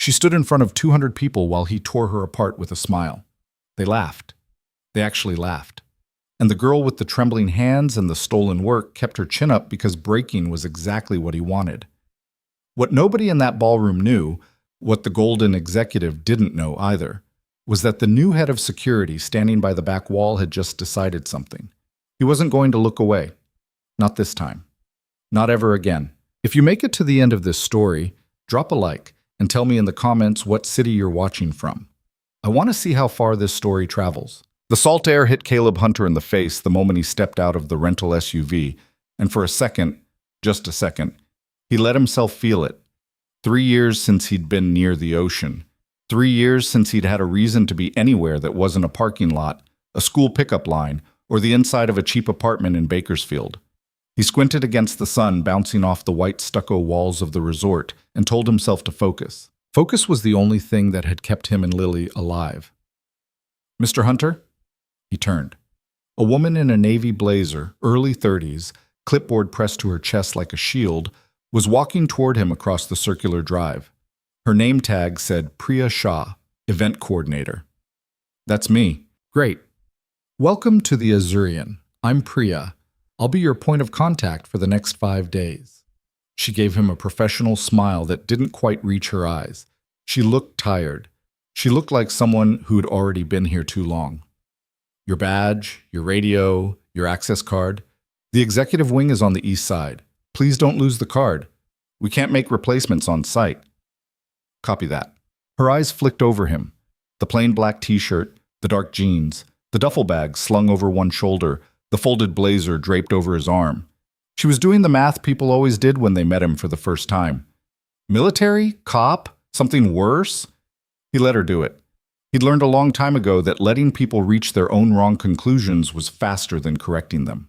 She stood in front of 200 people while he tore her apart with a smile. They laughed. They actually laughed. And the girl with the trembling hands and the stolen work kept her chin up because breaking was exactly what he wanted. What nobody in that ballroom knew, what the golden executive didn't know either, was that the new head of security standing by the back wall had just decided something. He wasn't going to look away. Not this time. Not ever again. If you make it to the end of this story, drop a like and tell me in the comments what city you're watching from. I want to see how far this story travels. The salt air hit Caleb Hunter in the face the moment he stepped out of the rental SUV, and for a second, just a second, he let himself feel it. 3 years since he'd been near the ocean. 3 years since he'd had a reason to be anywhere that wasn't a parking lot, a school pickup line, or the inside of a cheap apartment in Bakersfield. He squinted against the sun bouncing off the white stucco walls of the resort and told himself to focus. Focus was the only thing that had kept him and Lily alive. "Mr. Hunter?" He turned. A woman in a navy blazer, early 30s, clipboard pressed to her chest like a shield, was walking toward him across the circular drive. Her name tag said Priya Shah, event coordinator. "That's me." "Great. Welcome to the Azurian. I'm Priya. I'll be your point of contact for the next 5 days." She gave him a professional smile that didn't quite reach her eyes. She looked tired. She looked like someone who'd already been here too long. "Your badge, your radio, your access card. The executive wing is on the east side. Please don't lose the card. We can't make replacements on site." "Copy that." Her eyes flicked over him. The plain black t-shirt, the dark jeans, the duffel bag slung over one shoulder, the folded blazer draped over his arm. She was doing the math people always did when they met him for the first time. Military? Cop? Something worse? He let her do it. He'd learned a long time ago that letting people reach their own wrong conclusions was faster than correcting them.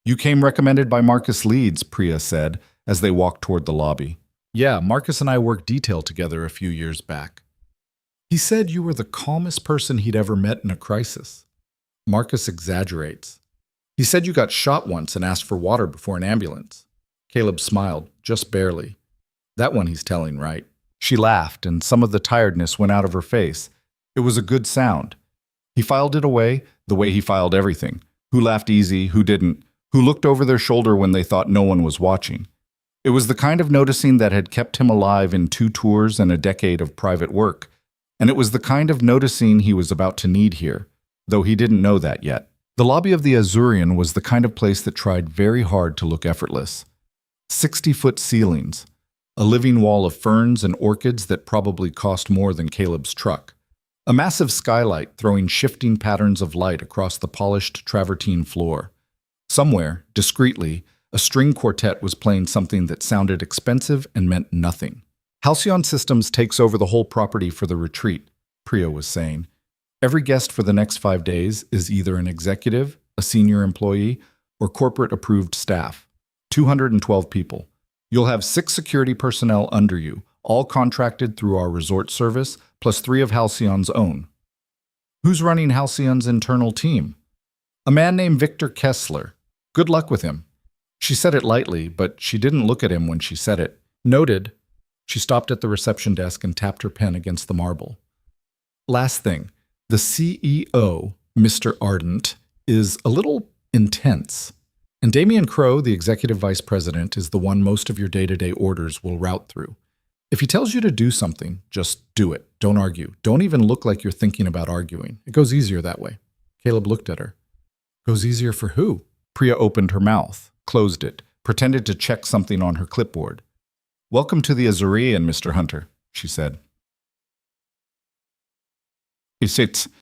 "You came recommended by Marcus Leeds," Priya said, as they walked toward the lobby. "Yeah, Marcus and I worked detail together a few years back. He said you were the calmest person he'd ever met in a crisis." Marcus exaggerates. "He said you got shot once and asked for water before an ambulance." Caleb smiled, just barely. "That one he's telling, right?" She laughed, and some of the tiredness went out of her face. It was a good sound. He filed it away, the way he filed everything. Who laughed easy, who didn't, who looked over their shoulder when they thought no one was watching. It was the kind of noticing that had kept him alive in 2 tours and a decade of private work. And it was the kind of noticing he was about to need here, though he didn't know that yet. The lobby of the Azurian was the kind of place that tried very hard to look effortless. 60-foot ceilings, a living wall of ferns and orchids that probably cost more than Caleb's truck. A massive skylight throwing shifting patterns of light across the polished travertine floor. Somewhere, discreetly, a string quartet was playing something that sounded expensive and meant nothing. "Halcyon Systems takes over the whole property for the retreat," Priya was saying. "Every guest for the next 5 days is either an executive, a senior employee, or corporate-approved staff. 212 people. You'll have 6 security personnel under you, all contracted through our resort service, plus 3 of Halcyon's own." "Who's running Halcyon's internal team?" "A man named Victor Kessler. Good luck with him." She said it lightly, but she didn't look at him when she said it. "Noted." She stopped at the reception desk and tapped her pen against the marble. "Last thing. The CEO, Mr. Ardent, is a little intense. And Damian Crow, the executive vice president, is the one most of your day-to-day orders will route through. If he tells you to do something, just do it. Don't argue. Don't even look like you're thinking about arguing. It goes easier that way." Caleb looked at her. "Goes easier for who?" Priya opened her mouth, closed it, pretended to check something on her clipboard. "Welcome to the Azurian, Mr. Hunter," she said.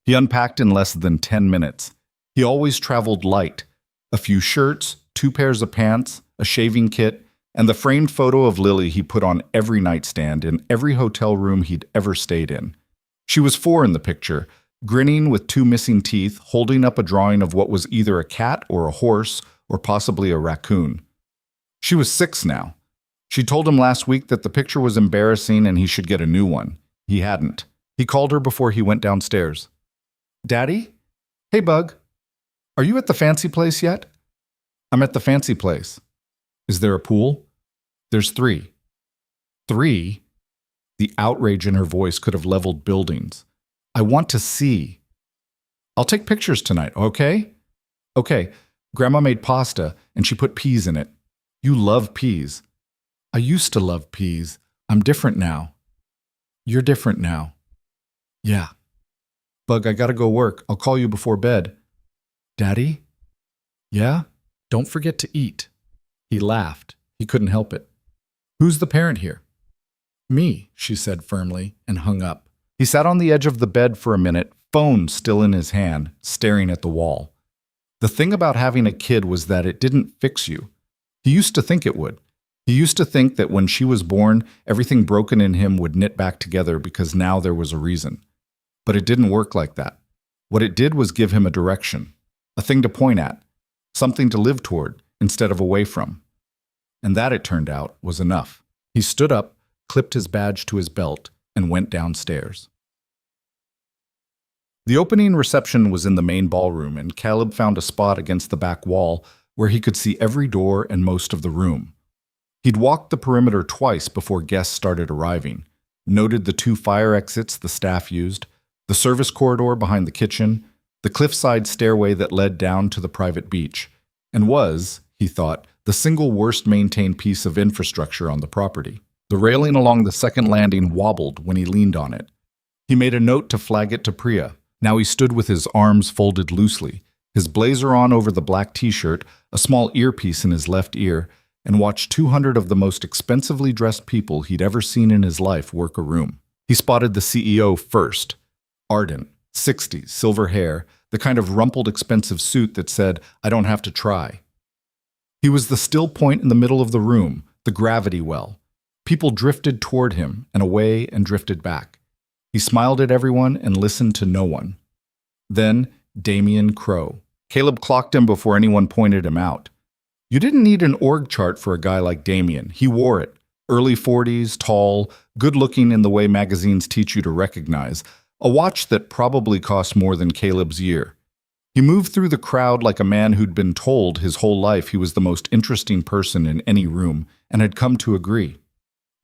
He unpacked in less than 10 minutes. He always traveled light. A few shirts, 2 pairs of pants, a shaving kit, and the framed photo of Lily he put on every nightstand in every hotel room he'd ever stayed in. She was 4 in the picture, grinning with 2 missing teeth, holding up a drawing of what was either a cat or a horse or possibly a raccoon. She was 6 now. She told him last week that the picture was embarrassing and he should get a new one. He hadn't. He called her before he went downstairs. "Daddy? Hey, Bug. Are you at the fancy place yet?" "I'm at the fancy place." "Is there a pool?" "There's 3. 3? The outrage in her voice could have leveled buildings. I want to see. I'll take pictures tonight, okay? Okay, Grandma made pasta and she put peas in it. You love peas. I used to love peas. I'm different now. You're different now. Yeah. Bug, I gotta go work. I'll call you before bed. Daddy? Yeah? Don't forget to eat. He laughed. He couldn't help it. Who's the parent here? Me, she said firmly, and hung up. He sat on the edge of the bed for a minute, phone still in his hand, staring at the wall. The thing about having a kid was that it didn't fix you. He used to think it would. He used to think that when she was born, everything broken in him would knit back together because now there was a reason. But it didn't work like that. What it did was give him a direction, a thing to point at, something to live toward instead of away from. And that, it turned out, was enough. He stood up, clipped his badge to his belt, and went downstairs. The opening reception was in the main ballroom, and Caleb found a spot against the back wall where he could see every door and most of the room. He'd walked the perimeter twice before guests started arriving, noted the 2 fire exits the staff used, the service corridor behind the kitchen, the cliffside stairway that led down to the private beach, and was, he thought, the single worst maintained piece of infrastructure on the property. The railing along the second landing wobbled when he leaned on it. He made a note to flag it to Priya. Now he stood with his arms folded loosely, his blazer on over the black t-shirt, a small earpiece in his left ear, and watched 200 of the most expensively dressed people he'd ever seen in his life work a room. He spotted the CEO first. Ardent, 60s, silver hair, the kind of rumpled expensive suit that said, "I don't have to try." He was the still point in the middle of the room, the gravity well. People drifted toward him and away and drifted back. He smiled at everyone and listened to no one. Then, Damien Crowe. Caleb clocked him before anyone pointed him out. You didn't need an org chart for a guy like Damien. He wore it. Early 40s, tall, good-looking in the way magazines teach you to recognize. A watch that probably cost more than Caleb's year. He moved through the crowd like a man who'd been told his whole life he was the most interesting person in any room and had come to agree.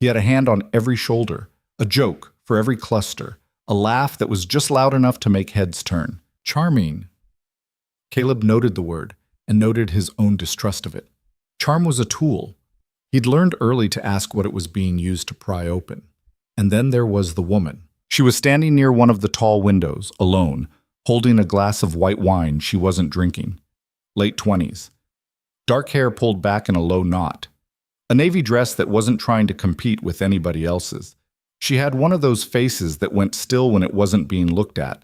He had a hand on every shoulder, a joke for every cluster, a laugh that was just loud enough to make heads turn. Charming. Caleb noted the word and noted his own distrust of it. Charm was a tool. He'd learned early to ask what it was being used to pry open. And then there was the woman. She was standing near one of the tall windows, alone, holding a glass of white wine she wasn't drinking. Late 20s. Dark hair pulled back in a low knot. A navy dress that wasn't trying to compete with anybody else's. She had one of those faces that went still when it wasn't being looked at.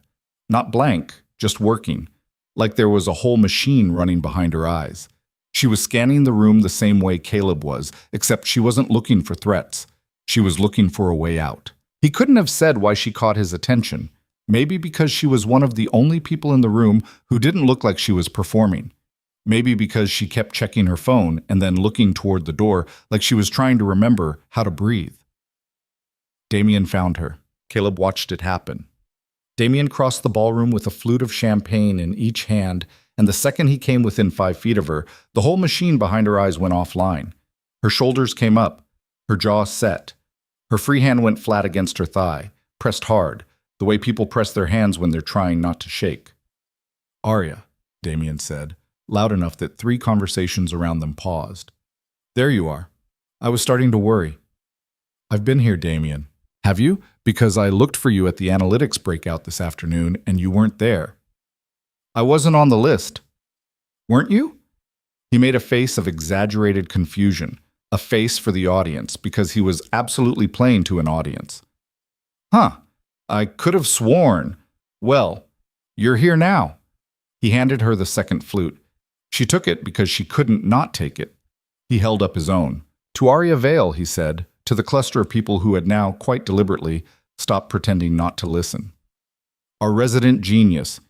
Not blank, just working, like there was a whole machine running behind her eyes. She was scanning the room the same way Caleb was, except she wasn't looking for threats. She was looking for a way out. He couldn't have said why she caught his attention. Maybe because she was one of the only people in the room who didn't look like she was performing. Maybe because she kept checking her phone and then looking toward the door like she was trying to remember how to breathe. Damien found her. Caleb watched it happen. Damien crossed the ballroom with a flute of champagne in each hand, and the second he came within 5 feet of her, the whole machine behind her eyes went offline. Her shoulders came up, her jaw set. Her free hand went flat against her thigh, pressed hard, the way people press their hands when they're trying not to shake. Arya, Damien said, loud enough that 3 conversations around them paused. There you are. I was starting to worry. I've been here, Damien. Have you? Because I looked for you at the analytics breakout this afternoon and you weren't there. I wasn't on the list. Weren't you? He made a face of exaggerated confusion, a face for the audience, because he was absolutely playing to an audience. Huh, I could have sworn. Well, you're here now. He handed her the second flute. She took it because she couldn't not take it. He held up his own. To Arya Vale, he said, to the cluster of people who had now, quite deliberately, stopped pretending not to listen. Our resident genius.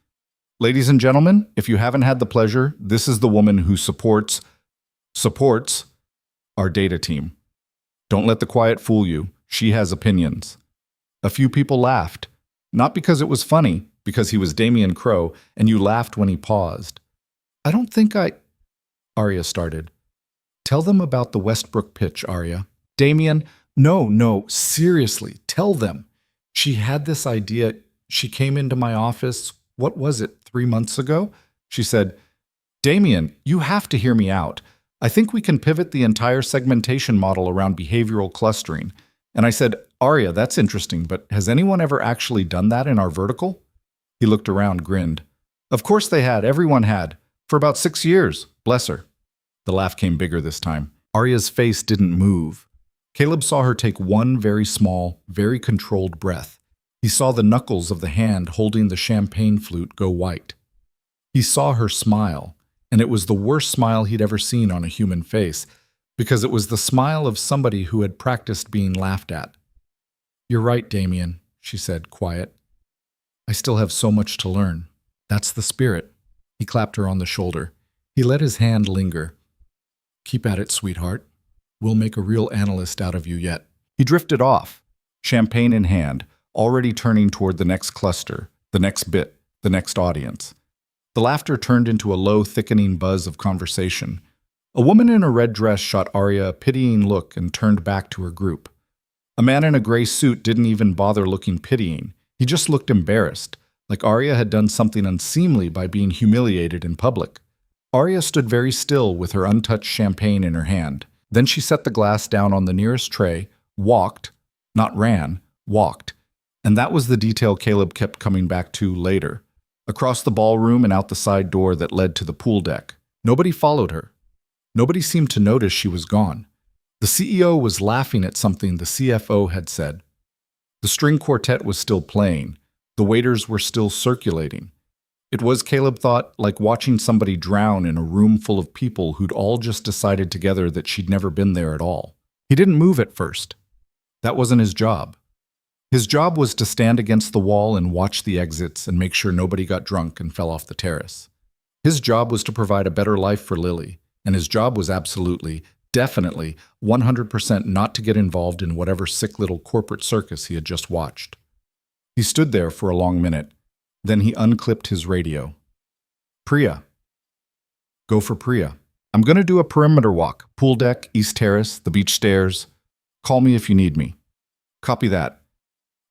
Ladies and gentlemen, if you haven't had the pleasure, this is the woman who supports our data team. Don't let the quiet fool you. She has opinions. A few people laughed. Not because it was funny, because he was Damien Crowe, and you laughed when he paused. I don't think Arya started. Tell them about the Westbrook pitch, Arya. Damien, No, no, seriously, tell them. She had this idea. She came into my office, what was it, 3 months ago? She said, Damien, you have to hear me out. I think we can pivot the entire segmentation model around behavioral clustering. And I said, Arya, that's interesting, but has anyone ever actually done that in our vertical? He looked around, grinned. Of course they had, everyone had. For about 6 years, bless her. The laugh came bigger this time. Arya's face didn't move. Caleb saw her take one very small, very controlled breath. He saw the knuckles of the hand holding the champagne flute go white. He saw her smile, and it was the worst smile he'd ever seen on a human face, because it was the smile of somebody who had practiced being laughed at. You're right, Damien, she said, quiet. I still have so much to learn. That's the spirit. He clapped her on the shoulder. He let his hand linger. Keep at it, sweetheart. We'll make a real analyst out of you yet. He drifted off, champagne in hand, already turning toward the next cluster, the next bit, the next audience. The laughter turned into a low, thickening buzz of conversation. A woman in a red dress shot Arya a pitying look and turned back to her group. A man in a gray suit didn't even bother looking pitying. He just looked embarrassed, like Arya had done something unseemly by being humiliated in public. Arya stood very still with her untouched champagne in her hand. Then she set the glass down on the nearest tray, walked, not ran, walked. And that was the detail Caleb kept coming back to later. Across the ballroom and out the side door that led to the pool deck. Nobody followed her. Nobody seemed to notice she was gone. The CEO was laughing at something the CFO had said. The string quartet was still playing. The waiters were still circulating. It was, Caleb thought, like watching somebody drown in a room full of people who'd all just decided together that she'd never been there at all. He didn't move at first. That wasn't his job. His job was to stand against the wall and watch the exits and make sure nobody got drunk and fell off the terrace. His job was to provide a better life for Lily, and his job was absolutely, definitely, 100% not to get involved in whatever sick little corporate circus he had just watched. He stood there for a long minute. Then he unclipped his radio. Priya. Go for Priya. I'm going to do a perimeter walk. Pool deck, East Terrace, the beach stairs. Call me if you need me. Copy that.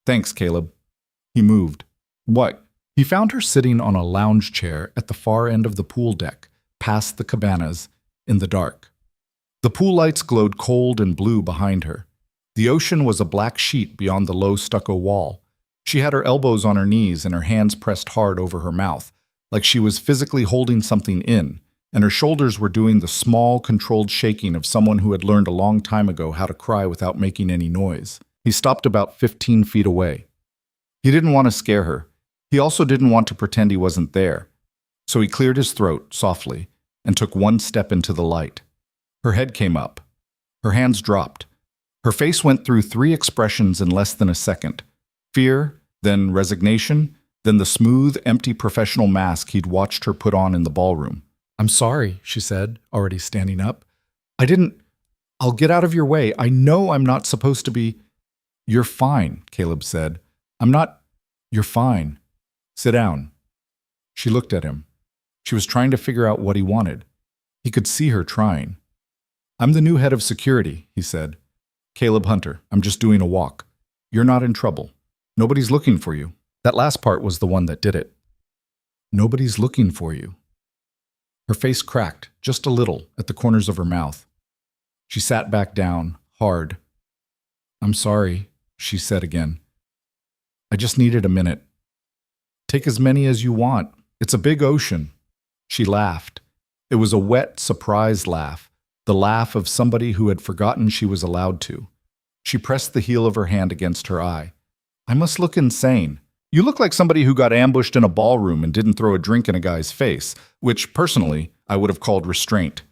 Thanks, Caleb. He moved. What? He found her sitting on a lounge chair at the far end of the pool deck, past the cabanas, in the dark. The pool lights glowed cold and blue behind her. The ocean was a black sheet beyond the low stucco wall. She had her elbows on her knees and her hands pressed hard over her mouth, like she was physically holding something in, and her shoulders were doing the small, controlled shaking of someone who had learned a long time ago how to cry without making any noise. He stopped about 15 feet away. He didn't want to scare her. He also didn't want to pretend he wasn't there. So he cleared his throat softly and took one step into the light. Her head came up. Her hands dropped. Her face went through 3 expressions in less than a second. Fear, then resignation, then the smooth, empty professional mask he'd watched her put on in the ballroom. I'm sorry, she said, already standing up. I'll get out of your way. I know I'm not supposed to be. You're fine, Caleb said. You're fine. Sit down. She looked at him. She was trying to figure out what he wanted. He could see her trying. I'm the new head of security, he said. Caleb Hunter, I'm just doing a walk. You're not in trouble. Nobody's looking for you. That last part was the one that did it. Nobody's looking for you. Her face cracked, just a little, at the corners of her mouth. She sat back down, hard. I'm sorry, she said again. I just needed a minute. Take as many as you want. It's a big ocean. She laughed. It was a wet, surprised laugh, the laugh of somebody who had forgotten she was allowed to. She pressed the heel of her hand against her eye. I must look insane. You look like somebody who got ambushed in a ballroom and didn't throw a drink in a guy's face, which, personally, I would have called restraint.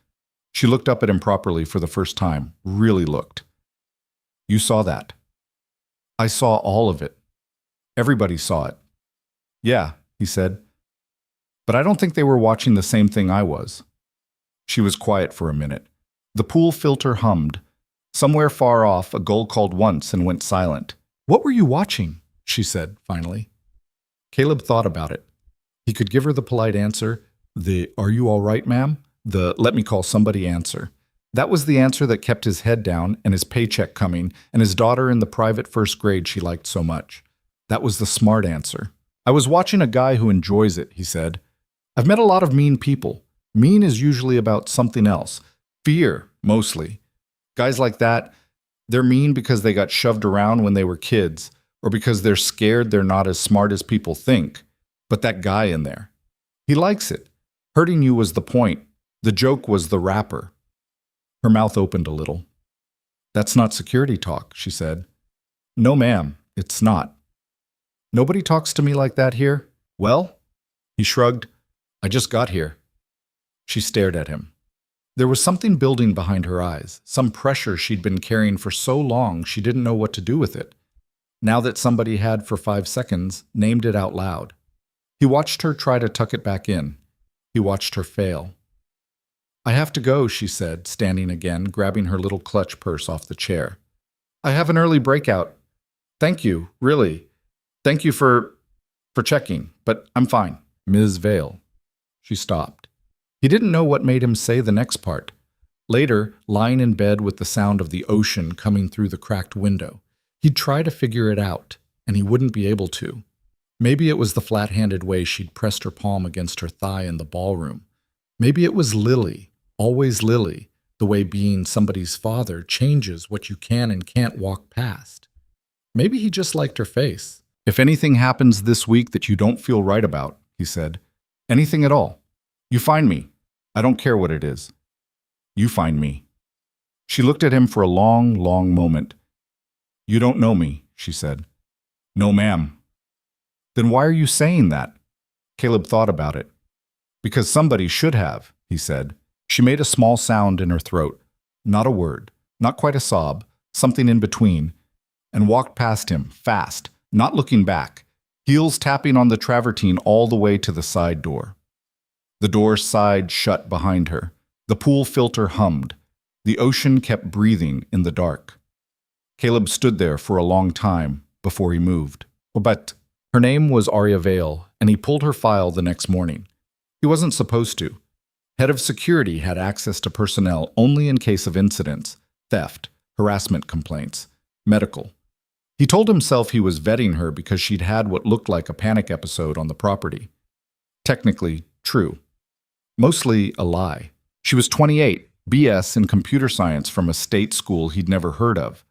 She looked up at him properly for the first time, really looked. You saw that. I saw all of it. Everybody saw it. Yeah, he said. But I don't think they were watching the same thing I was. She was quiet for a minute. The pool filter hummed. Somewhere far off, a gull called once and went silent. What were you watching? She said, finally. Caleb thought about it. He could give her the polite answer, the "Are you all right, ma'am?" The "Let me call somebody" answer. That was the answer that kept his head down and his paycheck coming and his daughter in the private first grade she liked so much. That was the smart answer. I was watching a guy who enjoys it, he said. I've met a lot of mean people. Mean is usually about something else. Fear, mostly. Guys like that, they're mean because they got shoved around when they were kids, or because they're scared they're not as smart as people think. But that guy in there, he likes it. Hurting you was the point. The joke was the wrapper. Her mouth opened a little. That's not security talk, she said. No, ma'am, it's not. Nobody talks to me like that here? Well? He shrugged. I just got here. She stared at him. There was something building behind her eyes, some pressure she'd been carrying for so long she didn't know what to do with it. Now that somebody had, for 5 seconds, named it out loud. He watched her try to tuck it back in. He watched her fail. I have to go, she said, standing again, grabbing her little clutch purse off the chair. I have an early breakout. Thank you, really. Thank you for checking, but I'm fine. Ms. Vale. She stopped. He didn't know what made him say the next part. Later, lying in bed with the sound of the ocean coming through the cracked window, he'd try to figure it out, and he wouldn't be able to. Maybe it was the flat-handed way she'd pressed her palm against her thigh in the ballroom. Maybe it was Lily, always Lily, the way being somebody's father changes what you can and can't walk past. Maybe he just liked her face. If anything happens this week that you don't feel right about, he said, anything at all, you find me. I don't care what it is. You find me. She looked at him for a long, long moment. You don't know me, she said. No, ma'am. Then why are you saying that? Caleb thought about it. Because somebody should have, he said. She made a small sound in her throat. Not a word, not quite a sob, something in between, and walked past him, fast, not looking back, heels tapping on the travertine all the way to the side door. The door sighed shut behind her. The pool filter hummed. The ocean kept breathing in the dark. Caleb stood there for a long time before he moved. But her name was Arya Vale, and he pulled her file the next morning. He wasn't supposed to. Head of security had access to personnel only in case of incidents, theft, harassment complaints, medical. He told himself he was vetting her because she'd had what looked like a panic episode on the property. Technically, true. Mostly a lie. She was 28, BS in computer science from a state school he'd never heard of,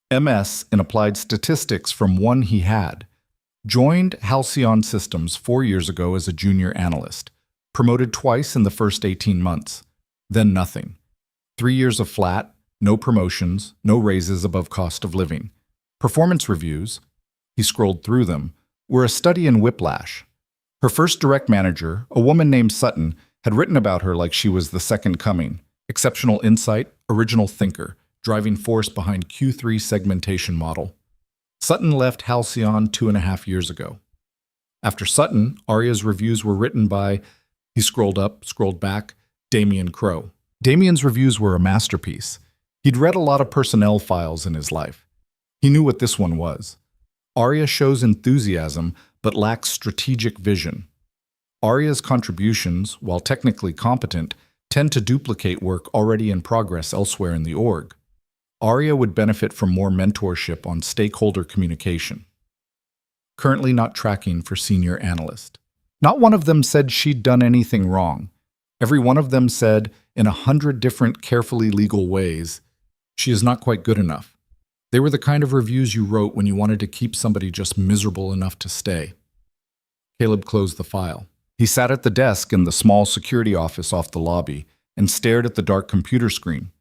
MS in applied statistics from one he had, joined Halcyon Systems 4 years ago as a junior analyst, promoted twice in the first 18 months, then nothing. 3 years of flat, no promotions, no raises above cost of living. Performance reviews, he scrolled through them, were a study in whiplash. Her first direct manager, a woman named Sutton, had written about her like she was the second coming. Exceptional insight, original thinker, driving force behind Q3 segmentation model. Sutton left Halcyon 2.5 years ago. After Sutton, Arya's reviews were written by, he scrolled up, scrolled back, Damien Crow. Damien's reviews were a masterpiece. He'd read a lot of personnel files in his life. He knew what this one was. Arya shows enthusiasm, but lacks strategic vision. Arya's contributions, while technically competent, tend to duplicate work already in progress elsewhere in the org. Arya would benefit from more mentorship on stakeholder communication. Currently not tracking for senior analyst. Not one of them said she'd done anything wrong. Every one of them said, in 100 different carefully legal ways, she is not quite good enough. They were the kind of reviews you wrote when you wanted to keep somebody just miserable enough to stay. Caleb closed the file. He sat at the desk in the small security office off the lobby and stared at the dark computer screen.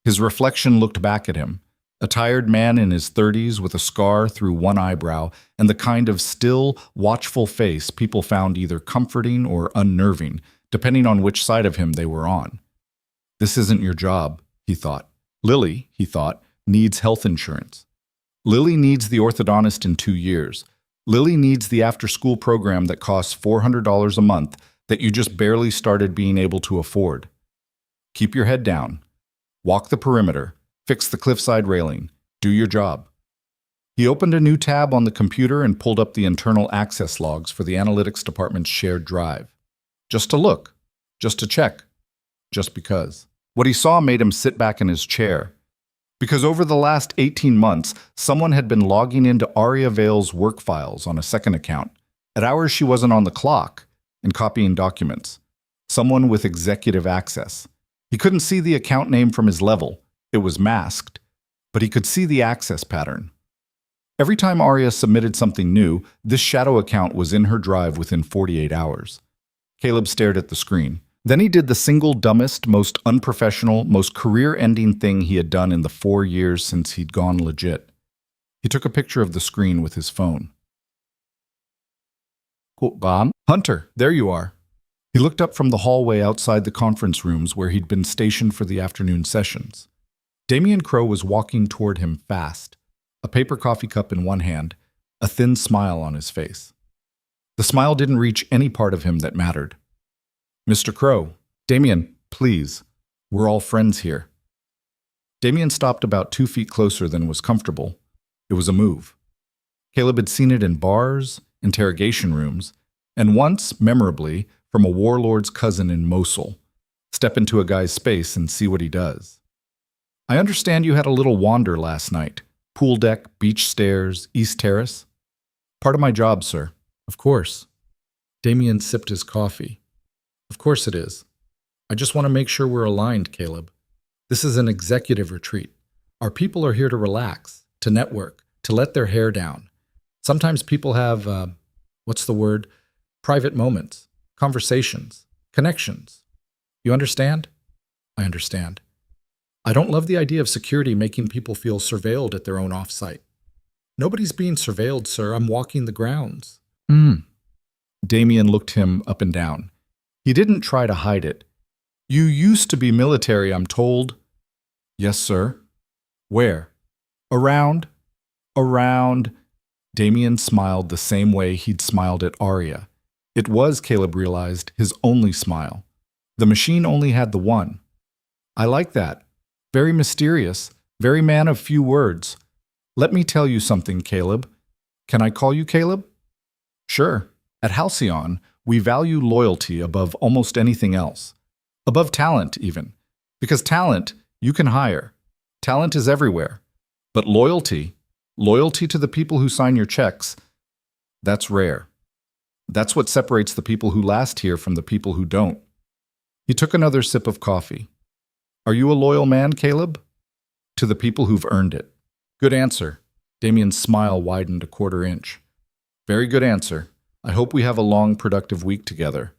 His reflection looked back at him, a tired man in his 30s with a scar through one eyebrow and the kind of still, watchful face people found either comforting or unnerving, depending on which side of him they were on. This isn't your job, he thought. Lily, he thought, needs health insurance. Lily needs the orthodontist in 2 years. Lily needs the after-school program that costs $400 a month that you just barely started being able to afford. Keep your head down. Walk the perimeter. Fix the cliffside railing. Do your job. He opened a new tab on the computer and pulled up the internal access logs for the analytics department's shared drive. Just to look. Just to check. Just because. What he saw made him sit back in his chair. Because over the last 18 months, someone had been logging into Aria Vale's work files on a second account, at hours she wasn't on the clock, and copying documents. Someone with executive access. He couldn't see the account name from his level. It was masked. But he could see the access pattern. Every time Aria submitted something new, this shadow account was in her drive within 48 hours. Caleb stared at the screen. Then he did the single dumbest, most unprofessional, most career-ending thing he had done in the 4 years since he'd gone legit. He took a picture of the screen with his phone. Bomb? Hunter, there you are. He looked up from the hallway outside the conference rooms where he'd been stationed for the afternoon sessions. Damien Crowe was walking toward him fast, a paper coffee cup in one hand, a thin smile on his face. The smile didn't reach any part of him that mattered. Mr. Crowe, Damien, please. We're all friends here. Damien stopped about 2 feet closer than was comfortable. It was a move. Caleb had seen it in bars, interrogation rooms, and once, memorably, from a warlord's cousin in Mosul. Step into a guy's space and see what he does. I understand you had a little wander last night. Pool deck, beach stairs, East Terrace. Part of my job, sir. Of course. Damien sipped his coffee. Of course it is. I just want to make sure we're aligned, Caleb. This is an executive retreat. Our people are here to relax, to network, to let their hair down. Sometimes people have, private moments, conversations, connections. You understand? I understand. I don't love the idea of security making people feel surveilled at their own offsite. Nobody's being surveilled, sir. I'm walking the grounds. Damien looked him up and down. He didn't try to hide it. You used to be military, I'm told. Yes, sir. Where? Around. Damien smiled the same way he'd smiled at Aria. It was, Caleb realized, his only smile. The machine only had the one. I like that. Very mysterious, very man of few words. Let me tell you something, Caleb. Can I call you Caleb? Sure. At Halcyon, we value loyalty above almost anything else. Above talent, even. Because talent, you can hire. Talent is everywhere. But loyalty to the people who sign your checks, that's rare. That's what separates the people who last here from the people who don't. He took another sip of coffee. Are you a loyal man, Caleb? To the people who've earned it. Good answer. Damien's smile widened a quarter inch. Very good answer. I hope we have a long, productive week together.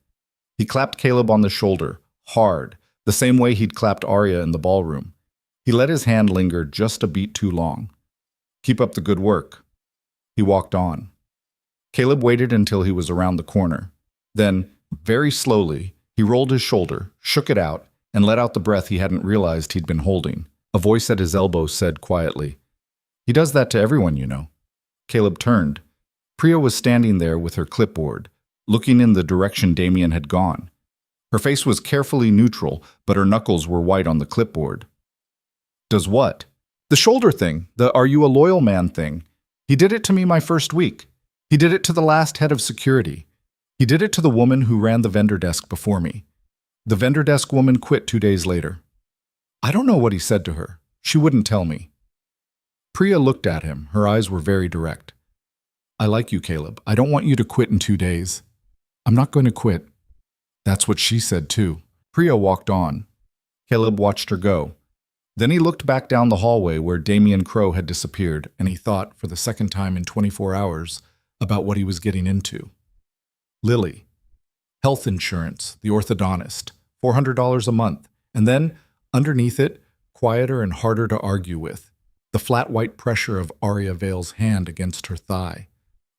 He clapped Caleb on the shoulder, hard, the same way he'd clapped Aria in the ballroom. He let his hand linger just a beat too long. Keep up the good work. He walked on. Caleb waited until he was around the corner. Then, very slowly, he rolled his shoulder, shook it out, and let out the breath he hadn't realized he'd been holding. A voice at his elbow said quietly, He does that to everyone, you know. Caleb turned. Priya was standing there with her clipboard, looking in the direction Damien had gone. Her face was carefully neutral, but her knuckles were white on the clipboard. Does what? The shoulder thing, the are you a loyal man thing. He did it to me my first week. He did it to the last head of security. He did it to the woman who ran the vendor desk before me. The vendor desk woman quit 2 days later. I don't know what he said to her. She wouldn't tell me. Priya looked at him. Her eyes were very direct. I like you, Caleb. I don't want you to quit in 2 days. I'm not going to quit. That's what she said, too. Priya walked on. Caleb watched her go. Then he looked back down the hallway where Damien Crowe had disappeared, and he thought, for the second time in 24 hours, about what he was getting into. Lily. Health insurance, the orthodontist, $400 a month, and then, underneath it, quieter and harder to argue with, the flat white pressure of Aria Vale's hand against her thigh,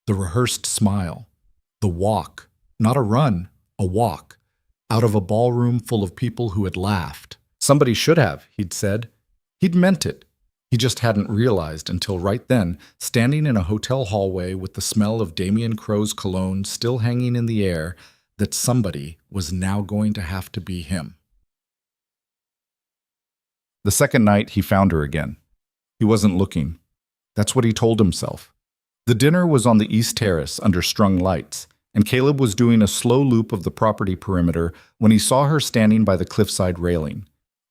the rehearsed smile, the walk, not a run, a walk, out of a ballroom full of people who had laughed. Somebody should have, he'd said. He'd meant it. He just hadn't realized until right then, standing in a hotel hallway with the smell of Damien Crowe's cologne still hanging in the air, that somebody was now going to have to be him. The second night, he found her again. He wasn't looking. That's what he told himself. The dinner was on the East Terrace under strung lights, and Caleb was doing a slow loop of the property perimeter when he saw her standing by the cliffside railing.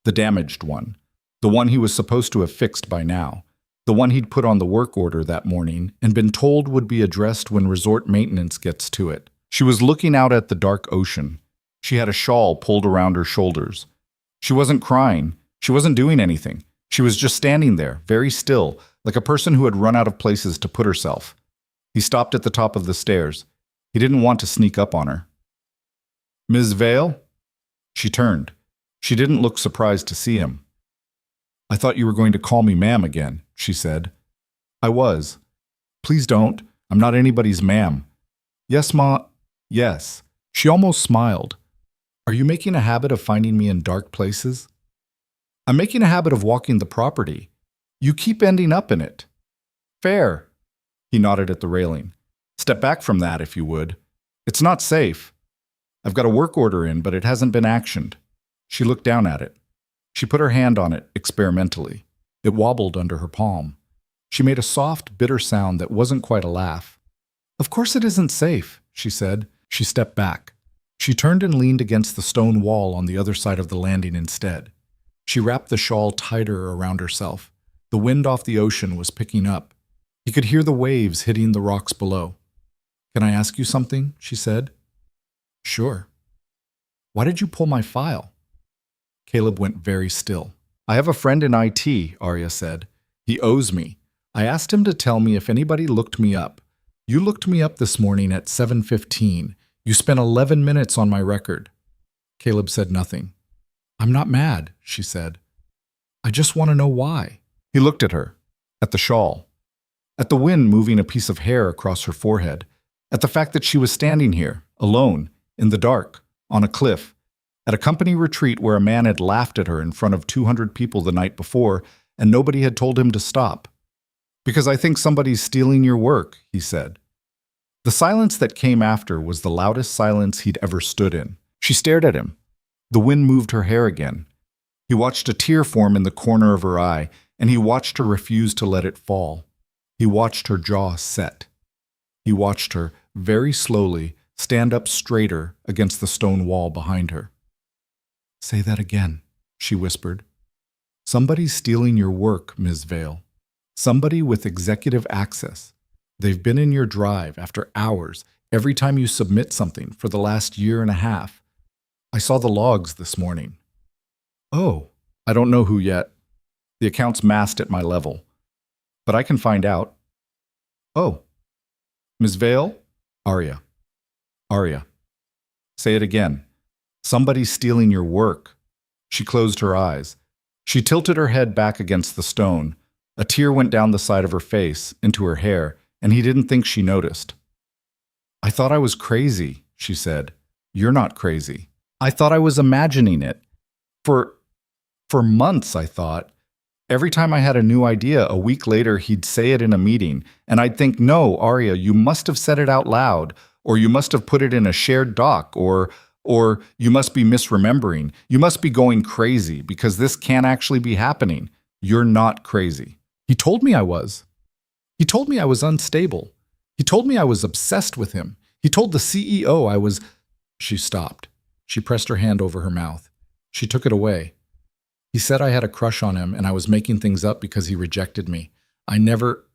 The damaged one. The one he was supposed to have fixed by now. The one he'd put on the work order that morning and been told would be addressed when resort maintenance gets to it. She was looking out at the dark ocean. She had a shawl pulled around her shoulders. She wasn't crying. She wasn't doing anything. She was just standing there, very still, like a person who had run out of places to put herself. He stopped at the top of the stairs. He didn't want to sneak up on her. "Ms. Vale?" She turned. She didn't look surprised to see him. "I thought you were going to call me ma'am again," she said. "I was." "Please don't. I'm not anybody's ma'am." "Yes, Ma. Yes." She almost smiled. "Are you making a habit of finding me in dark places?" "I'm making a habit of walking the property. You keep ending up in it." "Fair." He nodded at the railing. "Step back from that, if you would. It's not safe. I've got a work order in, but it hasn't been actioned." She looked down at it. She put her hand on it experimentally. It wobbled under her palm. She made a soft, bitter sound that wasn't quite a laugh. "Of course it isn't safe," she said. She stepped back. She turned and leaned against the stone wall on the other side of the landing instead. She wrapped the shawl tighter around herself. The wind off the ocean was picking up. He could hear the waves hitting the rocks below. "Can I ask you something?" she said. "Sure." "Why did you pull my file?" Caleb went very still. "I have a friend in IT," Arya said. "He owes me. I asked him to tell me if anybody looked me up. You looked me up this morning at 7:15. You spent 11 minutes on my record." Caleb said nothing. "I'm not mad," she said. "I just want to know why." He looked at her, at the shawl, at the wind moving a piece of hair across her forehead, at the fact that she was standing here, alone, in the dark, on a cliff, at a company retreat where a man had laughed at her in front of 200 people the night before, and nobody had told him to stop. "Because I think somebody's stealing your work," he said. The silence that came after was the loudest silence he'd ever stood in. She stared at him. The wind moved her hair again. He watched a tear form in the corner of her eye, and he watched her refuse to let it fall. He watched her jaw set. He watched her, very slowly, stand up straighter against the stone wall behind her. "Say that again," she whispered. "Somebody's stealing your work, Ms. Vale. Somebody with executive access. They've been in your drive after hours, every time you submit something for the last year and a half. I saw the logs this morning." "Oh, I don't know who yet. The account's masked at my level. But I can find out." "Oh. Ms. Vale?" "Arya. Arya. Say it again. Somebody's stealing your work." She closed her eyes. She tilted her head back against the stone. A tear went down the side of her face, into her hair, and he didn't think she noticed. "I thought I was crazy," she said. "You're not crazy. I thought I was imagining it. For months, I thought. Every time I had a new idea, a week later he'd say it in a meeting, and I'd think, no, Arya, you must have said it out loud, or you must have put it in a shared doc, or you must be misremembering. You must be going crazy, because this can't actually be happening. You're not crazy." He told me I was. He told me I was unstable. He told me I was obsessed with him. He told the CEO I was... She stopped. She pressed her hand over her mouth. She took it away. "He said I had a crush on him and I was making things up because he rejected me. I never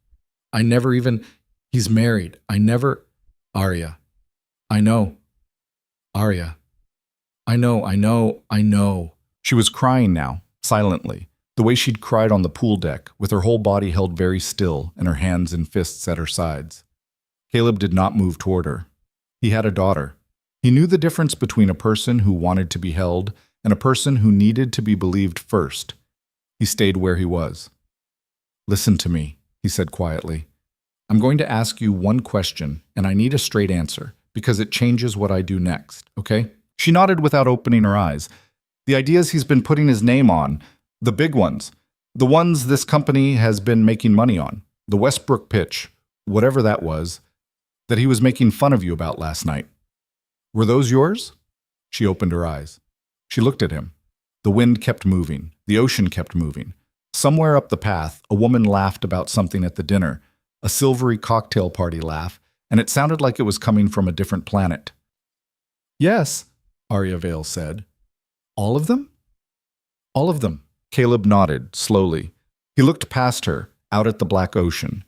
even... He's married. I never... Arya. I know. Arya. I know. She was crying now, silently, the way she'd cried on the pool deck, with her whole body held very still and her hands in fists at her sides. Caleb did not move toward her. He had a daughter. He knew the difference between a person who wanted to be held and a person who needed to be believed first. He stayed where he was. "Listen to me," he said quietly. "I'm going to ask you one question, and I need a straight answer, because it changes what I do next, okay?" She nodded without opening her eyes. "The ideas he's been putting his name on, the big ones, the ones this company has been making money on, the Westbrook pitch, whatever that was, that he was making fun of you about last night. Were those yours?" She opened her eyes. She looked at him. The wind kept moving. The ocean kept moving. Somewhere up the path, a woman laughed about something at the dinner, a silvery cocktail party laugh, and it sounded like it was coming from a different planet. "Yes," Arya Vale said. "All of them?" All of them. Caleb nodded, slowly. He looked past her, out at the black ocean.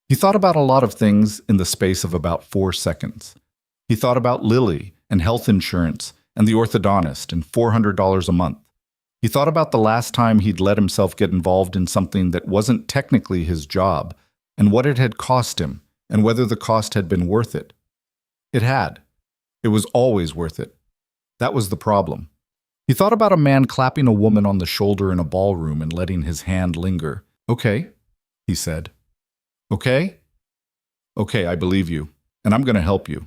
He thought about a lot of things in the space of about 4 seconds. He thought about Lily and health insurance and the orthodontist and $400 a month. He thought about the last time he'd let himself get involved in something that wasn't technically his job, and what it had cost him, and whether the cost had been worth it. It had. It was always worth it. That was the problem. He thought about a man clapping a woman on the shoulder in a ballroom and letting his hand linger. "Okay," he said. "Okay? Okay, I believe you, and I'm going to help you.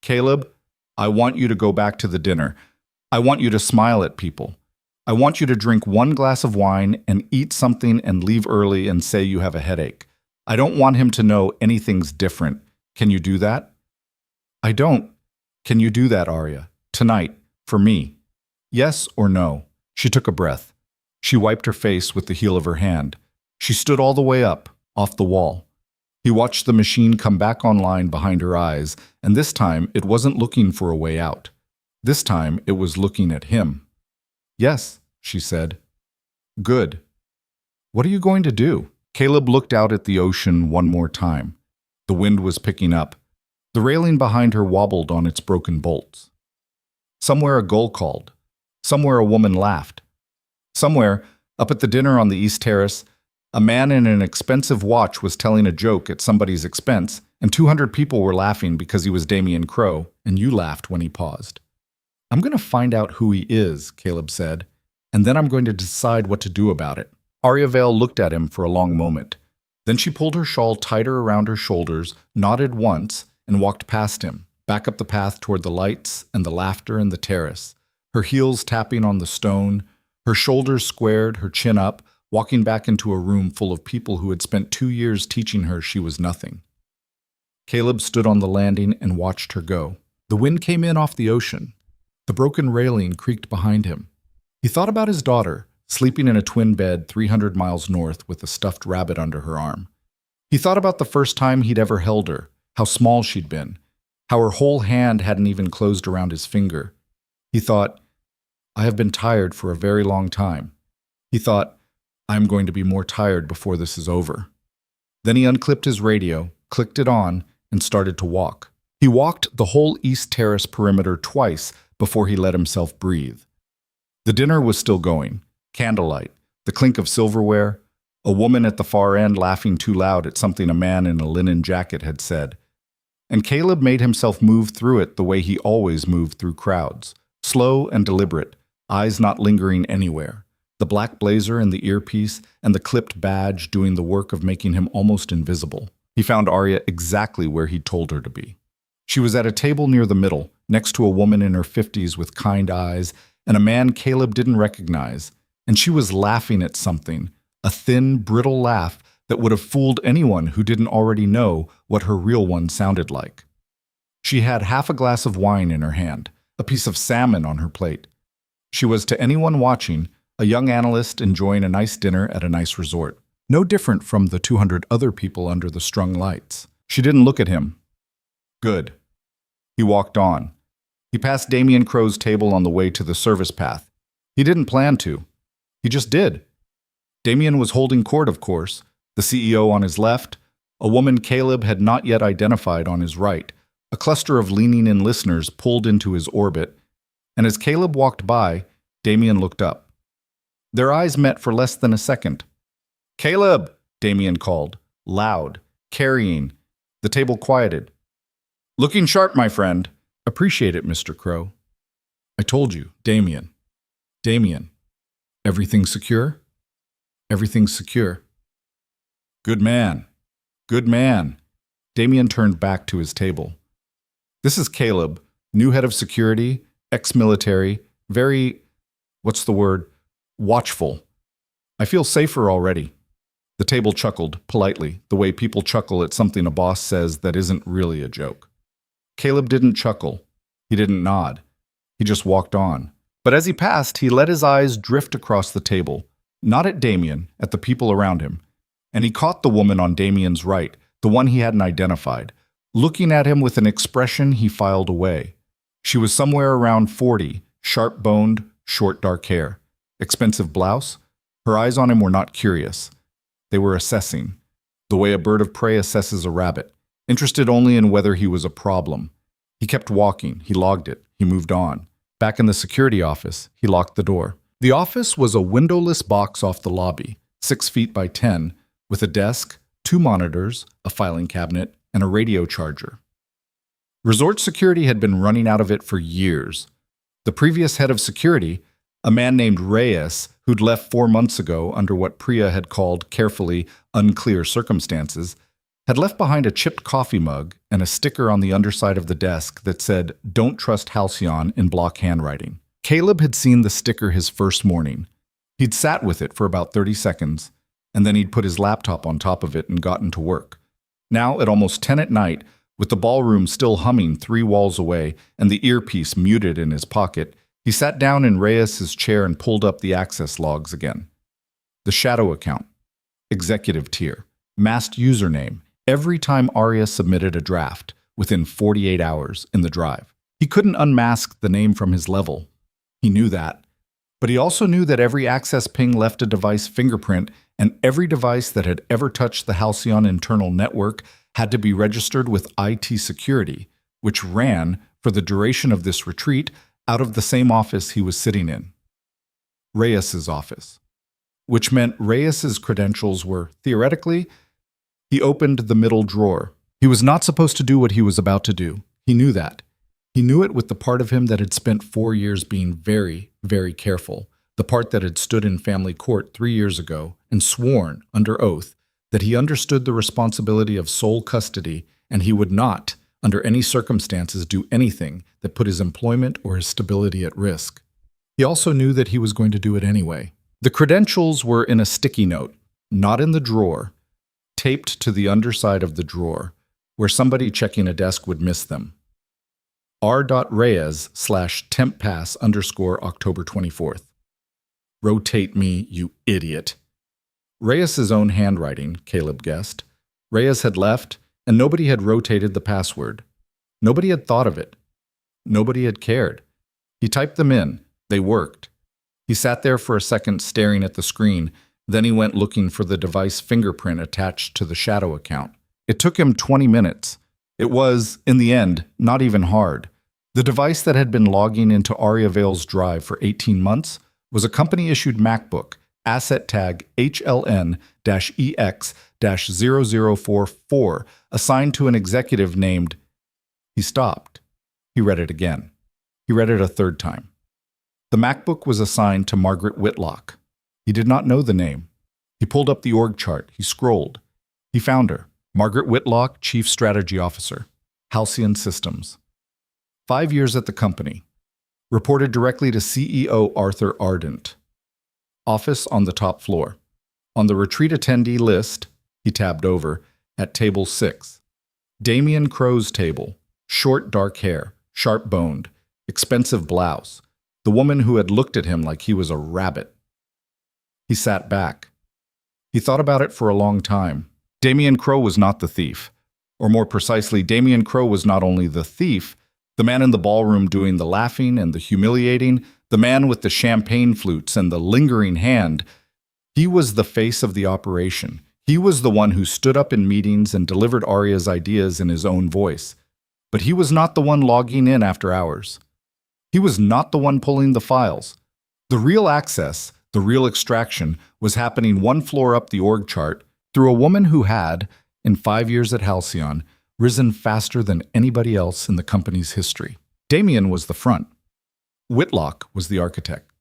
Caleb, I want you to go back to the dinner. I want you to smile at people. I want you to drink 1 glass of wine and eat something and leave early and say you have a headache. I don't want him to know anything's different. Can you do that?" "I don't." "Can you do that, Arya? Tonight, for me? Yes or no?" She took a breath. She wiped her face with the heel of her hand. She stood all the way up, off the wall. He watched the machine come back online behind her eyes, and this time it wasn't looking for a way out. This time it was looking at him. "Yes," she said. "Good. What are you going to do?" Caleb looked out at the ocean one more time. The wind was picking up. The railing behind her wobbled on its broken bolts. Somewhere a gull called. Somewhere a woman laughed. Somewhere, up at the dinner on the East Terrace, a man in an expensive watch was telling a joke at somebody's expense, and 200 people were laughing because he was Damien Crowe, and you laughed when he paused. "I'm going to find out who he is," Caleb said, "and then I'm going to decide what to do about it." Arya Vale looked at him for a long moment. Then she pulled her shawl tighter around her shoulders, nodded once, and walked past him, back up the path toward the lights and the laughter and the terrace, her heels tapping on the stone, her shoulders squared, her chin up, walking back into a room full of people who had spent 2 years teaching her she was nothing. Caleb stood on the landing and watched her go. The wind came in off the ocean. The broken railing creaked behind him. He thought about his daughter, sleeping in a twin bed 300 miles north with a stuffed rabbit under her arm. He thought about the first time he'd ever held her, how small she'd been, how her whole hand hadn't even closed around his finger. He thought, "I have been tired for a very long time." He thought, "I'm going to be more tired before this is over." Then he unclipped his radio, clicked it on, and started to walk. He walked the whole East Terrace perimeter twice before he let himself breathe. The dinner was still going. Candlelight, the clink of silverware, a woman at the far end laughing too loud at something a man in a linen jacket had said. And Caleb made himself move through it the way he always moved through crowds, slow and deliberate, eyes not lingering anywhere, the black blazer and the earpiece and the clipped badge doing the work of making him almost invisible. He found Arya exactly where he'd told her to be. She was at a table near the middle, next to a woman in her 50s with kind eyes and a man Caleb didn't recognize, and she was laughing at something, a thin, brittle laugh that would have fooled anyone who didn't already know what her real one sounded like. She had half a glass of wine in her hand, a piece of salmon on her plate. She was, to anyone watching, a young analyst enjoying a nice dinner at a nice resort, no different from the 200 other people under the strung lights. She didn't look at him. Good. He walked on. He passed Damien Crowe's table on the way to the service path. He didn't plan to. He just did. Damien was holding court, of course, the CEO on his left, a woman Caleb had not yet identified on his right, a cluster of leaning-in listeners pulled into his orbit, and as Caleb walked by, Damien looked up. Their eyes met for less than a second. "Caleb!" Damien called, loud, carrying. The table quieted. "Looking sharp, my friend." "Appreciate it, Mr. Crowe." "I told you, Damien." "Damien. Everything secure?" "Everything's secure." "Good man. Good man." Damien turned back to his table. "This is Caleb, new head of security, ex-military, very, what's the word, watchful. I feel safer already." The table chuckled, politely, the way people chuckle at something a boss says that isn't really a joke. Caleb didn't chuckle. He didn't nod. He just walked on. But as he passed, he let his eyes drift across the table, not at Damien, at the people around him. And he caught the woman on Damien's right, the one he hadn't identified, looking at him with an expression he filed away. She was somewhere around 40, sharp-boned, short dark hair. Expensive blouse? Her eyes on him were not curious. They were assessing, the way a bird of prey assesses a rabbit, interested only in whether he was a problem. He kept walking, he logged it, he moved on. Back in the security office, he locked the door. The office was a windowless box off the lobby, 6 feet by 10, with a desk, 2 monitors, a filing cabinet, and a radio charger. Resort security had been running out of it for years. The previous head of security, a man named Reyes, who'd left 4 months ago under what Priya had called carefully unclear circumstances, had left behind a chipped coffee mug and a sticker on the underside of the desk that said, "Don't trust Halcyon," in block handwriting. Caleb had seen the sticker his first morning. He'd sat with it for about 30 seconds, and then he'd put his laptop on top of it and gotten to work. Now, at almost 10 at night, with the ballroom still humming 3 walls away and the earpiece muted in his pocket, he sat down in Reyes's chair and pulled up the access logs again. The shadow account, executive tier, masked username, every time Arya submitted a draft, within 48 hours in the drive. He couldn't unmask the name from his level. He knew that. But he also knew that every access ping left a device fingerprint, and every device that had ever touched the Halcyon internal network had to be registered with IT security, which ran, for the duration of this retreat, out of the same office he was sitting in. Reyes's office. Which meant Reyes's credentials were, theoretically, he opened the middle drawer. He was not supposed to do what he was about to do. He knew that. He knew it with the part of him that had spent 4 years being very, very careful, the part that had stood in family court 3 years ago and sworn, under oath, that he understood the responsibility of sole custody and he would not, under any circumstances, do anything that put his employment or his stability at risk. He also knew that he was going to do it anyway. The credentials were in a sticky note, not in the drawer, taped to the underside of the drawer, where somebody checking a desk would miss them. r.reyes/temppass_October 24th. Rotate me, you idiot. Reyes's own handwriting, Caleb guessed. Reyes had left, and nobody had rotated the password. Nobody had thought of it. Nobody had cared. He typed them in. They worked. He sat there for a second staring at the screen. Then he went looking for the device fingerprint attached to the shadow account. It took him 20 minutes. It was, in the end, not even hard. The device that had been logging into Arya Vale's drive for 18 months was a company-issued MacBook, asset tag HLN-EX-0044, assigned to an executive named... He stopped. He read it again. He read it a third time. The MacBook was assigned to Margaret Whitlock. He did not know the name. He pulled up the org chart. He scrolled. He found her. Margaret Whitlock, Chief Strategy Officer, Halcyon Systems. 5 years at the company. Reported directly to CEO Arthur Ardent. Office on the top floor. On the retreat attendee list, he tabbed over, at table 6. Damien Crow's table. Short dark hair, sharp-boned, expensive blouse. The woman who had looked at him like he was a rabbit. He sat back. He thought about it for a long time. Damien Crow was not the thief. Or more precisely, Damien Crow was not only the thief, the man in the ballroom doing the laughing and the humiliating, the man with the champagne flutes and the lingering hand. He was the face of the operation. He was the one who stood up in meetings and delivered Arya's ideas in his own voice. But he was not the one logging in after hours. He was not the one pulling the files. The real access, the real extraction, was happening 1 floor up the org chart through a woman who had, in 5 years at Halcyon, risen faster than anybody else in the company's history. Damien was the front. Whitlock was the architect.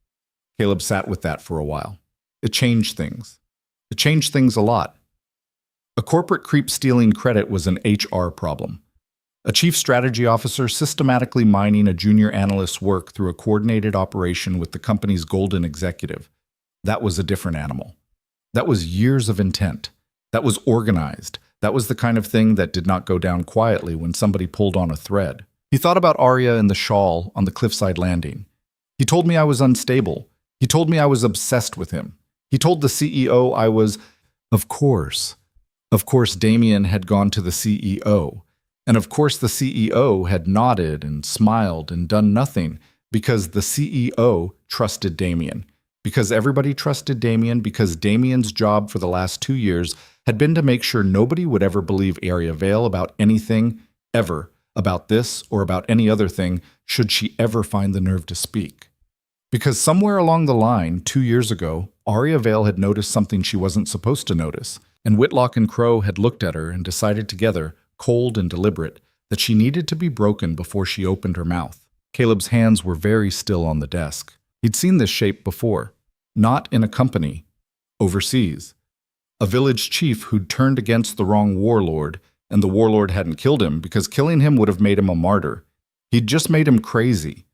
Caleb sat with that for a while. It changed things. It changed things a lot. A corporate creep stealing credit was an HR problem. A chief strategy officer systematically mining a junior analyst's work through a coordinated operation with the company's golden executive. That was a different animal. That was years of intent. That was organized. That was the kind of thing that did not go down quietly when somebody pulled on a thread. He thought about Arya in the shawl on the cliffside landing. He told me I was unstable. He told me I was obsessed with him. He told the CEO I was... Of course, Damien had gone to the CEO. And of course the CEO had nodded and smiled and done nothing because the CEO trusted Damien. Because everybody trusted Damien, because Damien's job for the last 2 years had been to make sure nobody would ever believe Aria Vale about anything, ever, about this or about any other thing, should she ever find the nerve to speak. Because somewhere along the line, 2 years ago, Aria Vale had noticed something she wasn't supposed to notice, and Whitlock and Crow had looked at her and decided together, cold and deliberate, that she needed to be broken before she opened her mouth. Caleb's hands were very still on the desk. He'd seen this shape before, not in a company, overseas. A village chief who'd turned against the wrong warlord, and the warlord hadn't killed him because killing him would have made him a martyr. He'd just made him crazy.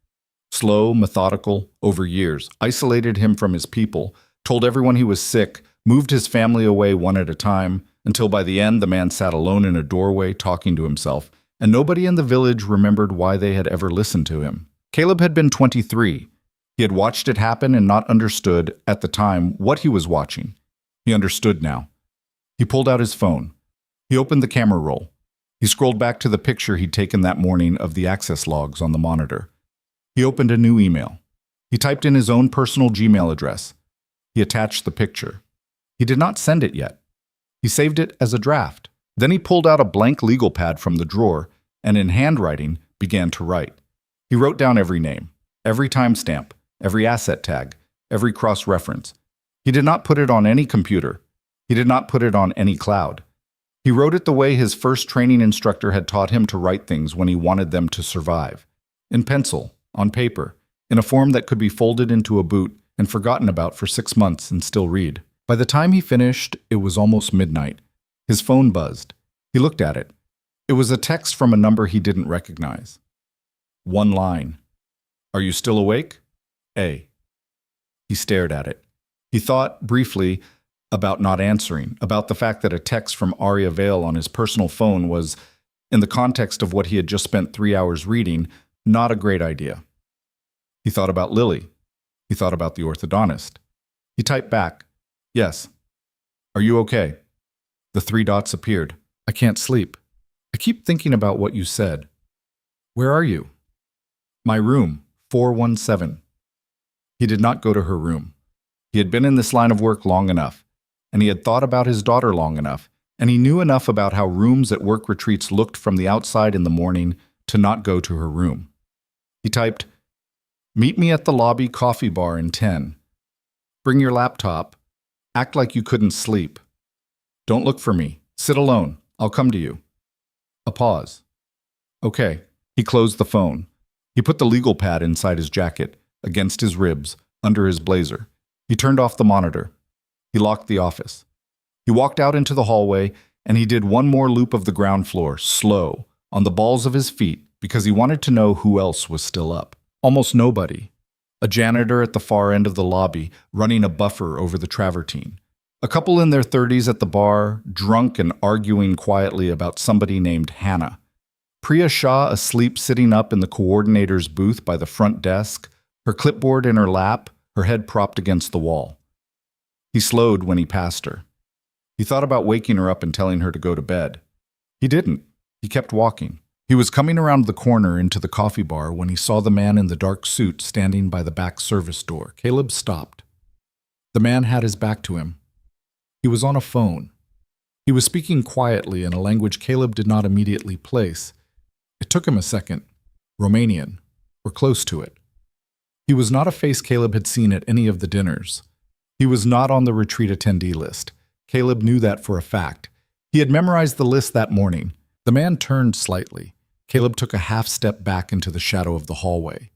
Slow, methodical, over years, isolated him from his people, told everyone he was sick, moved his family away one at a time, until by the end the man sat alone in a doorway talking to himself, and nobody in the village remembered why they had ever listened to him. Caleb had been 23. He had watched it happen and not understood, at the time, what he was watching. He understood now. He pulled out his phone. He opened the camera roll. He scrolled back to the picture he'd taken that morning of the access logs on the monitor. He opened a new email. He typed in his own personal Gmail address. He attached the picture. He did not send it yet. He saved it as a draft. Then he pulled out a blank legal pad from the drawer and in handwriting began to write. He wrote down every name, every timestamp, every asset tag, every cross-reference. He did not put it on any computer. He did not put it on any cloud. He wrote it the way his first training instructor had taught him to write things when he wanted them to survive. In pencil, on paper, in a form that could be folded into a boot and forgotten about for 6 months and still read. By the time he finished, it was almost midnight. His phone buzzed. He looked at it. It was a text from a number he didn't recognize. One line. "Are you still awake? A." He stared at it. He thought, briefly, about not answering, about the fact that a text from Aria Vale on his personal phone was, in the context of what he had just spent 3 hours reading, not a great idea. He thought about Lily. He thought about the orthodontist. He typed back, "Yes. Are you okay?" The 3 dots appeared. "I can't sleep. I keep thinking about what you said. Where are you?" "My room, 417. He did not go to her room. He had been in this line of work long enough, and he had thought about his daughter long enough, and he knew enough about how rooms at work retreats looked from the outside in the morning to not go to her room. He typed, "Meet me at the lobby coffee bar in 10. Bring your laptop. Act like you couldn't sleep. Don't look for me. Sit alone. I'll come to you." A pause. Okay. He closed the phone. He put the legal pad inside his jacket, against his ribs, under his blazer. He turned off the monitor. He locked the office. He walked out into the hallway, and he did one more loop of the ground floor, slow, on the balls of his feet, because he wanted to know who else was still up. Almost nobody. A janitor at the far end of the lobby, running a buffer over the travertine. A couple in their 30s at the bar, drunk and arguing quietly about somebody named Hannah. Priya Shah asleep sitting up in the coordinator's booth by the front desk, her clipboard in her lap, her head propped against the wall. He slowed when he passed her. He thought about waking her up and telling her to go to bed. He didn't. He kept walking. He was coming around the corner into the coffee bar when he saw the man in the dark suit standing by the back service door. Caleb stopped. The man had his back to him. He was on a phone. He was speaking quietly in a language Caleb did not immediately place. It took him a second. Romanian, or close to it. He was not a face Caleb had seen at any of the dinners. He was not on the retreat attendee list. Caleb knew that for a fact. He had memorized the list that morning. The man turned slightly. Caleb took a half step back into the shadow of the hallway.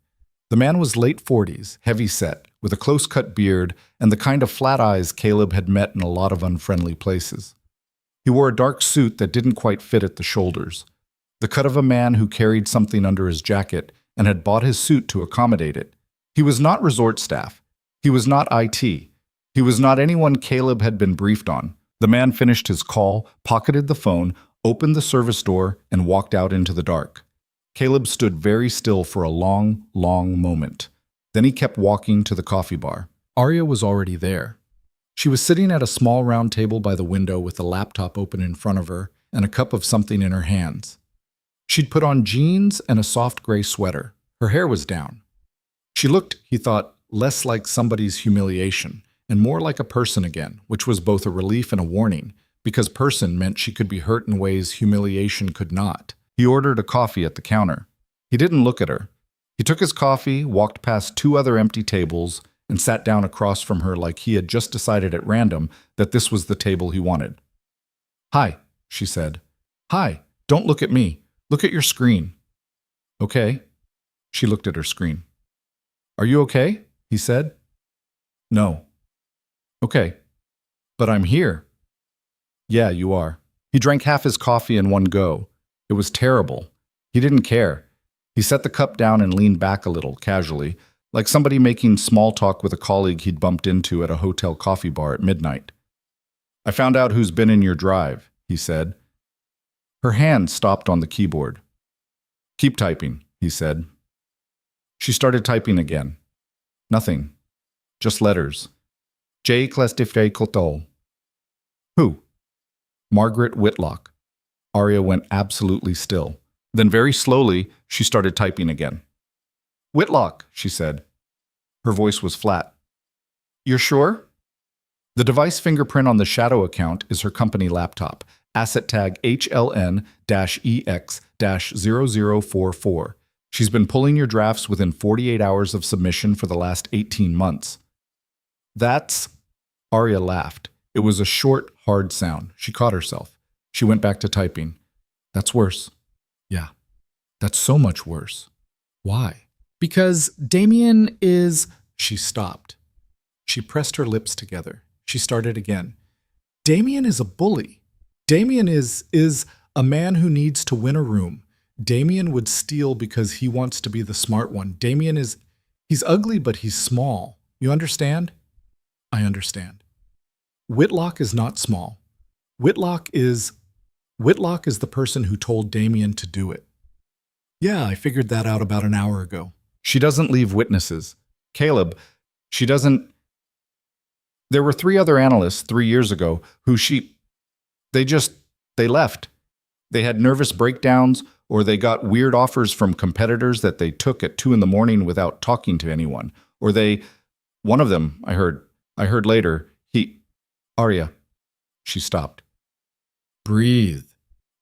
The man was late 40s, heavy-set, with a close-cut beard and the kind of flat eyes Caleb had met in a lot of unfriendly places. He wore a dark suit that didn't quite fit at the shoulders, the cut of a man who carried something under his jacket and had bought his suit to accommodate it. He was not resort staff. He was not IT. He was not anyone Caleb had been briefed on. The man finished his call, pocketed the phone, opened the service door, and walked out into the dark. Caleb stood very still for a long, long moment. Then he kept walking to the coffee bar. Arya was already there. She was sitting at a small round table by the window with a laptop open in front of her and a cup of something in her hands. She'd put on jeans and a soft gray sweater. Her hair was down. She looked, he thought, less like somebody's humiliation, and more like a person again, which was both a relief and a warning, because person meant she could be hurt in ways humiliation could not. He ordered a coffee at the counter. He didn't look at her. He took his coffee, walked past 2 other empty tables, and sat down across from her like he had just decided at random that this was the table he wanted. "Hi," she said. "Hi, don't look at me. Look at your screen." "Okay." She looked at her screen. "Are you okay?" he said. "No." "Okay. But I'm here." "Yeah, you are." He drank half his coffee in one go. It was terrible. He didn't care. He set the cup down and leaned back a little, casually, like somebody making small talk with a colleague he'd bumped into at a hotel coffee bar at midnight. "I found out who's been in your drive," he said. Her hand stopped on the keyboard. "Keep typing," he said. She started typing again. Nothing. Just letters. J. Clastifre Cotol. "Who?" "Margaret Whitlock." Arya went absolutely still. Then very slowly, she started typing again. "Whitlock," she said. Her voice was flat. "You're sure?" The device fingerprint on the shadow account is her company laptop, asset tag HLN-EX-0044. She's been pulling your drafts within 48 hours of submission for the last 18 months. "That's..." Arya laughed. It was a short, hard sound. She caught herself. She went back to typing. "That's worse." "Yeah. That's so much worse." "Why?" "Because Damien is..." She stopped. She pressed her lips together. She started again. "Damien is a bully. Damien is a man who needs to win a room. Damien would steal because he wants to be the smart one. Damien is... he's ugly, but he's small. You understand?" "I understand." "Whitlock is not small. Whitlock is the person who told Damien to do it." "Yeah, I figured that out about an hour ago." "She doesn't leave witnesses. Caleb, she doesn't... There were 3 other analysts 3 years ago who they left. They had nervous breakdowns, or they got weird offers from competitors that they took at 2 in the morning without talking to anyone. Or one of them, I heard later, Arya." She stopped. "Breathe."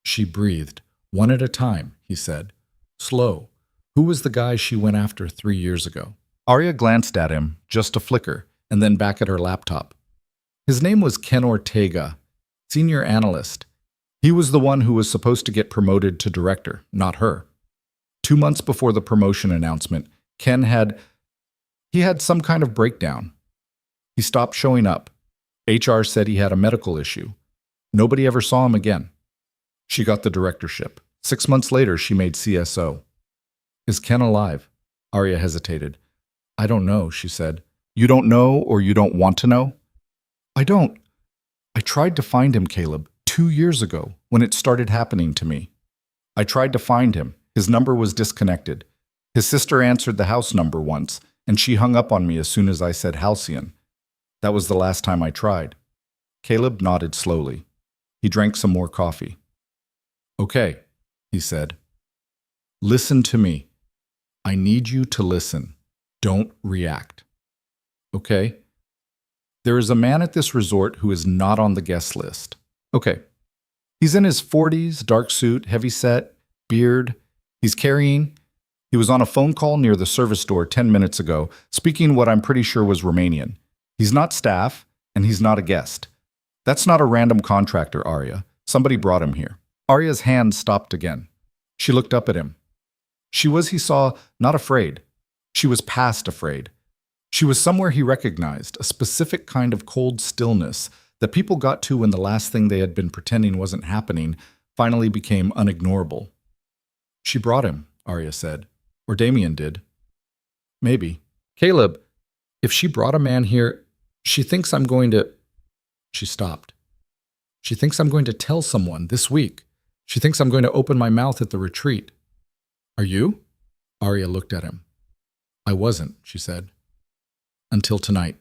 She breathed. "One at a time," he said. "Slow. Who was the guy she went after 3 years ago?" Arya glanced at him, just a flicker, and then back at her laptop. "His name was Ken Ortega, senior analyst. He was the one who was supposed to get promoted to director, not her. 2 months before the promotion announcement, Ken had some kind of breakdown. He stopped showing up. HR said he had a medical issue. Nobody ever saw him again. She got the directorship. 6 months later, she made CSO. Is Ken alive?" Arya hesitated. "I don't know," she said. "You don't know, or you don't want to know?" "I don't. I tried to find him, Caleb, 2 years ago, when it started happening to me. I tried to find him. His number was disconnected. His sister answered the house number once, and she hung up on me as soon as I said Halcyon. That was the last time I tried." Caleb nodded slowly. He drank some more coffee. "Okay," he said. "Listen to me. I need you to listen. Don't react. Okay? There is a man at this resort who is not on the guest list. Okay. He's in his 40s, dark suit, heavy set, beard. He was on a phone call near the service door 10 minutes ago, speaking what I'm pretty sure was Romanian. He's not staff, and he's not a guest. That's not a random contractor, Arya. Somebody brought him here." Arya's hand stopped again. She looked up at him. She was, he saw, not afraid. She was past afraid. She was somewhere he recognized, a specific kind of cold stillness that people got to when the last thing they had been pretending wasn't happening finally became unignorable. "She brought him," Arya said. "Or Damien did." "Maybe." "Caleb, if she brought a man here, she thinks I'm going to..." She stopped. "She thinks I'm going to tell someone this week. She thinks I'm going to open my mouth at the retreat." "Are you?" Arya looked at him. "I wasn't," she said. "Until tonight."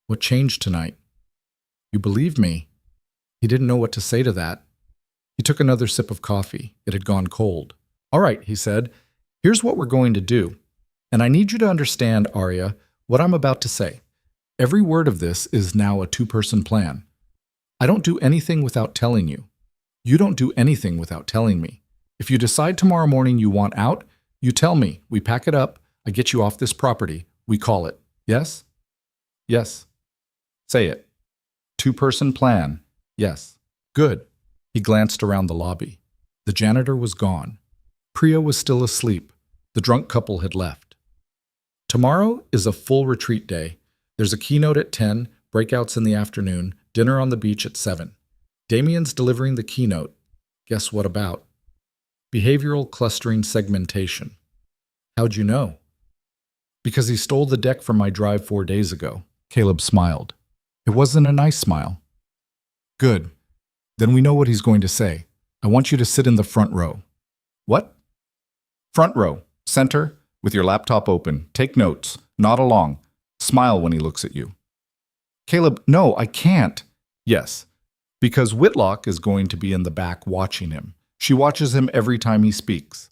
"What changed tonight?" "You believed me." He didn't know what to say to that. He took another sip of coffee. It had gone cold. "All right," he said. "Here's what we're going to do. And I need you to understand, Arya, what I'm about to say. Every word of this is now a two-person plan. I don't do anything without telling you. You don't do anything without telling me. If you decide tomorrow morning you want out, you tell me. We pack it up. I get you off this property. We call it. Yes? Yes. Say it. Two-person plan. Yes. Good. He glanced around the lobby. The janitor was gone. Priya was still asleep. The drunk couple had left. Tomorrow is a full retreat day. There's a keynote at 10, breakouts in the afternoon, dinner on the beach at 7. Damien's delivering the keynote. Guess what about? Behavioral clustering segmentation. How'd you know? Because he stole the deck from my drive 4 days ago. Caleb smiled. It wasn't a nice smile. Good. Then we know what he's going to say. I want you to sit in the front row. What? Front row, center, with your laptop open. Take notes. Nod along. Smile when he looks at you. Caleb, no, I can't. Yes, because Whitlock is going to be in the back watching him. She watches him every time he speaks.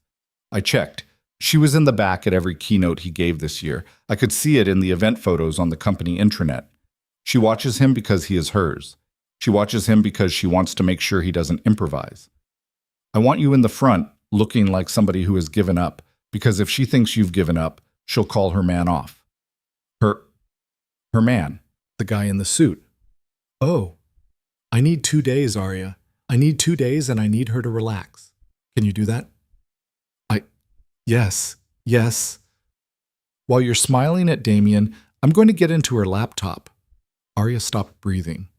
I checked. She was in the back at every keynote he gave this year. I could see it in the event photos on the company intranet. She watches him because he is hers. She watches him because she wants to make sure he doesn't improvise. I want you in the front, looking like somebody who has given up, because if she thinks you've given up, she'll call her man off. Her man, the guy in the suit. Oh, I need 2 days, Arya. I need 2 days and I need her to relax. Can you do that? Yes. While you're smiling at Damien, I'm going to get into her laptop. Arya stopped breathing.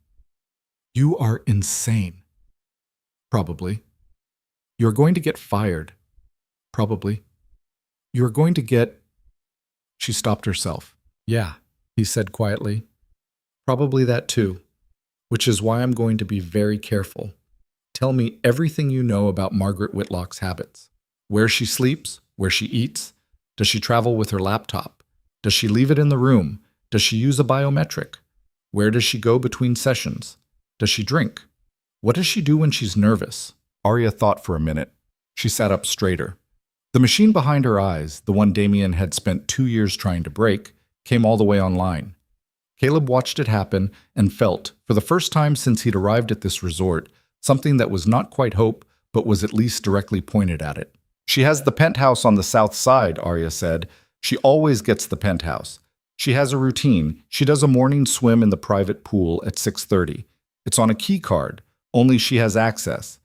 You are insane. Probably. You're going to get fired. Probably. You're going to get... She stopped herself. Yeah, he said quietly. Probably that too, which is why I'm going to be very careful. Tell me everything you know about Margaret Whitlock's habits. Where she sleeps, where she eats. Does she travel with her laptop? Does she leave it in the room? Does she use a biometric? Where does she go between sessions? Does she drink? What does she do when she's nervous? Arya thought for a minute. She sat up straighter. The machine behind her eyes, the one Damien had spent 2 years trying to break, came all the way online. Caleb watched it happen and felt, for the first time since he'd arrived at this resort, something that was not quite hope, but was at least directly pointed at it. She has the penthouse on the south side, Arya said. She always gets the penthouse. She has a routine. She does a morning swim in the private pool at 6:30. It's on a key card. Only she has access.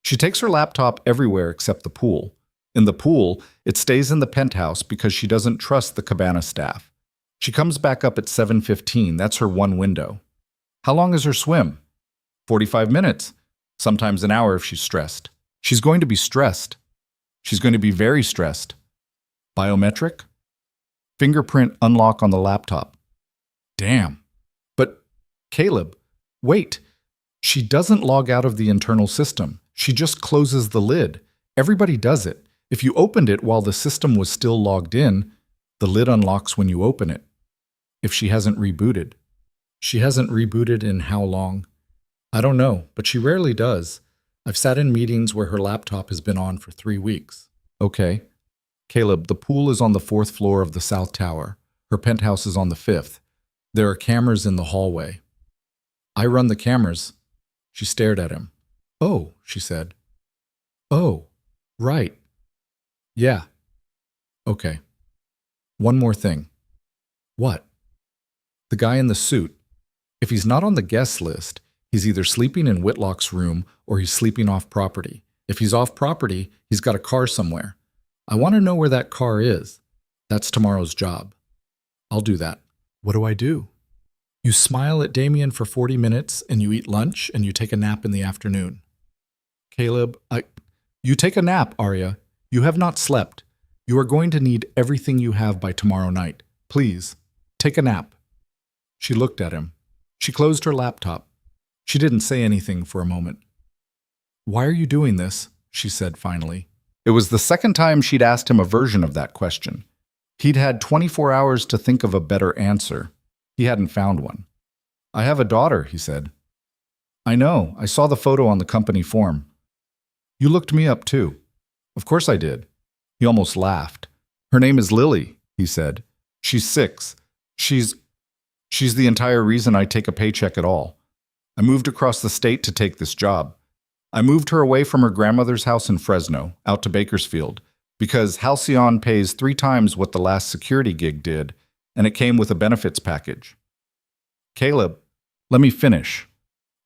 She takes her laptop everywhere except the pool. In the pool, it stays in the penthouse because she doesn't trust the cabana staff. She comes back up at 7:15. That's her one window. How long is her swim? 45 minutes. Sometimes an hour if she's stressed. She's going to be stressed. She's going to be very stressed. Biometric? Fingerprint unlock on the laptop. Damn. But, Caleb, wait. She doesn't log out of the internal system. She just closes the lid. Everybody does it. If you opened it while the system was still logged in, the lid unlocks when you open it. If she hasn't rebooted. She hasn't rebooted in how long? I don't know, but she rarely does. I've sat in meetings where her laptop has been on for 3 weeks. Okay. Caleb, the pool is on the 4th floor of the South Tower. Her penthouse is on the 5th. There are cameras in the hallway. I run the cameras. She stared at him. Oh, she said. Oh, right. Yeah. Okay. One more thing. What? The guy in the suit. If he's not on the guest list, he's either sleeping in Whitlock's room or he's sleeping off property. If he's off property, he's got a car somewhere. I want to know where that car is. That's tomorrow's job. I'll do that. What do I do? You smile at Damien for 40 minutes and you eat lunch and you take a nap in the afternoon. Caleb, You take a nap, Arya. You have not slept. You are going to need everything you have by tomorrow night. Please, take a nap. She looked at him. She closed her laptop. She didn't say anything for a moment. Why are you doing this? She said finally. It was the second time she'd asked him a version of that question. He'd had 24 hours to think of a better answer. He hadn't found one. I have a daughter, he said. I know. I saw the photo on the company form. You looked me up too. Of course I did. He almost laughed. Her name is Lily, he said. She's 6. She's she's the entire reason I take a paycheck at all. I moved across the state to take this job. I moved her away from her grandmother's house in Fresno, out to Bakersfield, because Halcyon pays 3 times what the last security gig did, and it came with a benefits package. Caleb, let me finish.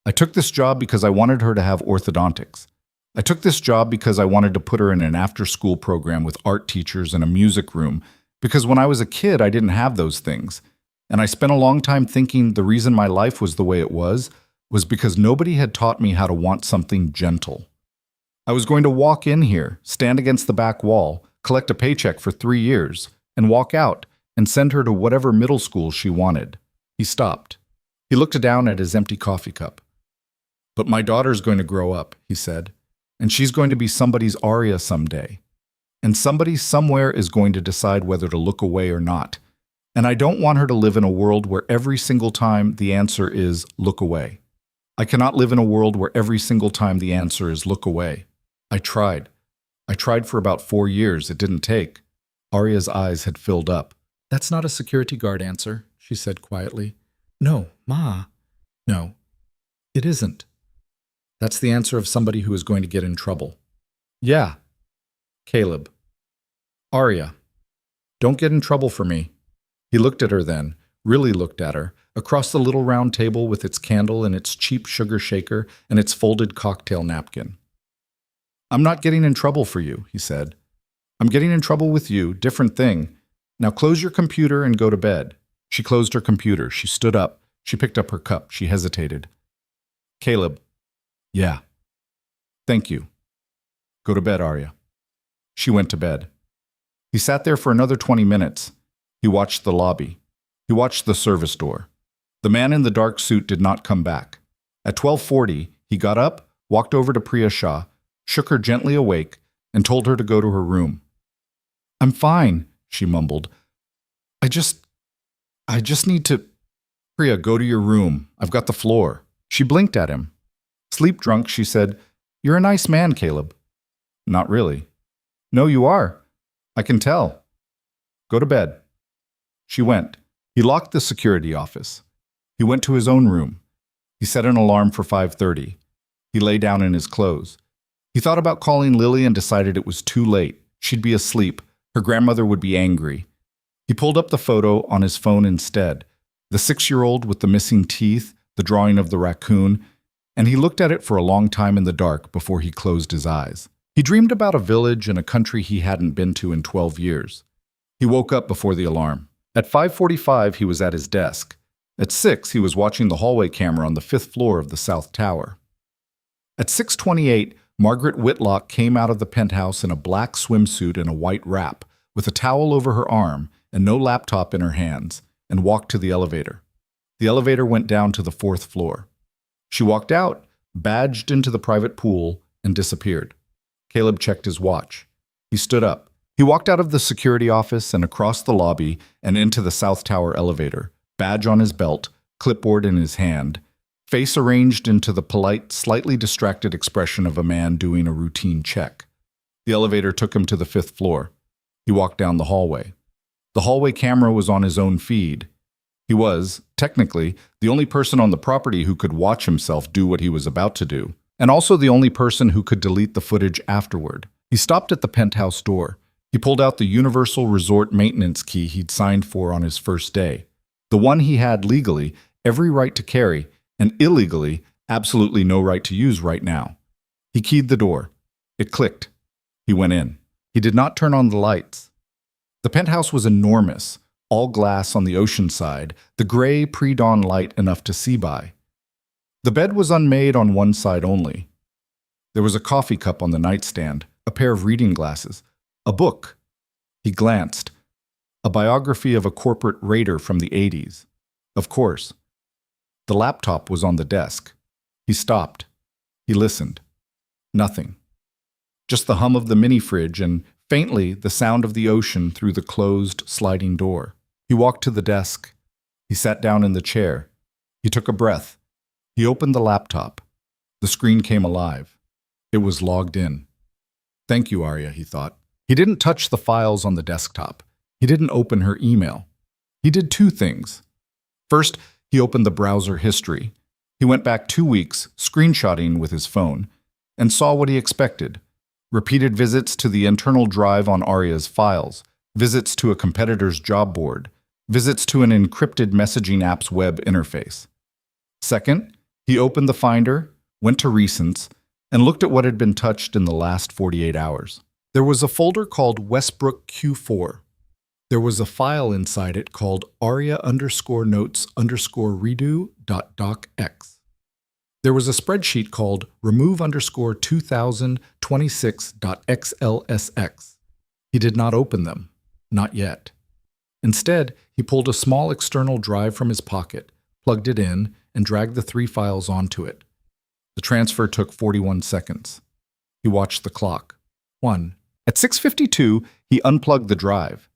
I took this job because I wanted her to have orthodontics. I took this job because I wanted to put her in an after-school program with art teachers and a music room, because when I was a kid, I didn't have those things. And I spent a long time thinking the reason my life was the way it was because nobody had taught me how to want something gentle. I was going to walk in here, stand against the back wall, collect a paycheck for 3 years, and walk out and send her to whatever middle school she wanted. He stopped. He looked down at his empty coffee cup. But my daughter's going to grow up, he said, and she's going to be somebody's Aria someday. And somebody somewhere is going to decide whether to look away or not. And I don't want her to live in a world where every single time the answer is look away. I cannot live in a world where every single time the answer is look away. I tried. I tried for about 4 years. It didn't take. Aria's eyes had filled up. That's not a security guard answer, she said quietly. No, Ma. No, it isn't. That's the answer of somebody who is going to get in trouble. Yeah. Caleb. Aria. Don't get in trouble for me. He looked at her then, really looked at her, across the little round table with its candle and its cheap sugar shaker and its folded cocktail napkin. I'm not getting in trouble for you, he said. I'm getting in trouble with you, different thing. Now close your computer and go to bed. She closed her computer. She stood up. She picked up her cup. She hesitated. Caleb. Yeah. Thank you. Go to bed, Aria. She went to bed. He sat there for another 20 minutes. He watched the lobby. He watched the service door. The man in the dark suit did not come back. At 12:40, he got up, walked over to Priya Shah, shook her gently awake, and told her to go to her room. I'm fine, she mumbled. I just need to... Priya, go to your room. I've got the floor. She blinked at him. Sleep drunk, she said, You're a nice man, Caleb. Not really. No, you are. I can tell. Go to bed. She went. He locked the security office. He went to his own room. He set an alarm for 5:30. He lay down in his clothes. He thought about calling Lily and decided it was too late. She'd be asleep. Her grandmother would be angry. He pulled up the photo on his phone instead, the 6-year-old with the missing teeth, the drawing of the raccoon, and he looked at it for a long time in the dark before he closed his eyes. He dreamed about a village in a country he hadn't been to in 12 years. He woke up before the alarm. At 5:45, he was at his desk. At 6, he was watching the hallway camera on the 5th floor of the South Tower. At 6:28, Margaret Whitlock came out of the penthouse in a black swimsuit and a white wrap, with a towel over her arm and no laptop in her hands, and walked to the elevator. The elevator went down to the 4th floor. She walked out, badged into the private pool, and disappeared. Caleb checked his watch. He stood up. He walked out of the security office and across the lobby and into the South Tower elevator, badge on his belt, clipboard in his hand, face arranged into the polite, slightly distracted expression of a man doing a routine check. The elevator took him to the 5th floor. He walked down the hallway. The hallway camera was on his own feed. He was, technically, the only person on the property who could watch himself do what he was about to do, and also the only person who could delete the footage afterward. He stopped at the penthouse door. He pulled out the Universal Resort maintenance key he'd signed for on his first day, the one he had legally every right to carry and illegally absolutely no right to use right now. He keyed the door. It clicked. He went in. He did not turn on the lights. The penthouse was enormous, all glass on the ocean side, the gray pre-dawn light enough to see by. The bed was unmade on one side only. There was a coffee cup on the nightstand, a pair of reading glasses, a book. He glanced. A biography of a corporate raider from the 80s. Of course. The laptop was on the desk. He stopped. He listened. Nothing. Just the hum of the mini-fridge and, faintly, the sound of the ocean through the closed, sliding door. He walked to the desk. He sat down in the chair. He took a breath. He opened the laptop. The screen came alive. It was logged in. Thank you, Aria, he thought. He didn't touch the files on the desktop. He didn't open her email. He did two things. First, he opened the browser history. He went back 2 weeks, screenshotting with his phone, and saw what he expected. Repeated visits to the internal drive on Arya's files, visits to a competitor's job board, visits to an encrypted messaging app's web interface. Second, he opened the Finder, went to Recents, and looked at what had been touched in the last 48 hours. There was a folder called Westbrook Q4. There was a file inside it called aria_notes_redo.docx. There was a spreadsheet called remove_2026.xlsx. He did not open them. Not yet. Instead, he pulled a small external drive from his pocket, plugged it in, and dragged the 3 files onto it. The transfer took 41 seconds. He watched the clock. 1. At 6:52, he unplugged the drive.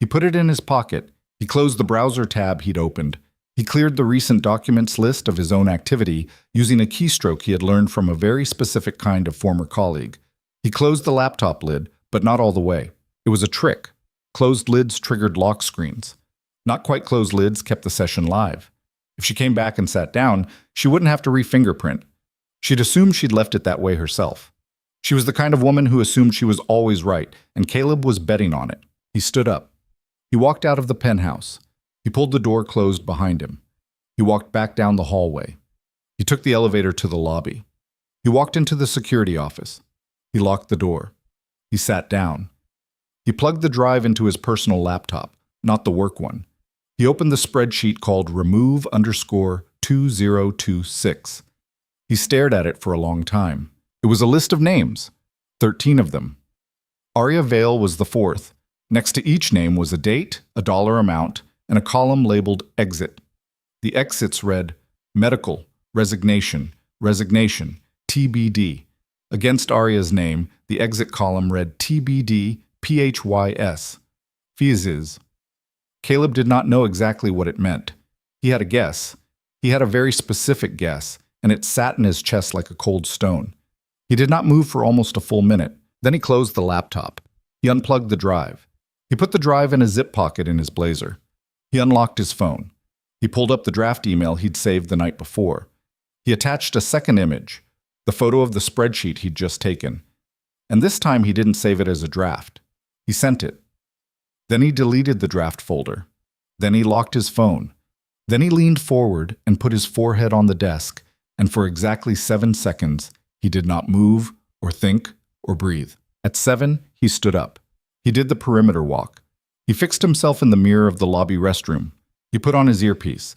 He put it in his pocket. He closed the browser tab he'd opened. He cleared the recent documents list of his own activity using a keystroke he had learned from a very specific kind of former colleague. He closed the laptop lid, but not all the way. It was a trick. Closed lids triggered lock screens. Not quite closed lids kept the session live. If she came back and sat down, she wouldn't have to re-fingerprint. She'd assumed she'd left it that way herself. She was the kind of woman who assumed she was always right, and Caleb was betting on it. He stood up. He walked out of the penthouse. He pulled the door closed behind him. He walked back down the hallway. He took the elevator to the lobby. He walked into the security office. He locked the door. He sat down. He plugged the drive into his personal laptop, not the work one. He opened the spreadsheet called remove_2026. He stared at it for a long time. It was a list of names, 13 of them. Arya Vale was the 4th. Next to each name was a date, a dollar amount, and a column labeled exit. The exits read medical, resignation, TBD. Against Arya's name, the exit column read TBD, PHYS, Physis. Caleb did not know exactly what it meant. He had a guess. He had a very specific guess, and it sat in his chest like a cold stone. He did not move for almost a full minute. Then he closed the laptop. He unplugged the drive. He put the drive in a zip pocket in his blazer. He unlocked his phone. He pulled up the draft email he'd saved the night before. He attached a second image, the photo of the spreadsheet he'd just taken. And this time he didn't save it as a draft. He sent it. Then he deleted the draft folder. Then he locked his phone. Then he leaned forward and put his forehead on the desk, and for exactly 7 seconds, he did not move or think or breathe. At 7, he stood up. He did the perimeter walk. He fixed himself in the mirror of the lobby restroom. He put on his earpiece.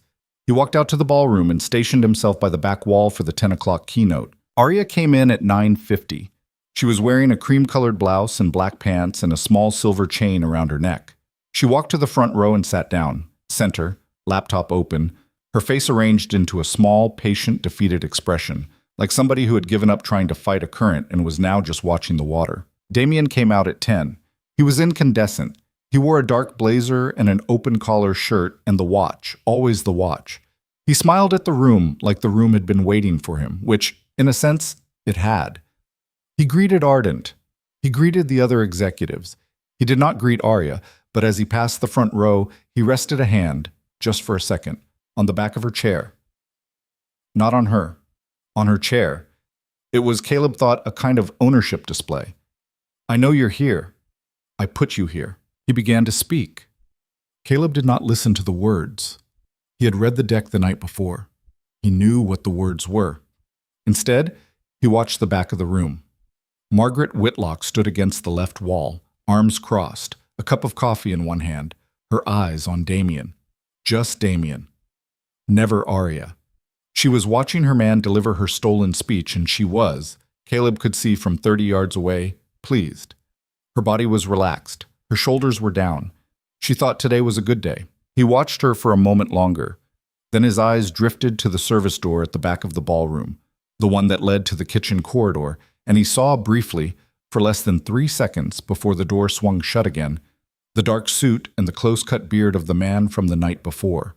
He walked out to the ballroom and stationed himself by the back wall for the 10 o'clock keynote. Arya came in at 9:50. She was wearing a cream-colored blouse and black pants and a small silver chain around her neck. She walked to the front row and sat down, center, laptop open, her face arranged into a small, patient, defeated expression, like somebody who had given up trying to fight a current and was now just watching the water. Damien came out at 10. He was incandescent. He wore a dark blazer and an open-collar shirt and the watch, always the watch. He smiled at the room like the room had been waiting for him, which, in a sense, it had. He greeted Ardent. He greeted the other executives. He did not greet Arya, but as he passed the front row, he rested a hand, just for a second, on the back of her chair. Not on her. On her chair. It was, Caleb thought, a kind of ownership display. I know you're here. I put you here. He began to speak. Caleb did not listen to the words. He had read the deck the night before. He knew what the words were. Instead, he watched the back of the room. Margaret Whitlock stood against the left wall, arms crossed, a cup of coffee in one hand, her eyes on Damien. Just Damien. Never Arya. She was watching her man deliver her stolen speech, and she was, Caleb could see from 30 yards away, pleased. Her body was relaxed. Her shoulders were down. She thought today was a good day. He watched her for a moment longer. Then his eyes drifted to the service door at the back of the ballroom, the one that led to the kitchen corridor, and he saw briefly, for less than 3 seconds before the door swung shut again, the dark suit and the close-cut beard of the man from the night before.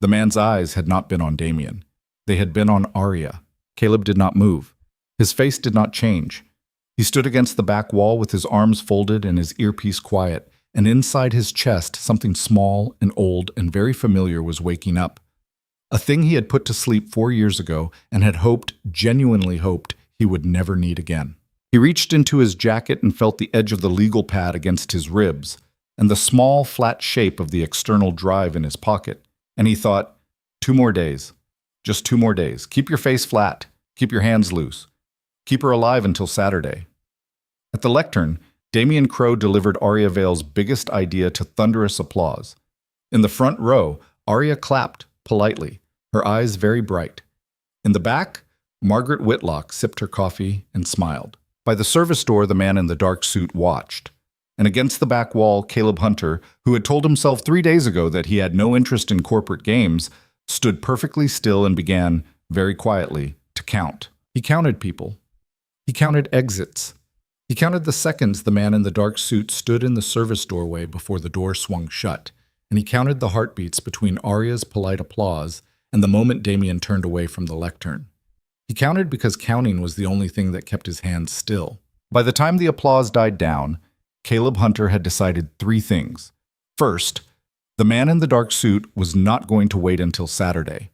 The man's eyes had not been on Damien. They had been on Arya. Caleb did not move. His face did not change. He stood against the back wall with his arms folded and his earpiece quiet, and inside his chest, something small and old and very familiar was waking up. A thing he had put to sleep 4 years ago and had hoped, genuinely hoped, he would never need again. He reached into his jacket and felt the edge of the legal pad against his ribs, and the small, flat shape of the external drive in his pocket. And he thought, 2 more days. Just 2 more days. Keep your face flat. Keep your hands loose. Keep her alive until Saturday. At the lectern, Damien Crowe delivered Aria Vale's biggest idea to thunderous applause. In the front row, Aria clapped politely, her eyes very bright. In the back, Margaret Whitlock sipped her coffee and smiled. By the service door, the man in the dark suit watched. And against the back wall, Caleb Hunter, who had told himself 3 days ago that he had no interest in corporate games, stood perfectly still and began, very quietly, to count. He counted people. He counted exits. He counted the seconds the man in the dark suit stood in the service doorway before the door swung shut, and he counted the heartbeats between Aria's polite applause and the moment Damien turned away from the lectern. He counted because counting was the only thing that kept his hands still. By the time the applause died down, Caleb Hunter had decided 3 things. First, the man in the dark suit was not going to wait until Saturday.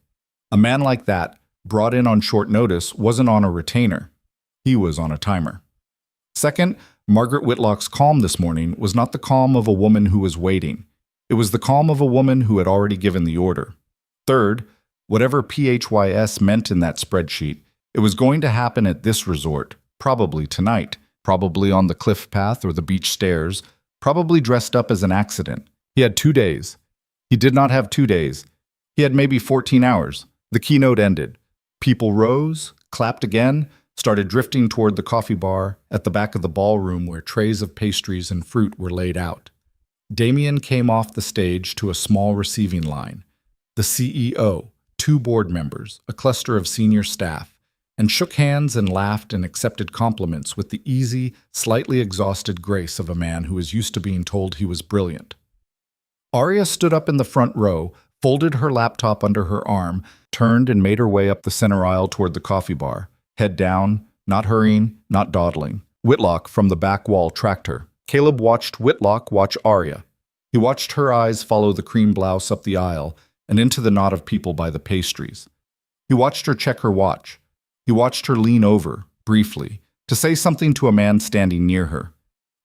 A man like that, brought in on short notice, wasn't on a retainer. He was on a timer. Second, Margaret Whitlock's calm this morning was not the calm of a woman who was waiting. It was the calm of a woman who had already given the order. Third, whatever PHYS meant in that spreadsheet, it was going to happen at this resort, probably tonight, probably on the cliff path or the beach stairs, probably dressed up as an accident. He had 2 days. He did not have 2 days. He had maybe 14 hours. The keynote ended. People rose, clapped again, started drifting toward the coffee bar at the back of the ballroom where trays of pastries and fruit were laid out. Damien came off the stage to a small receiving line. The CEO, 2 board members, a cluster of senior staff, and shook hands and laughed and accepted compliments with the easy, slightly exhausted grace of a man who is used to being told he was brilliant. Aria stood up in the front row, folded her laptop under her arm, turned and made her way up the center aisle toward the coffee bar. Head down, not hurrying, not dawdling. Whitlock from the back wall tracked her. Caleb watched Whitlock watch Aria. He watched her eyes follow the cream blouse up the aisle and into the knot of people by the pastries. He watched her check her watch. He watched her lean over, briefly, to say something to a man standing near her.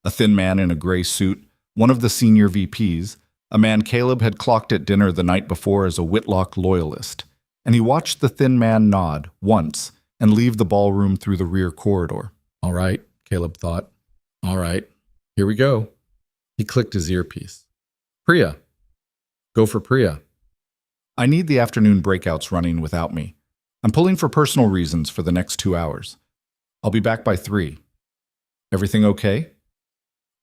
A thin man in a gray suit, one of the senior VPs, a man Caleb had clocked at dinner the night before as a Whitlock loyalist. And he watched the thin man nod, once, and leave the ballroom through the rear corridor. All right, Caleb thought. All right, here we go. He clicked his earpiece. Priya. Go for Priya. I need the afternoon breakouts running without me. I'm pulling for personal reasons for the next 2 hours. I'll be back by 3. Everything okay?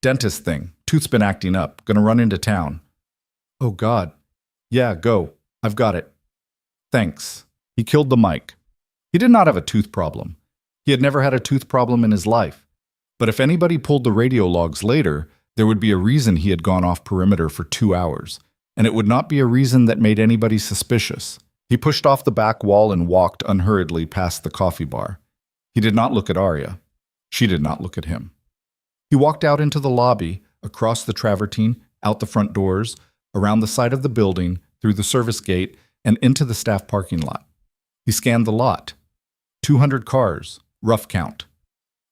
Dentist thing. Tooth's been acting up. Gonna run into town. Oh, God. Yeah, go. I've got it. Thanks. He killed the mic. He did not have a tooth problem. He had never had a tooth problem in his life. But if anybody pulled the radio logs later, there would be a reason he had gone off perimeter for 2 hours, and it would not be a reason that made anybody suspicious. He pushed off the back wall and walked unhurriedly past the coffee bar. He did not look at Aria. She did not look at him. He walked out into the lobby, across the travertine, out the front doors, around the side of the building, through the service gate, and into the staff parking lot. He scanned the lot. 200 cars, rough count.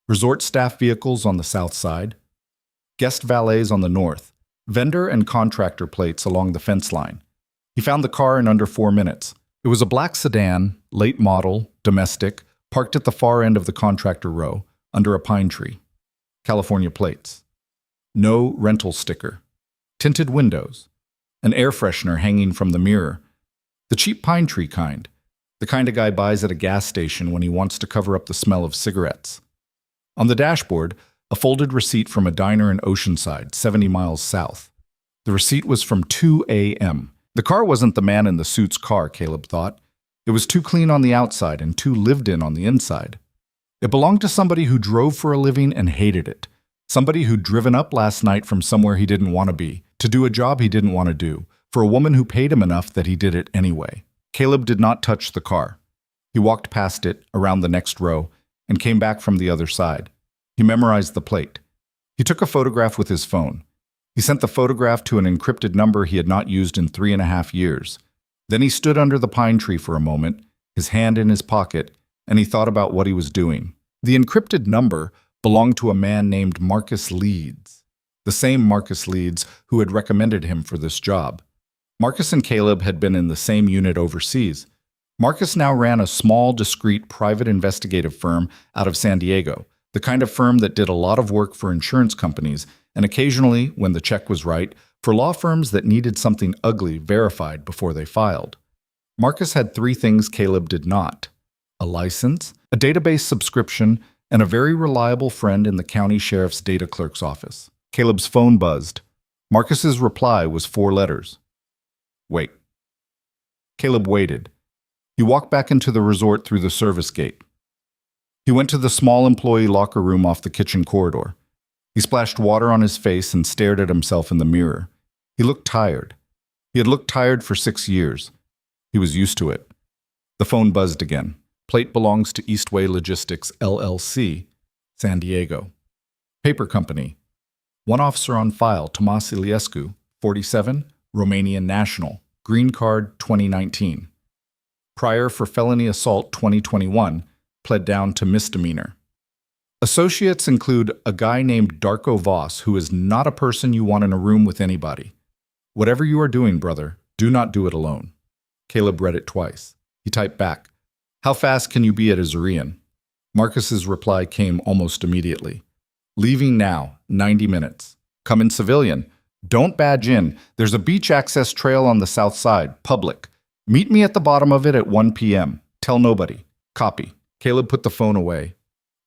Resort staff vehicles on the south side. Guest valets on the north. Vendor and contractor plates along the fence line. He found the car in under 4 minutes. It was a black sedan, late model, domestic, parked at the far end of the contractor row, under a pine tree. California plates. No rental sticker. Tinted windows. An air freshener hanging from the mirror. The cheap pine tree kind. The kind a guy buys at a gas station when he wants to cover up the smell of cigarettes. On the dashboard, a folded receipt from a diner in Oceanside, 70 miles south. The receipt was from 2 a.m. The car wasn't the man in the suit's car, Caleb thought. It was too clean on the outside and too lived in on the inside. It belonged to somebody who drove for a living and hated it. Somebody who'd driven up last night from somewhere he didn't want to be, to do a job he didn't want to do, for a woman who paid him enough that he did it anyway. Caleb did not touch the car. He walked past it, around the next row, and came back from the other side. He memorized the plate. He took a photograph with his phone. He sent the photograph to an encrypted number he had not used in 3.5 years. Then he stood under the pine tree for a moment, his hand in his pocket, and he thought about what he was doing. The encrypted number belonged to a man named Marcus Leeds, the same Marcus Leeds who had recommended him for this job. Marcus and Caleb had been in the same unit overseas. Marcus now ran a small, discreet, private investigative firm out of San Diego, the kind of firm that did a lot of work for insurance companies and occasionally, when the check was right, for law firms that needed something ugly verified before they filed. Marcus had 3 things Caleb did not: a license, a database subscription, and a very reliable friend in the county sheriff's data clerk's office. Caleb's phone buzzed. Marcus's reply was 4 letters. Wait. Caleb waited. He walked back into the resort through the service gate. He went to the small employee locker room off the kitchen corridor. He splashed water on his face and stared at himself in the mirror. He looked tired. He had looked tired for 6 years. He was used to it. The phone buzzed again. Plate belongs to Eastway Logistics, LLC, San Diego. Paper company. One officer on file, Tomas Iliescu, 47, Romanian national, green card 2019. Prior for felony assault 2021, pled down to misdemeanor. Associates include a guy named Darko Voss, who is not a person you want in a room with anybody. Whatever you are doing, brother, do not do it alone. Caleb read it twice. He typed back, "How fast can you be at Azurian?" Marcus's reply came almost immediately. "Leaving now, 90 minutes. Come in civilian. Don't badge in. There's a beach access trail on the south side, public. Meet me at the bottom of it at 1 p.m. Tell nobody. Copy." Caleb put the phone away.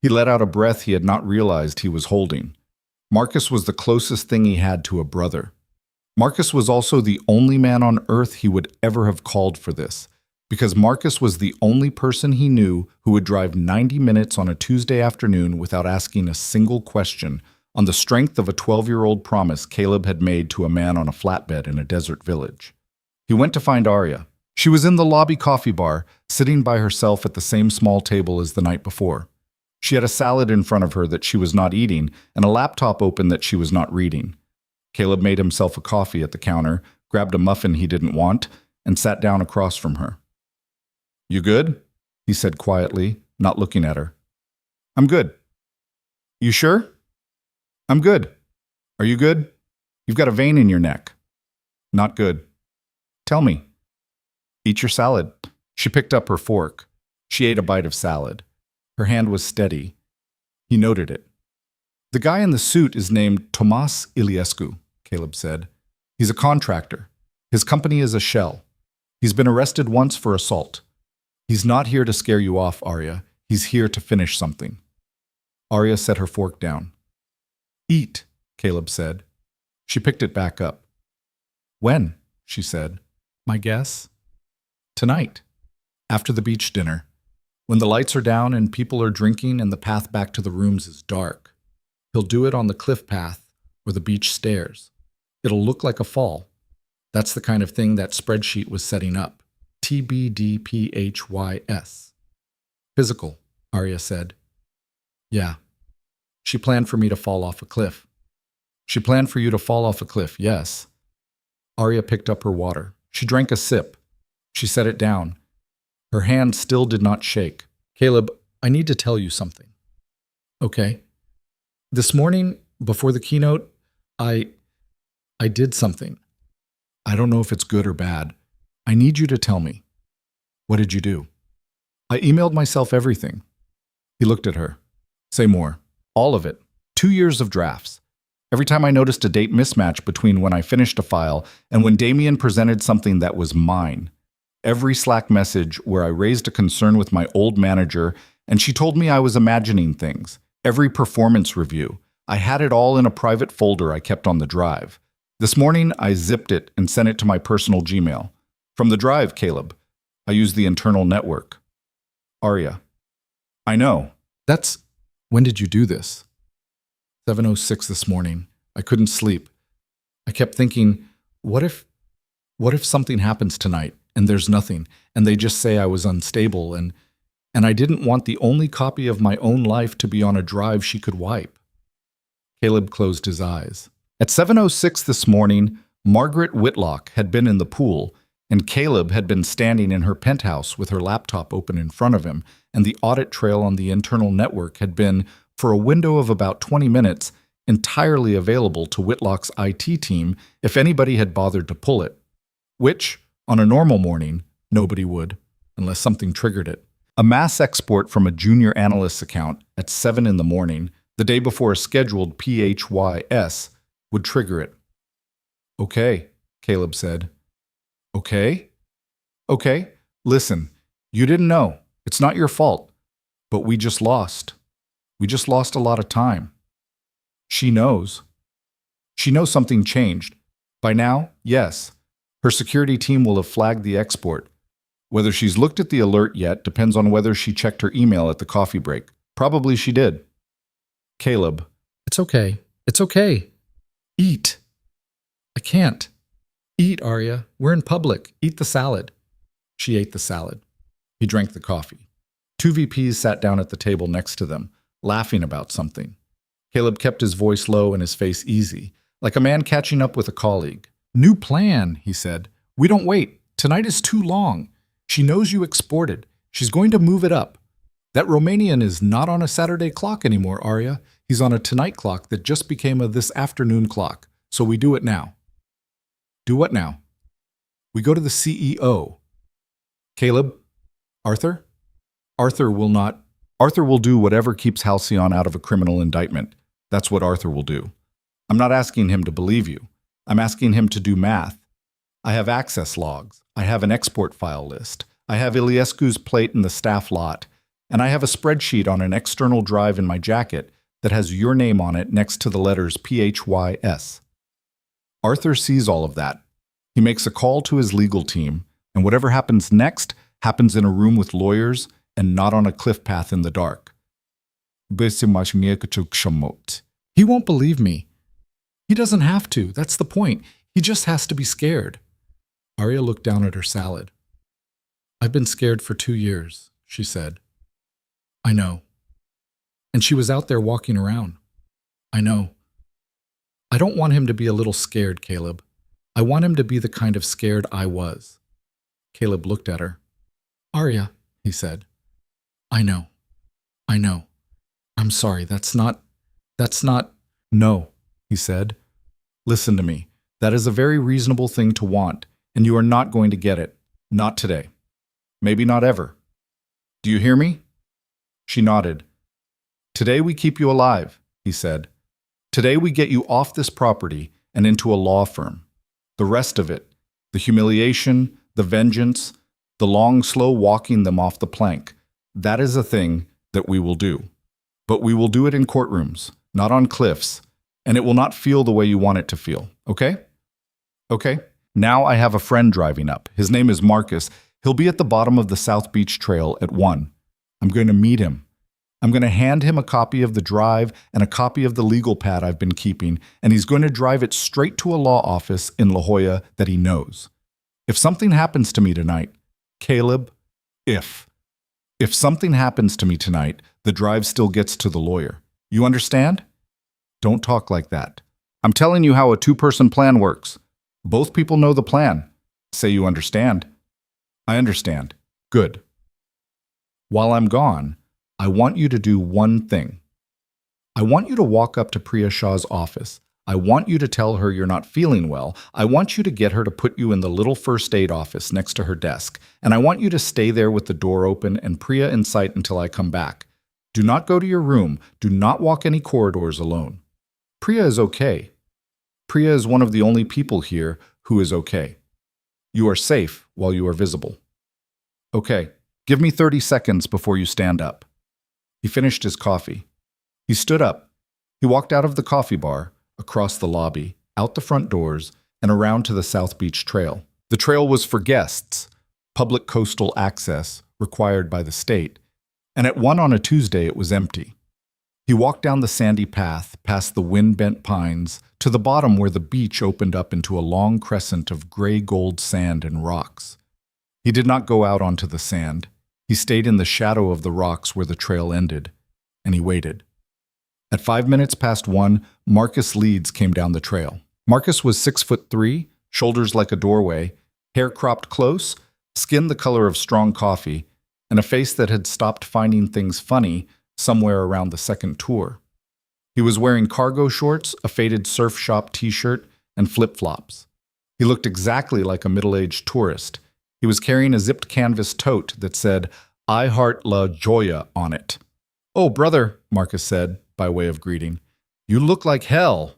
He let out a breath he had not realized he was holding. Marcus was the closest thing he had to a brother. Marcus was also the only man on earth he would ever have called for this, because Marcus was the only person he knew who would drive 90 minutes on a Tuesday afternoon without asking a single question, on the strength of a 12-year-old promise Caleb had made to a man on a flatbed in a desert village. He went to find Arya. She was in the lobby coffee bar, sitting by herself at the same small table as the night before. She had a salad in front of her that she was not eating and a laptop open that she was not reading. Caleb made himself a coffee at the counter, grabbed a muffin he didn't want, and sat down across from her. "You good?" he said quietly, not looking at her. "I'm good." "You sure?" "I'm good." "Are you good?" "You've got a vein in your neck." "Not good." "Tell me." "Eat your salad." She picked up her fork. She ate a bite of salad. Her hand was steady. He noted it. "The guy in the suit is named Tomas Iliescu," Caleb said. "He's a contractor. His company is a shell. He's been arrested once for assault. He's not here to scare you off, Arya. He's here to finish something." Arya set her fork down. "Eat," Caleb said. She picked it back up. "When?" she said. "My guess? Tonight, after the beach dinner, when the lights are down and people are drinking and the path back to the rooms is dark. He'll do it on the cliff path or the beach stairs. It'll look like a fall. That's the kind of thing that spreadsheet was setting up. TBDPHYS. Physical, Arya said. "Yeah. She planned for me to fall off a cliff." "She planned for you to fall off a cliff, yes." Arya picked up her water. She drank a sip. She set it down. Her hand still did not shake. "Caleb, I need to tell you something." "Okay." "This morning, before the keynote, I did something. I don't know if it's good or bad. I need you to tell me." "What did you do?" "I emailed myself everything." He looked at her. "Say more." "All of it. 2 years of drafts. Every time I noticed a date mismatch between when I finished a file and when Damien presented something that was mine. Every Slack message where I raised a concern with my old manager and she told me I was imagining things. Every performance review. I had it all in a private folder I kept on the drive. This morning, I zipped it and sent it to my personal Gmail. From the drive, Caleb. I used the internal network." Arya. "I know. That's... When did you do this?" 7:06 this morning. I couldn't sleep. I kept thinking, what if something happens tonight and there's nothing and they just say I was unstable and I didn't want the only copy of my own life to be on a drive she could wipe. Caleb closed his eyes. At 7:06 this morning, Margaret Whitlock had been in the pool, and Caleb had been standing in her penthouse with her laptop open in front of him, and the audit trail on the internal network had been, for a window of about 20 minutes, entirely available to Whitlock's IT team if anybody had bothered to pull it, which, on a normal morning, nobody would, unless something triggered it. A mass export from a junior analyst's account at 7 in the morning, the day before a scheduled PHYS, would trigger it. Okay, Caleb said. Okay? Okay, listen, you didn't know. It's not your fault. But we just lost. We just lost a lot of time. She knows. She knows something changed. By now, yes. Her security team will have flagged the export. Whether she's looked at the alert yet depends on whether she checked her email at the coffee break. Probably she did. Caleb. It's okay. It's okay. Eat. I can't. Eat, Arya. We're in public. Eat the salad. She ate the salad. He drank the coffee. Two VPs sat down at the table next to them, laughing about something. Caleb kept his voice low and his face easy, like a man catching up with a colleague. New plan, he said. We don't wait. Tonight is too long. She knows you exported. She's going to move it up. That Romanian is not on a Saturday clock anymore, Arya. He's on a tonight clock that just became a this afternoon clock. So we do it now. Do what now? We go to the CEO. Caleb? Arthur? Arthur will do whatever keeps Halcyon out of a criminal indictment. That's what Arthur will do. I'm not asking him to believe you. I'm asking him to do math. I have access logs. I have an export file list. I have Iliescu's plate in the staff lot. And I have a spreadsheet on an external drive in my jacket that has your name on it next to the letters PHYS. Arthur sees all of that. He makes a call to his legal team, and whatever happens next happens in a room with lawyers and not on a cliff path in the dark. He won't believe me. He doesn't have to. That's the point. He just has to be scared. Arya looked down at her salad. I've been scared for 2 years, she said. I know. And she was out there walking around. I know. I don't want him to be a little scared, Caleb. I want him to be the kind of scared I was. Caleb looked at her. Arya, he said. I know. I know. I'm sorry, that's not. No, he said. Listen to me. That is a very reasonable thing to want, and you are not going to get it. Not today. Maybe not ever. Do you hear me? She nodded. Today we keep you alive, he said. Today we get you off this property and into a law firm. The rest of it, the humiliation, the vengeance, the long, slow walking them off the plank, that is a thing that we will do. But we will do it in courtrooms, not on cliffs, and it will not feel the way you want it to feel, okay? Okay. Now I have a friend driving up. His name is Marcus. He'll be at the bottom of the South Beach Trail at 1. I'm going to meet him. I'm going to hand him a copy of the drive and a copy of the legal pad I've been keeping, and he's going to drive it straight to a law office in La Jolla that he knows. If something happens to me tonight, Caleb, if something happens to me tonight, the drive still gets to the lawyer. You understand? Don't talk like that. I'm telling you how a two-person plan works. Both people know the plan. Say you understand. I understand. Good. While I'm gone, I want you to do one thing. I want you to walk up to Priya Shah's office. I want you to tell her you're not feeling well. I want you to get her to put you in the little first aid office next to her desk. And I want you to stay there with the door open and Priya in sight until I come back. Do not go to your room. Do not walk any corridors alone. Priya is okay. Priya is one of the only people here who is okay. You are safe while you are visible. Okay, give me 30 seconds before you stand up. He finished his coffee. He stood up. He walked out of the coffee bar, across the lobby, out the front doors, and around to the South Beach Trail. The trail was for guests, public coastal access required by the state, and at 1 on a Tuesday it was empty. He walked down the sandy path, past the wind-bent pines, to the bottom where the beach opened up into a long crescent of gray-gold sand and rocks. He did not go out onto the sand. He stayed in the shadow of the rocks where the trail ended, and he waited. At 5 minutes past 1, Marcus Leeds came down the trail. Marcus was 6'3", shoulders like a doorway, hair cropped close, skin the color of strong coffee, and a face that had stopped finding things funny somewhere around the second tour. He was wearing cargo shorts, a faded surf shop t-shirt, and flip-flops. He looked exactly like a middle-aged tourist. He was carrying a zipped canvas tote that said, "I Heart La Joya" on it. "Oh, brother," Marcus said, by way of greeting. "You look like hell."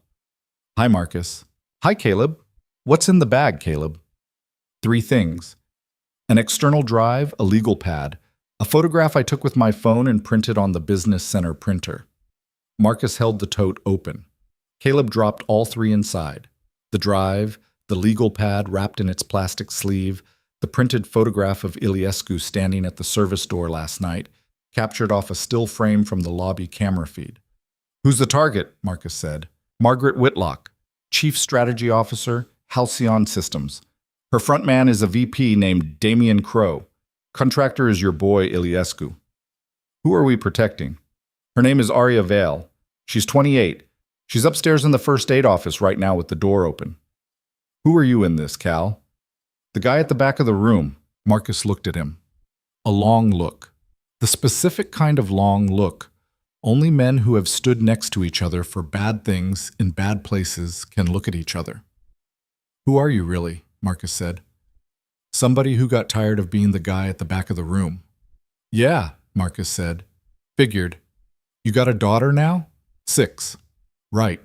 "Hi, Marcus." "Hi, Caleb." "What's in the bag, Caleb?" 3 things. An external drive, a legal pad, a photograph I took with my phone and printed on the business center printer. Marcus held the tote open. Caleb dropped all 3 inside. The drive, the legal pad wrapped in its plastic sleeve, the printed photograph of Iliescu standing at the service door last night, captured off a still frame from the lobby camera feed. "Who's the target?" Marcus said. "Margaret Whitlock, Chief Strategy Officer, Halcyon Systems. Her front man is a VP named Damian Crow. Contractor is your boy Iliescu." "Who are we protecting?" "Her name is Aria Vale. She's 28. She's upstairs in the first aid office right now with the door open." "Who are you in this, Cal?" "The guy at the back of the room." Marcus looked at him. A long look. The specific kind of long look only men who have stood next to each other for bad things in bad places can look at each other. "Who are you really?" Marcus said. "Somebody who got tired of being the guy at the back of the room." "Yeah," Marcus said. "Figured. You got a daughter now?" 6. "Right.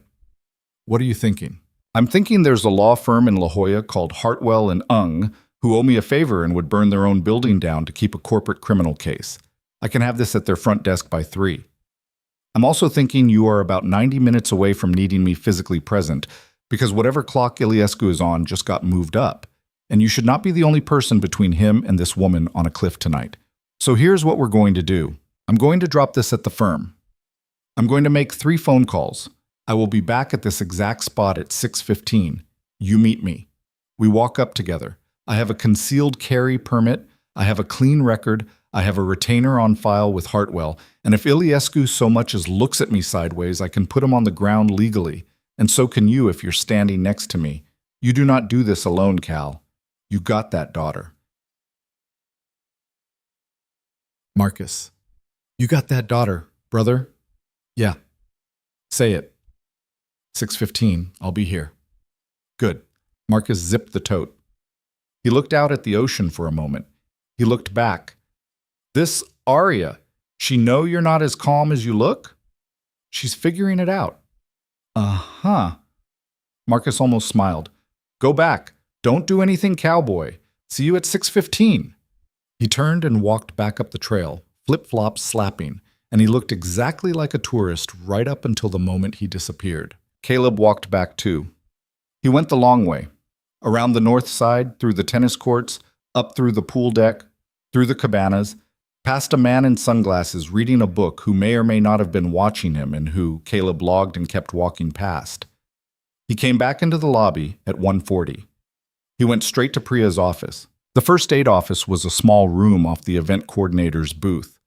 What are you thinking?" "I'm thinking there's a law firm in La Jolla called Hartwell and Ung who owe me a favor and would burn their own building down to keep a corporate criminal case. I can have this at their front desk by 3. I'm also thinking you are about 90 minutes away from needing me physically present, because whatever clock Iliescu is on just got moved up, and you should not be the only person between him and this woman on a cliff tonight. So here's what we're going to do. I'm going to drop this at the firm. I'm going to make 3 phone calls. I will be back at this exact spot at 6:15. You meet me. We walk up together. I have a concealed carry permit. I have a clean record. I have a retainer on file with Hartwell, and if Iliescu so much as looks at me sideways, I can put him on the ground legally, and so can you if you're standing next to me. You do not do this alone, Cal. You got that daughter." Marcus. "You got that daughter, brother?" "Yeah." "Say it." 6:15, I'll be here." "Good." Marcus zipped the tote. He looked out at the ocean for a moment. He looked back. "This Aria, she know you're not as calm as you look?" "She's figuring it out." "Uh-huh." Marcus almost smiled. "Go back. Don't do anything cowboy. See you at 6:15. He turned and walked back up the trail, flip-flops slapping, and he looked exactly like a tourist right up until the moment he disappeared. Caleb walked back too. He went the long way, around the north side, through the tennis courts, up through the pool deck, through the cabanas, past a man in sunglasses reading a book who may or may not have been watching him and who Caleb logged and kept walking past. He came back into the lobby at 1:40. He went straight to Priya's office. The first aid office was a small room off the event coordinator's booth.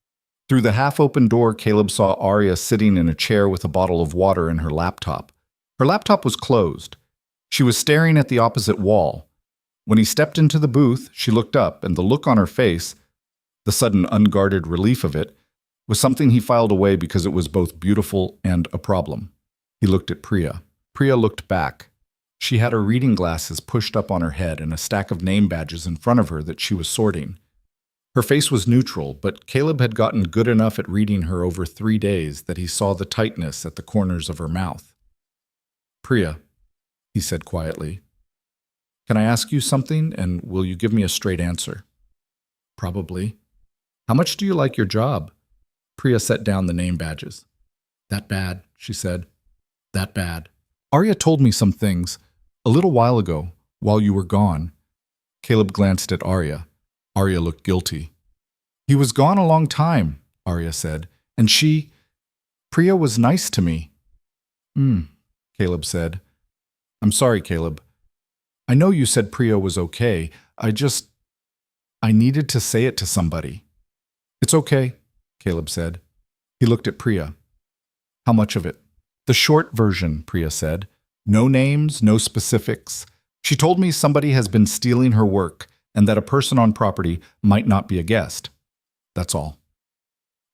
Through the half-open door, Caleb saw Aria sitting in a chair with a bottle of water and her laptop. Her laptop was closed. She was staring at the opposite wall. When he stepped into the booth, she looked up, and the look on her face, the sudden unguarded relief of it, was something he filed away because it was both beautiful and a problem. He looked at Priya. Priya looked back. She had her reading glasses pushed up on her head and a stack of name badges in front of her that she was sorting. Her face was neutral, but Caleb had gotten good enough at reading her over 3 days that he saw the tightness at the corners of her mouth. "Priya," he said quietly, "can I ask you something, and will you give me a straight answer?" "Probably." "How much do you like your job?" Priya set down the name badges. "That bad," she said. "That bad. Aria told me some things a little while ago, while you were gone." Caleb glanced at Aria. Aria looked guilty. "He was gone a long time," Aria said, "and Priya was nice to me." Caleb said. "I'm sorry, Caleb. I know you said Priya was okay. I needed to say it to somebody." "It's okay," Caleb said. He looked at Priya. How much of it? The short version, Priya said. No names, no specifics. She told me somebody has been stealing her work and that a person on property might not be a guest. That's all.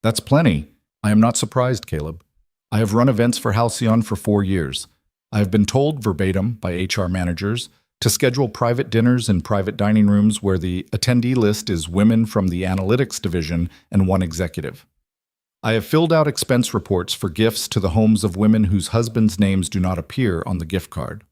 That's plenty. I am not surprised, Caleb. I have run events for Halcyon for 4 years. I have been told verbatim by HR managers to schedule private dinners in private dining rooms where the attendee list is women from the analytics division and one executive. I have filled out expense reports for gifts to the homes of women whose husbands' names do not appear on the gift card.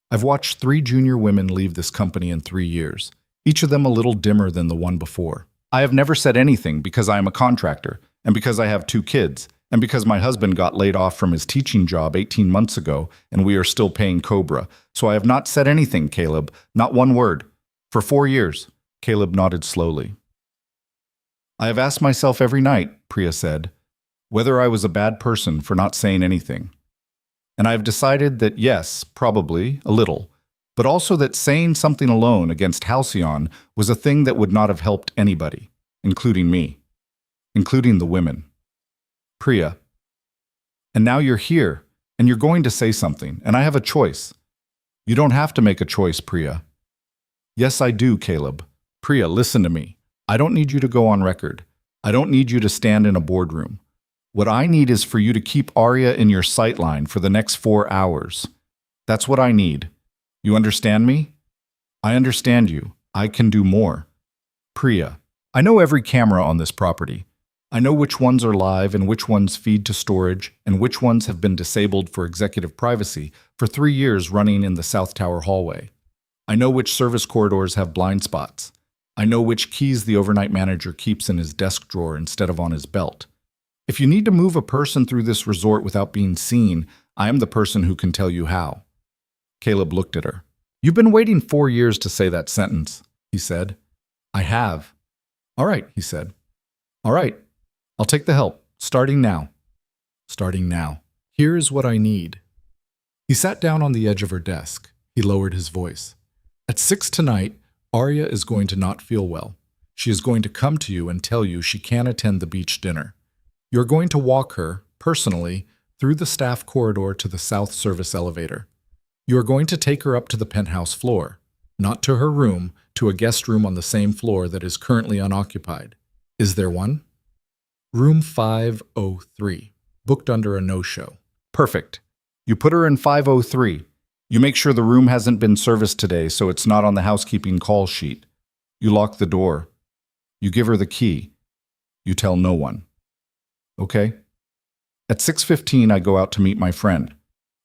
I've watched 3 junior women leave this company in 3 years, each of them a little dimmer than the one before. I have never said anything because I am a contractor, and because I have 2 kids, and because my husband got laid off from his teaching job 18 months ago, and we are still paying Cobra. So I have not said anything, Caleb, not one word. For 4 years, Caleb nodded slowly. I have asked myself every night, Priya said, whether I was a bad person for not saying anything. And I have decided that yes, probably, a little, but also that saying something alone against Halcyon was a thing that would not have helped anybody, including me, including the women. Priya. And now you're here, and you're going to say something, and I have a choice. You don't have to make a choice, Priya. Yes, I do, Caleb. Priya, listen to me. I don't need you to go on record. I don't need you to stand in a boardroom. What I need is for you to keep Arya in your sightline for the next 4 hours. That's what I need. You understand me? I understand you. I can do more. Priya, I know every camera on this property. I know which ones are live and which ones feed to storage and which ones have been disabled for executive privacy for 3 years running in the South Tower hallway. I know which service corridors have blind spots. I know which keys the overnight manager keeps in his desk drawer instead of on his belt. If you need to move a person through this resort without being seen, I am the person who can tell you how. Caleb looked at her. You've been waiting 4 years to say that sentence, he said. I have. All right, he said. All right. I'll take the help, starting now. Starting now. Here's what I need. He sat down on the edge of her desk. He lowered his voice. At 6 tonight, Arya is going to not feel well. She is going to come to you and tell you she can't attend the beach dinner. You're going to walk her, personally, through the staff corridor to the south service elevator. You are going to take her up to the penthouse floor, not to her room, to a guest room on the same floor that is currently unoccupied. Is there one? Room 503, booked under a no-show. Perfect. You put her in 503. You make sure the room hasn't been serviced today, so it's not on the housekeeping call sheet. You lock the door. You give her the key. You tell no one. Okay? At 6:15, I go out to meet my friend.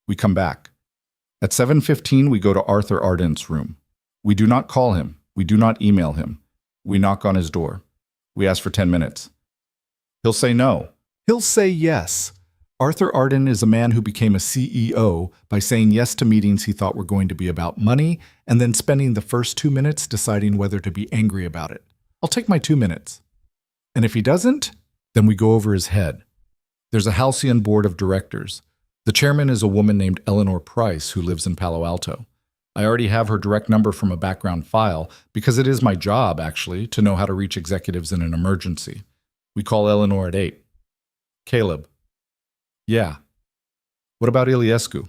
We come back. At 7:15, we go to Arthur Ardent's room. We do not call him. We do not email him. We knock on his door. We ask for 10 minutes. He'll say no. He'll say yes. Arthur Ardent is a man who became a CEO by saying yes to meetings he thought were going to be about money and then spending the first 2 minutes deciding whether to be angry about it. I'll take my 2 minutes. And if he doesn't, then we go over his head. There's a Halcyon board of directors. The chairman is a woman named Eleanor Price who lives in Palo Alto. I already have her direct number from a background file because it is my job, actually, to know how to reach executives in an emergency. We call Eleanor at 8. Caleb. Yeah. What about Iliescu?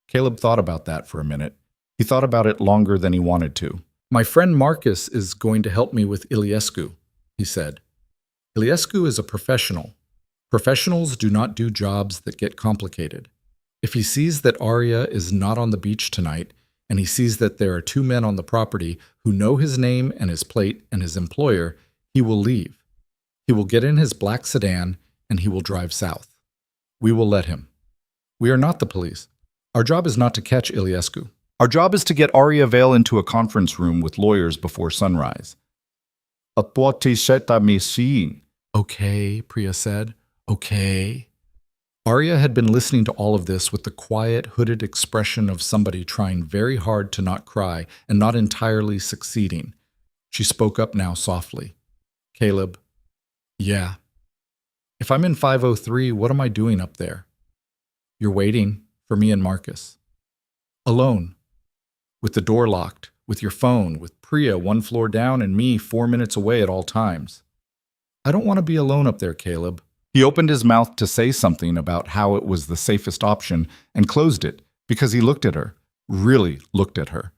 Caleb thought about that for a minute. He thought about it longer than he wanted to. My friend Marcus is going to help me with Iliescu, he said. Iliescu is a professional. Professionals do not do jobs that get complicated. If he sees that Arya is not on the beach tonight, and he sees that there are 2 men on the property who know his name and his plate and his employer, he will leave. He will get in his black sedan and he will drive south. We will let him. We are not the police. Our job is not to catch Iliescu. Our job is to get Arya Vale into a conference room with lawyers before sunrise. Okay, Priya said. Okay. Arya had been listening to all of this with the quiet, hooded expression of somebody trying very hard to not cry and not entirely succeeding. She spoke up now softly. Caleb. Yeah. If I'm in 503, what am I doing up there? You're waiting for me and Marcus. Alone. With the door locked, with your phone, with Priya 1 floor down and me 4 minutes away at all times. I don't want to be alone up there, Caleb. He opened his mouth to say something about how it was the safest option and closed it because he looked at her, really looked at her,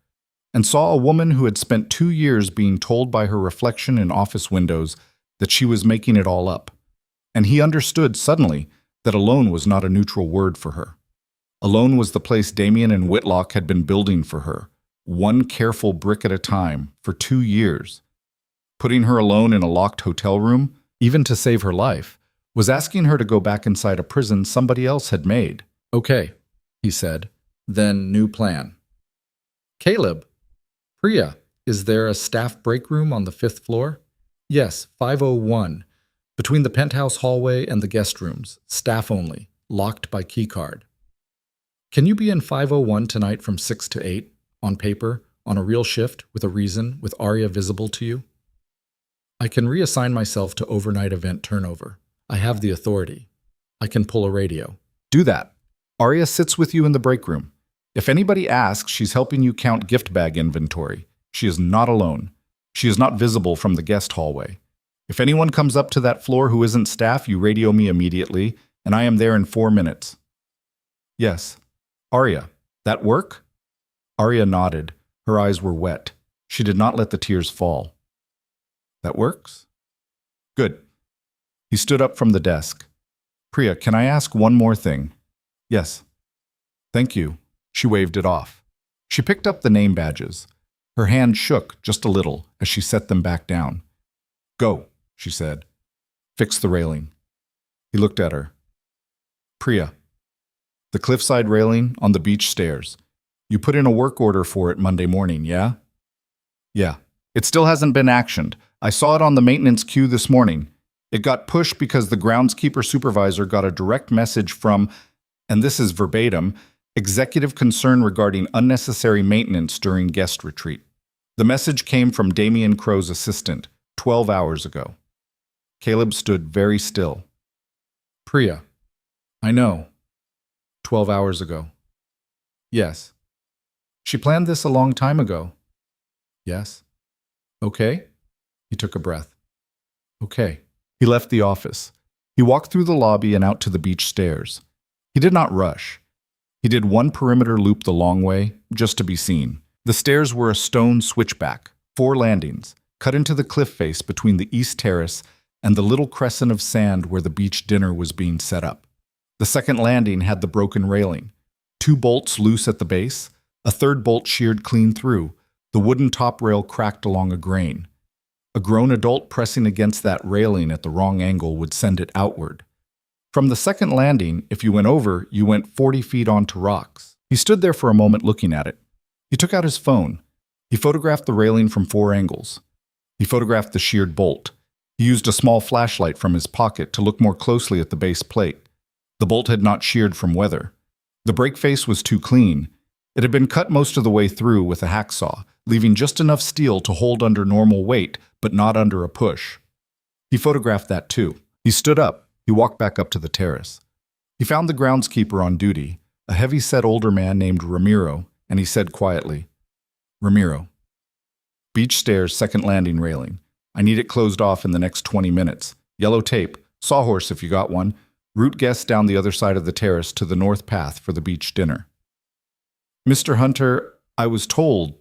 and saw a woman who had spent 2 years being told by her reflection in office windows that she was making it all up. And he understood suddenly that alone was not a neutral word for her. Alone was the place Damien and Whitlock had been building for her, one careful brick at a time, for 2 years. Putting her alone in a locked hotel room, even to save her life, was asking her to go back inside a prison somebody else had made. "Okay," he said. "Then new plan." "Caleb, Priya, is there a staff break room on the 5th floor?" "Yes, 501. Between the penthouse hallway and the guest rooms. Staff only. Locked by keycard." "Can you be in 501 tonight from 6 to 8, on paper, on a real shift, with a reason, with Arya visible to you?" "I can reassign myself to overnight event turnover. I have the authority. I can pull a radio." "Do that. Arya sits with you in the break room. If anybody asks, she's helping you count gift bag inventory. She is not alone. She is not visible from the guest hallway. If anyone comes up to that floor who isn't staff, you radio me immediately, and I am there in 4 minutes." "Yes. Arya, that work?" Arya nodded. Her eyes were wet. She did not let the tears fall. "That works?" "Good." He stood up from the desk. "Priya, can I ask one more thing?" "Yes." "Thank you." She waved it off. She picked up the name badges. Her hand shook just a little as she set them back down. "Go," she said. "Fix the railing." He looked at her. "Priya, the cliffside railing on the beach stairs. You put in a work order for it Monday morning, yeah?" "Yeah. It still hasn't been actioned. I saw it on the maintenance queue this morning. It got pushed because the groundskeeper supervisor got a direct message from, and this is verbatim, executive concern regarding unnecessary maintenance during guest retreat. The message came from Damien Crow's assistant 12 hours ago." Caleb stood very still. "Priya, I know. 12 hours ago." "Yes." "She planned this a long time ago." "Yes." "Okay." He took a breath. "Okay." He left the office. He walked through the lobby and out to the beach stairs. He did not rush. He did one perimeter loop the long way, just to be seen. The stairs were a stone switchback, 4 landings, cut into the cliff face between the east terrace and the little crescent of sand where the beach dinner was being set up. The second landing had the broken railing, 2 bolts loose at the base, a third bolt sheared clean through, the wooden top rail cracked along a grain. A grown adult pressing against that railing at the wrong angle would send it outward. From the second landing, if you went over, you went 40 feet onto rocks. He stood there for a moment looking at it. He took out his phone. He photographed the railing from 4 angles. He photographed the sheared bolt. He used a small flashlight from his pocket to look more closely at the base plate. The bolt had not sheared from weather. The break face was too clean. It had been cut most of the way through with a hacksaw, leaving just enough steel to hold under normal weight, but not under a push. He photographed that too. He stood up. He walked back up to the terrace. He found the groundskeeper on duty, a heavy-set older man named Ramiro, and he said quietly, "Ramiro, beach stairs, second landing railing. I need it closed off in the next 20 minutes. Yellow tape, sawhorse if you got one. Route guests down the other side of the terrace to the north path for the beach dinner." "Mr. Hunter, I was told."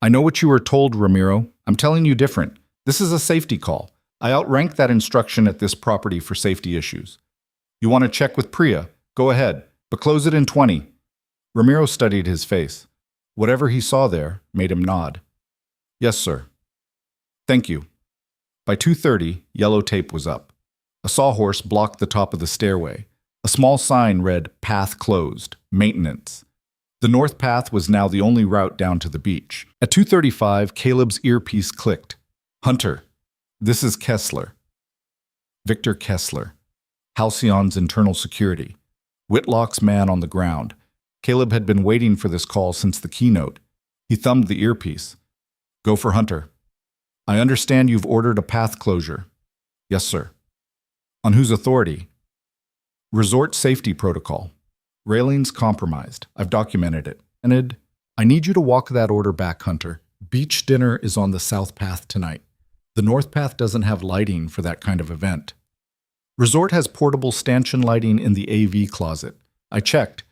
"I know what you were told, Ramiro. I'm telling you different. This is a safety call. I outranked that instruction at this property for safety issues. You want to check with Priya? Go ahead, but close it in 20. Ramiro studied his face. Whatever he saw there made him nod. "Yes, sir." "Thank you." By 2:30, yellow tape was up. A sawhorse blocked the top of the stairway. A small sign read, "Path closed. Maintenance." The north path was now the only route down to the beach. At 2:35, Caleb's earpiece clicked. "Hunter, this is Kessler." Victor Kessler. Halcyon's internal security. Whitlock's man on the ground. Caleb had been waiting for this call since the keynote. He thumbed the earpiece. "Go for Hunter." "I understand you've ordered a path closure." "Yes, sir." "On whose authority?" "Resort safety protocol. Railings compromised. I've documented it. And I need you to walk that order back, Hunter. Beach dinner is on the south path tonight. The north path doesn't have lighting for that kind of event." Resort has portable stanchion lighting in the AV closet. I checked.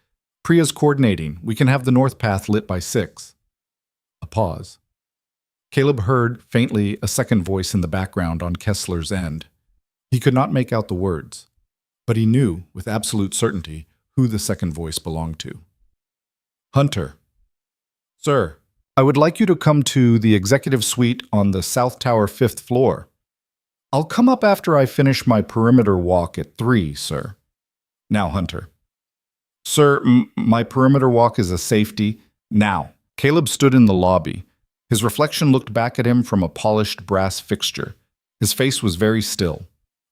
Priya's coordinating. We can have the north path lit by 6. A pause. Caleb heard, faintly, a second voice in the background on Kessler's end. He could not make out the words, but he knew, with absolute certainty, who the second voice belonged to. Hunter. Sir, I would like you to come to the executive suite on the South Tower 5th floor. I'll come up after I finish my perimeter walk at 3, sir. Now, Hunter. Sir, my perimeter walk is a safety. Now. Caleb stood in the lobby. His reflection looked back at him from a polished brass fixture. His face was very still.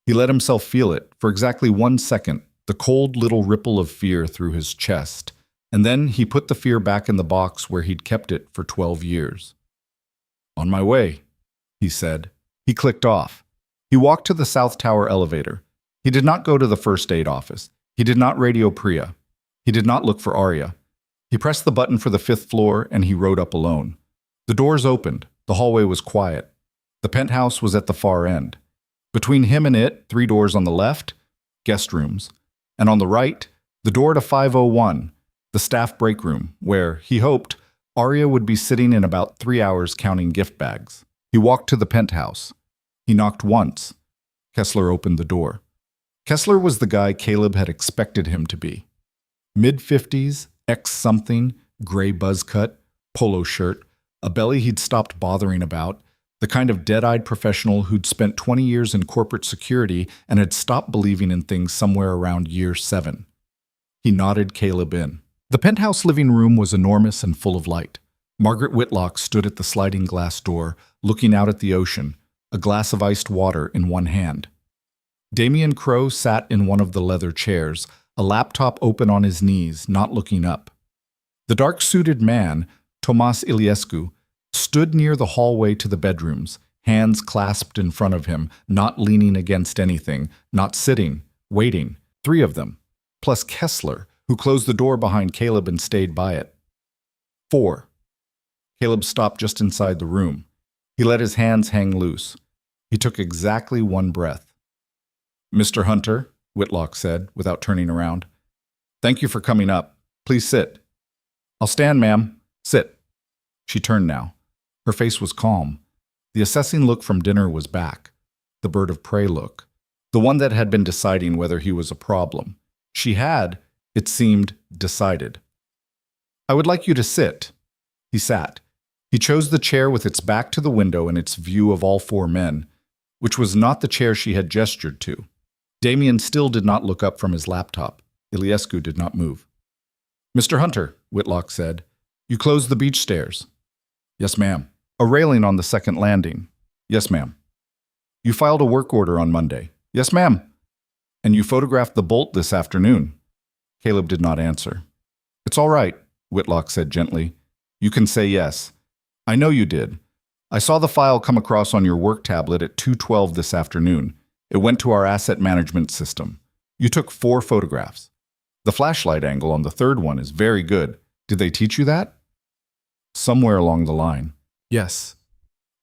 He let himself feel it, for exactly 1 second, the cold little ripple of fear through his chest, and then he put the fear back in the box where he'd kept it for 12 years. On my way, he said. He clicked off. He walked to the South Tower elevator. He did not go to the first aid office. He did not radio Priya. He did not look for Arya. He pressed the button for the 5th floor and he rode up alone. The doors opened. The hallway was quiet. The penthouse was at the far end. Between him and it, 3 doors on the left, guest rooms, and on the right, the door to 501, the staff break room, where, he hoped, Arya would be sitting in about 3 hours counting gift bags. He walked to the penthouse. He knocked once. Kessler opened the door. Kessler was the guy Caleb had expected him to be. Mid-50s, X-something, gray buzz cut, polo shirt, a belly he'd stopped bothering about, the kind of dead-eyed professional who'd spent 20 years in corporate security and had stopped believing in things somewhere around year 7. He nodded Caleb in. The penthouse living room was enormous and full of light. Margaret Whitlock stood at the sliding glass door, looking out at the ocean, a glass of iced water in one hand. Damien Crowe sat in one of the leather chairs, a laptop open on his knees, not looking up. The dark-suited man, Tomas Iliescu, stood near the hallway to the bedrooms, hands clasped in front of him, not leaning against anything, not sitting, waiting, 3 of them, plus Kessler, who closed the door behind Caleb and stayed by it. 4. Caleb stopped just inside the room. He let his hands hang loose. He took exactly 1 breath. Mr. Hunter, Whitlock said, without turning around. Thank you for coming up. Please sit. I'll stand, ma'am. Sit. She turned now. Her face was calm. The assessing look from dinner was back. The bird of prey look. The one that had been deciding whether he was a problem. She had, it seemed, decided. I would like you to sit. He sat. He chose the chair with its back to the window and its view of all 4 men, which was not the chair she had gestured to. Damien still did not look up from his laptop. Iliescu did not move. Mr. Hunter, Whitlock said, you closed the beach stairs. Yes, ma'am. A railing on the second landing. Yes, ma'am. You filed a work order on Monday. Yes, ma'am. And you photographed the bolt this afternoon. Caleb did not answer. It's all right, Whitlock said gently. You can say yes. I know you did. I saw the file come across on your work tablet at 2:12 this afternoon. It went to our asset management system. You took 4 photographs. The flashlight angle on the 3rd one is very good. Did they teach you that? Somewhere along the line. Yes.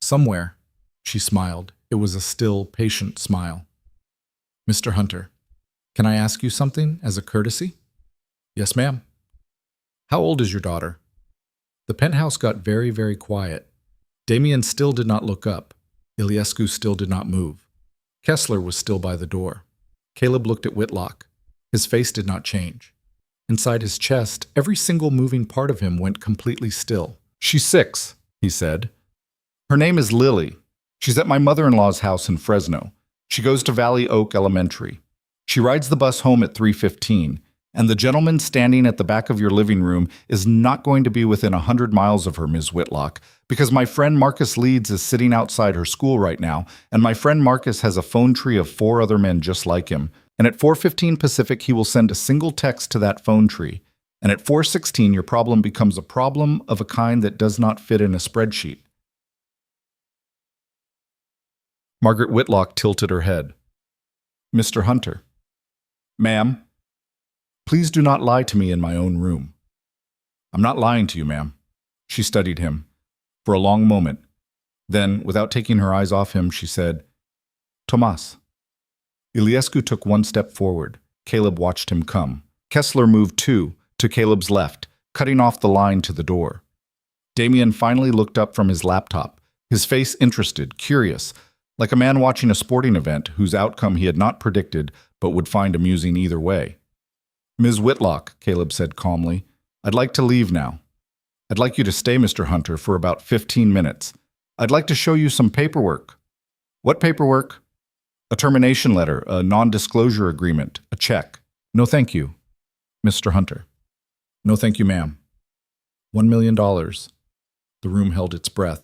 Somewhere. She smiled. It was a still, patient smile. Mr. Hunter, can I ask you something as a courtesy? Yes, ma'am. How old is your daughter? The penthouse got very, very quiet. Damien still did not look up. Iliescu still did not move. Kessler was still by the door. Caleb looked at Whitlock. His face did not change. Inside his chest, every single moving part of him went completely still. She's 6, he said. Her name is Lily. She's at my mother-in-law's house in Fresno. She goes to Valley Oak Elementary. She rides the bus home at 3:15, and the gentleman standing at the back of your living room is not going to be within 100 miles of her, Ms. Whitlock, because my friend Marcus Leeds is sitting outside her school right now, and my friend Marcus has a phone tree of 4 other men just like him, and at 4:15 Pacific he will send a single text to that phone tree, and at 4:16 your problem becomes a problem of a kind that does not fit in a spreadsheet. Margaret Whitlock tilted her head. Mr. Hunter. Ma'am. Please do not lie to me in my own room. I'm not lying to you, ma'am. She studied him for a long moment. Then, without taking her eyes off him, she said, Tomas. Iliescu took one step forward. Caleb watched him come. Kessler moved two, to Caleb's left, cutting off the line to the door. Damien finally looked up from his laptop, his face interested, curious, like a man watching a sporting event whose outcome he had not predicted but would find amusing either way. "Ms. Whitlock," Caleb said calmly, "I'd like to leave now. I'd like you to stay, Mr. Hunter, for about 15 minutes. I'd like to show you some paperwork." "What paperwork?" "A termination letter, a non-disclosure agreement, a check." "No, thank you, Mr. Hunter." "No, thank you, ma'am." $1 million. The room held its breath.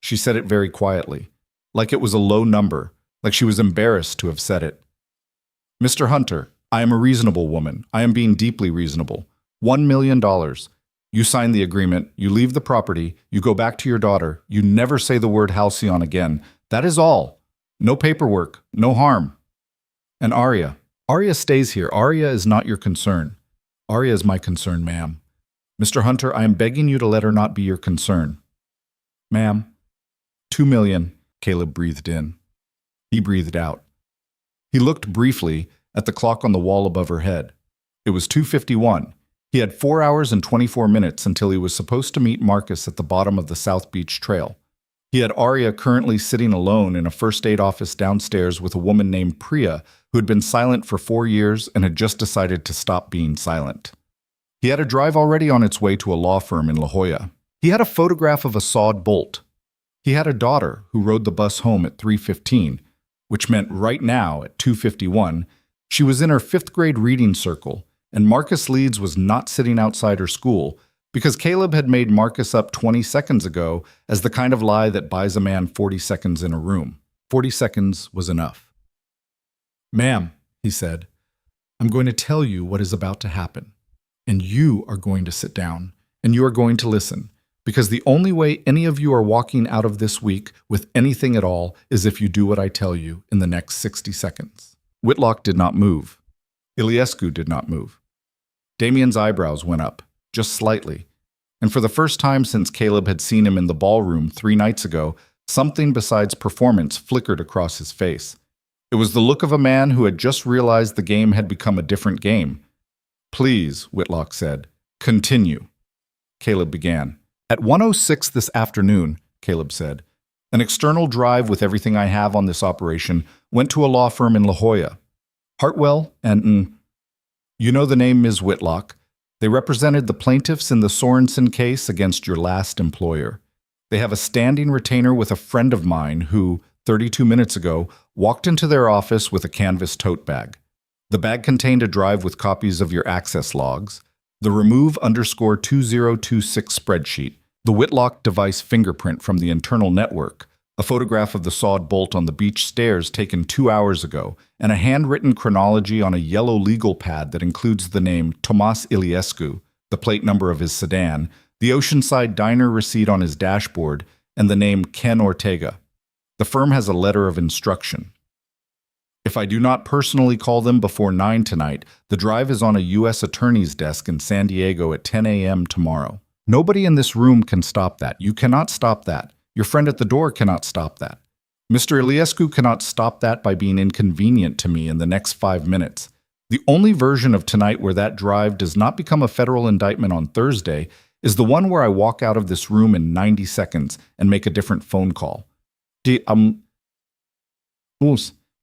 She said it very quietly, like it was a low number, like she was embarrassed to have said it. "Mr. Hunter, I am a reasonable woman. I am being deeply reasonable. $1 million. You sign the agreement, you leave the property, you go back to your daughter, you never say the word halcyon again. That is all. No paperwork, no harm." "And Arya? Arya stays here. Arya is not your concern." "Arya is my concern, ma'am. Mr. Hunter, I am begging you to let her not be your concern." "Ma'am." $2 million, Caleb breathed in. He breathed out. He looked briefly at the clock on the wall above her head. It was 2:51. He had 4 hours and 24 minutes until he was supposed to meet Marcus at the bottom of the South Beach Trail. He had Arya currently sitting alone in a first aid office downstairs with a woman named Priya who had been silent for 4 years and had just decided to stop being silent. He had a drive already on its way to a law firm in La Jolla. He had a photograph of a sawed bolt. He had a daughter who rode the bus home at 3:15, which meant right now at 2:51, she was in her 5th grade reading circle, and Marcus Leeds was not sitting outside her school because Caleb had made Marcus up 20 seconds ago as the kind of lie that buys a man 40 seconds in a room. 40 seconds was enough. "Ma'am," he said, "I'm going to tell you what is about to happen, and you are going to sit down, and you are going to listen, because the only way any of you are walking out of this week with anything at all is if you do what I tell you in the next 60 seconds. Whitlock did not move. Iliescu did not move. Damien's eyebrows went up, just slightly, and for the first time since Caleb had seen him in the ballroom 3 nights ago, something besides performance flickered across his face. It was the look of a man who had just realized the game had become a different game. "Please," Whitlock said, "continue." Caleb began. "At 1:06 this afternoon," Caleb said, "an external drive with everything I have on this operation went to a law firm in La Jolla. Hartwell and you know the name Ms. Whitlock. They represented the plaintiffs in the Sorensen case against your last employer. They have a standing retainer with a friend of mine who, 32 minutes ago, walked into their office with a canvas tote bag. The bag contained a drive with copies of your access logs, the remove_2026 spreadsheet, the Whitlock device fingerprint from the internal network, a photograph of the sawed bolt on the beach stairs taken 2 hours ago, and a handwritten chronology on a yellow legal pad that includes the name Tomas Iliescu, the plate number of his sedan, the Oceanside Diner receipt on his dashboard, and the name Ken Ortega. The firm has a letter of instruction. If I do not personally call them before 9 tonight, the drive is on a U.S. attorney's desk in San Diego at 10 a.m. tomorrow. Nobody in this room can stop that. You cannot stop that. Your friend at the door cannot stop that. Mr. Iliescu cannot stop that by being inconvenient to me in the next 5 minutes. The only version of tonight where that drive does not become a federal indictment on Thursday is the one where I walk out of this room in 90 seconds and make a different phone call.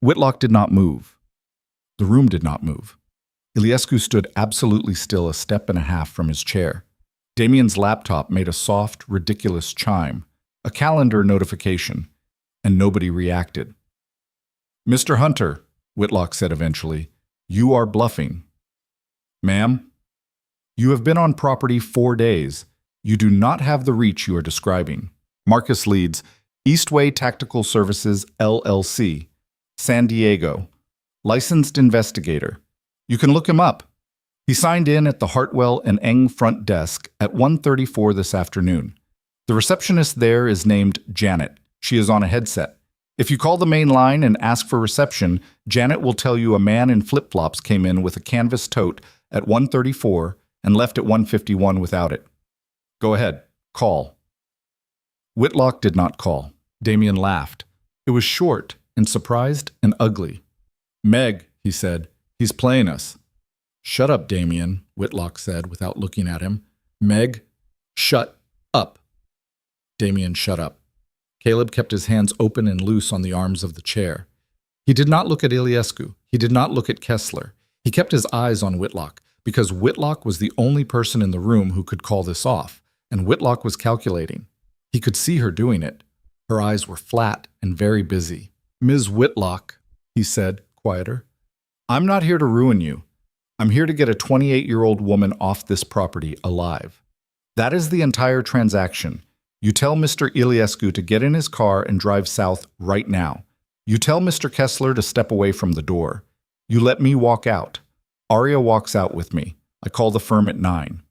Whitlock did not move. The room did not move. Iliescu stood absolutely still a step and a half from his chair. Damien's laptop made a soft, ridiculous chime, a calendar notification, and nobody reacted. "Mr. Hunter," Whitlock said eventually, "you are bluffing." "Ma'am?" "You have been on property 4 days. You do not have the reach you are describing. Marcus Leeds, Eastway Tactical Services, LLC, San Diego. Licensed investigator. You can look him up. He signed in at the Hartwell and Eng front desk at 1:34 this afternoon. The receptionist there is named Janet. She is on a headset. If you call the main line and ask for reception, Janet will tell you a man in flip-flops came in with a canvas tote at 1:34 and left at 1:51 without it. Go ahead, call." Whitlock did not call. Damien laughed. It was short and surprised and ugly. Meg, he said, he's playing us. Shut up, Damien, Whitlock said without looking at him. Meg, shut up. Damien shut up. Caleb kept his hands open and loose on the arms of the chair. He did not look at Iliescu. He did not look at Kessler. He kept his eyes on Whitlock, because Whitlock was the only person in the room who could call this off, and Whitlock was calculating. He could see her doing it. Her eyes were flat and very busy. Ms. Whitlock, he said, quieter, I'm not here to ruin you. I'm here to get a 28-year-old woman off this property alive. That is the entire transaction. You tell Mr. Iliescu to get in his car and drive south right now. You tell Mr. Kessler to step away from the door. You let me walk out. Aria walks out with me. I call the firm at 9.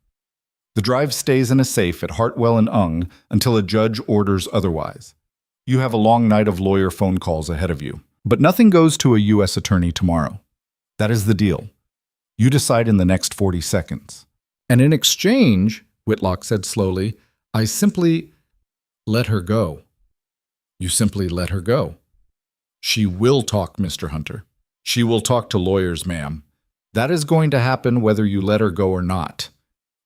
The drive stays in a safe at Hartwell and Ung until a judge orders otherwise. You have a long night of lawyer phone calls ahead of you. But nothing goes to a U.S. attorney tomorrow. That is the deal. You decide in the next 40 seconds. And in exchange, Whitlock said slowly, I simply let her go. You simply let her go. She will talk, Mr. Hunter. She will talk to lawyers, ma'am. That is going to happen whether you let her go or not.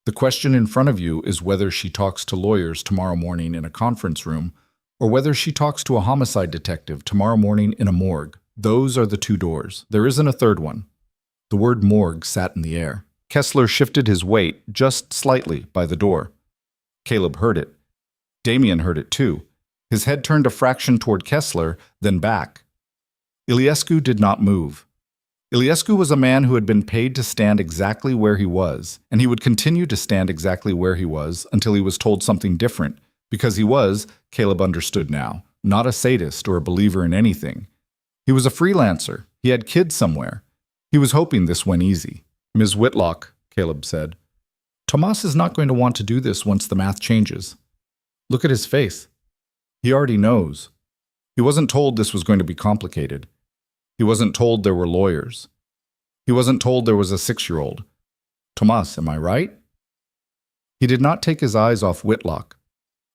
The question in front of you is whether she talks to lawyers tomorrow morning in a conference room or whether she talks to a homicide detective tomorrow morning in a morgue. Those are the two doors. There isn't a third one. The word morgue sat in the air. Kessler shifted his weight just slightly by the door. Caleb heard it. Damien heard it too. His head turned a fraction toward Kessler, then back. Iliescu did not move. Iliescu was a man who had been paid to stand exactly where he was, and he would continue to stand exactly where he was until he was told something different, because he was, Caleb understood now, not a sadist or a believer in anything. He was a freelancer. He had kids somewhere. He was hoping this went easy. Ms. Whitlock, Caleb said, Tomas is not going to want to do this once the math changes. Look at his face. He already knows. He wasn't told this was going to be complicated. He wasn't told there were lawyers. He wasn't told there was a 6-year-old. Tomas, am I right? He did not take his eyes off Whitlock,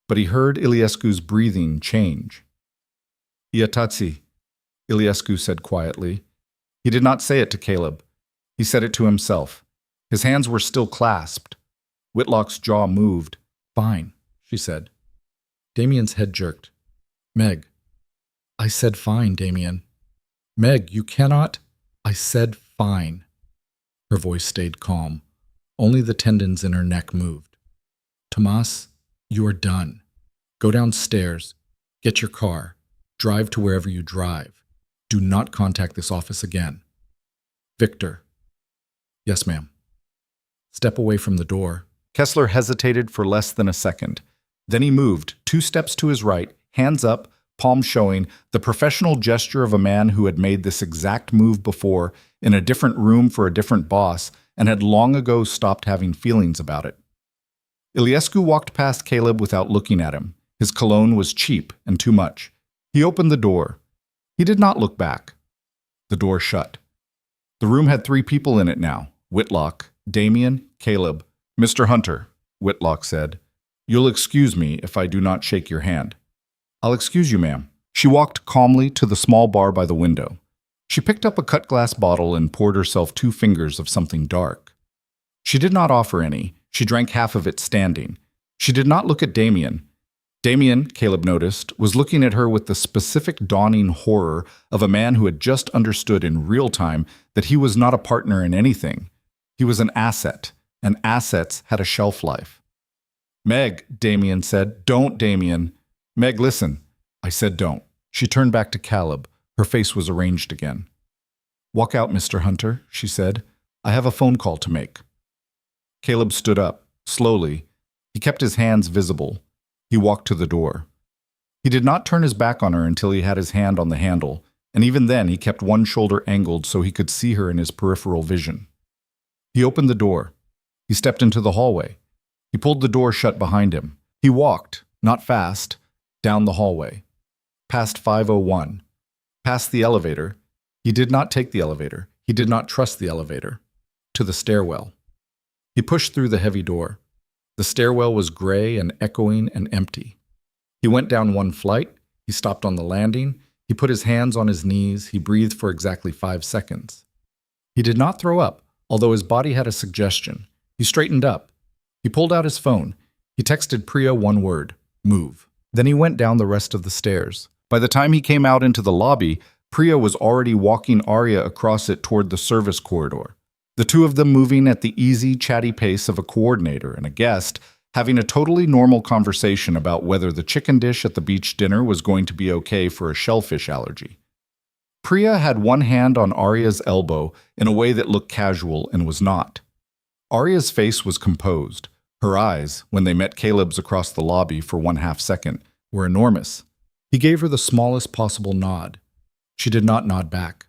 but he heard Iliescu's breathing change. Iatatsi, Iliescu said quietly. He did not say it to Caleb. He said it to himself. His hands were still clasped. Whitlock's jaw moved. Fine, she said. Damien's head jerked. Meg. I said fine, Damien. Meg, you cannot. I said fine. Her voice stayed calm. Only the tendons in her neck moved. Tomas, you are done. Go downstairs. Get your car. Drive to wherever you drive. Do not contact this office again. Victor. Yes, ma'am. Step away from the door. Kessler hesitated for less than a second. Then he moved 2 steps to his right, hands up, palm showing, the professional gesture of a man who had made this exact move before in a different room for a different boss and had long ago stopped having feelings about it. Iliescu walked past Caleb without looking at him. His cologne was cheap and too much. He opened the door. He did not look back. The door shut. The room had 3 people in it now. Whitlock, Damien, Caleb. Mr. Hunter, Whitlock said, you'll excuse me if I do not shake your hand. I'll excuse you, ma'am. She walked calmly to the small bar by the window. She picked up a cut glass bottle and poured herself 2 fingers of something dark. She did not offer any. She drank half of it standing. She did not look at Damien. Damien, Caleb noticed, was looking at her with the specific dawning horror of a man who had just understood in real time that he was not a partner in anything. He was an asset, and assets had a shelf life. Meg, Damien said. Don't, Damien. Meg, listen. I said don't. She turned back to Caleb. Her face was arranged again. Walk out, Mr. Hunter, she said. I have a phone call to make. Caleb stood up, slowly. He kept his hands visible. He walked to the door. He did not turn his back on her until he had his hand on the handle, and even then he kept one shoulder angled so he could see her in his peripheral vision. He opened the door. He stepped into the hallway. He pulled the door shut behind him. He walked, not fast, down the hallway, past 501, past the elevator. He did not take the elevator. He did not trust the elevator. To the stairwell. He pushed through the heavy door. The stairwell was gray and echoing and empty. He went down 1 flight. He stopped on the landing. He put his hands on his knees. He breathed for exactly 5 seconds. He did not throw up, although his body had a suggestion. He straightened up. He pulled out his phone. He texted Priya one word, move. Then he went down the rest of the stairs. By the time he came out into the lobby, Priya was already walking Arya across it toward the service corridor. The two of them moving at the easy, chatty pace of a coordinator and a guest, having a totally normal conversation about whether the chicken dish at the beach dinner was going to be okay for a shellfish allergy. Priya had one hand on Arya's elbow in a way that looked casual and was not. Arya's face was composed. Her eyes, when they met Caleb's across the lobby for 1/2 second, were enormous. He gave her the smallest possible nod. She did not nod back.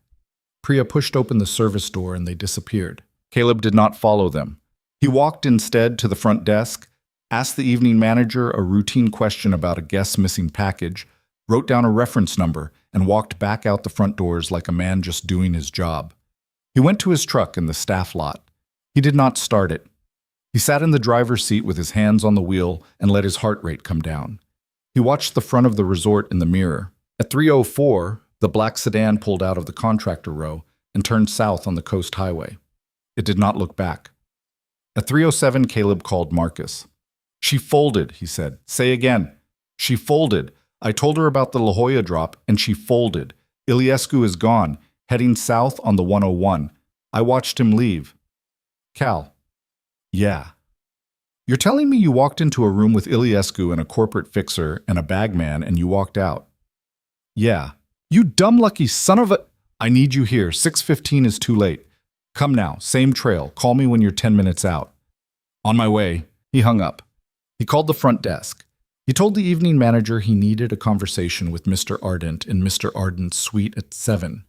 Priya pushed open the service door and they disappeared. Caleb did not follow them. He walked instead to the front desk, asked the evening manager a routine question about a guest's missing package, wrote down a reference number, and walked back out the front doors like a man just doing his job. He went to his truck in the staff lot. He did not start it. He sat in the driver's seat with his hands on the wheel and let his heart rate come down. He watched the front of the resort in the mirror. At 3:04, the black sedan pulled out of the contractor row and turned south on the coast highway. It did not look back. At 3:07, Caleb called Marcus. "She folded," he said. "Say again." "She folded. I told her about the La Jolla drop, and she folded. Iliescu is gone, heading south on the 101. I watched him leave." "Cal." "Yeah." "You're telling me you walked into a room with Iliescu and a corporate fixer and a bagman and you walked out?" "Yeah." "You dumb lucky son of a—" "I need you here. 6:15 is too late. Come now, same trail. Call me when you're 10 minutes out." "On my way." He hung up. He called the front desk. He told the evening manager he needed a conversation with Mr. Ardent in Mr. Ardent's suite at 7,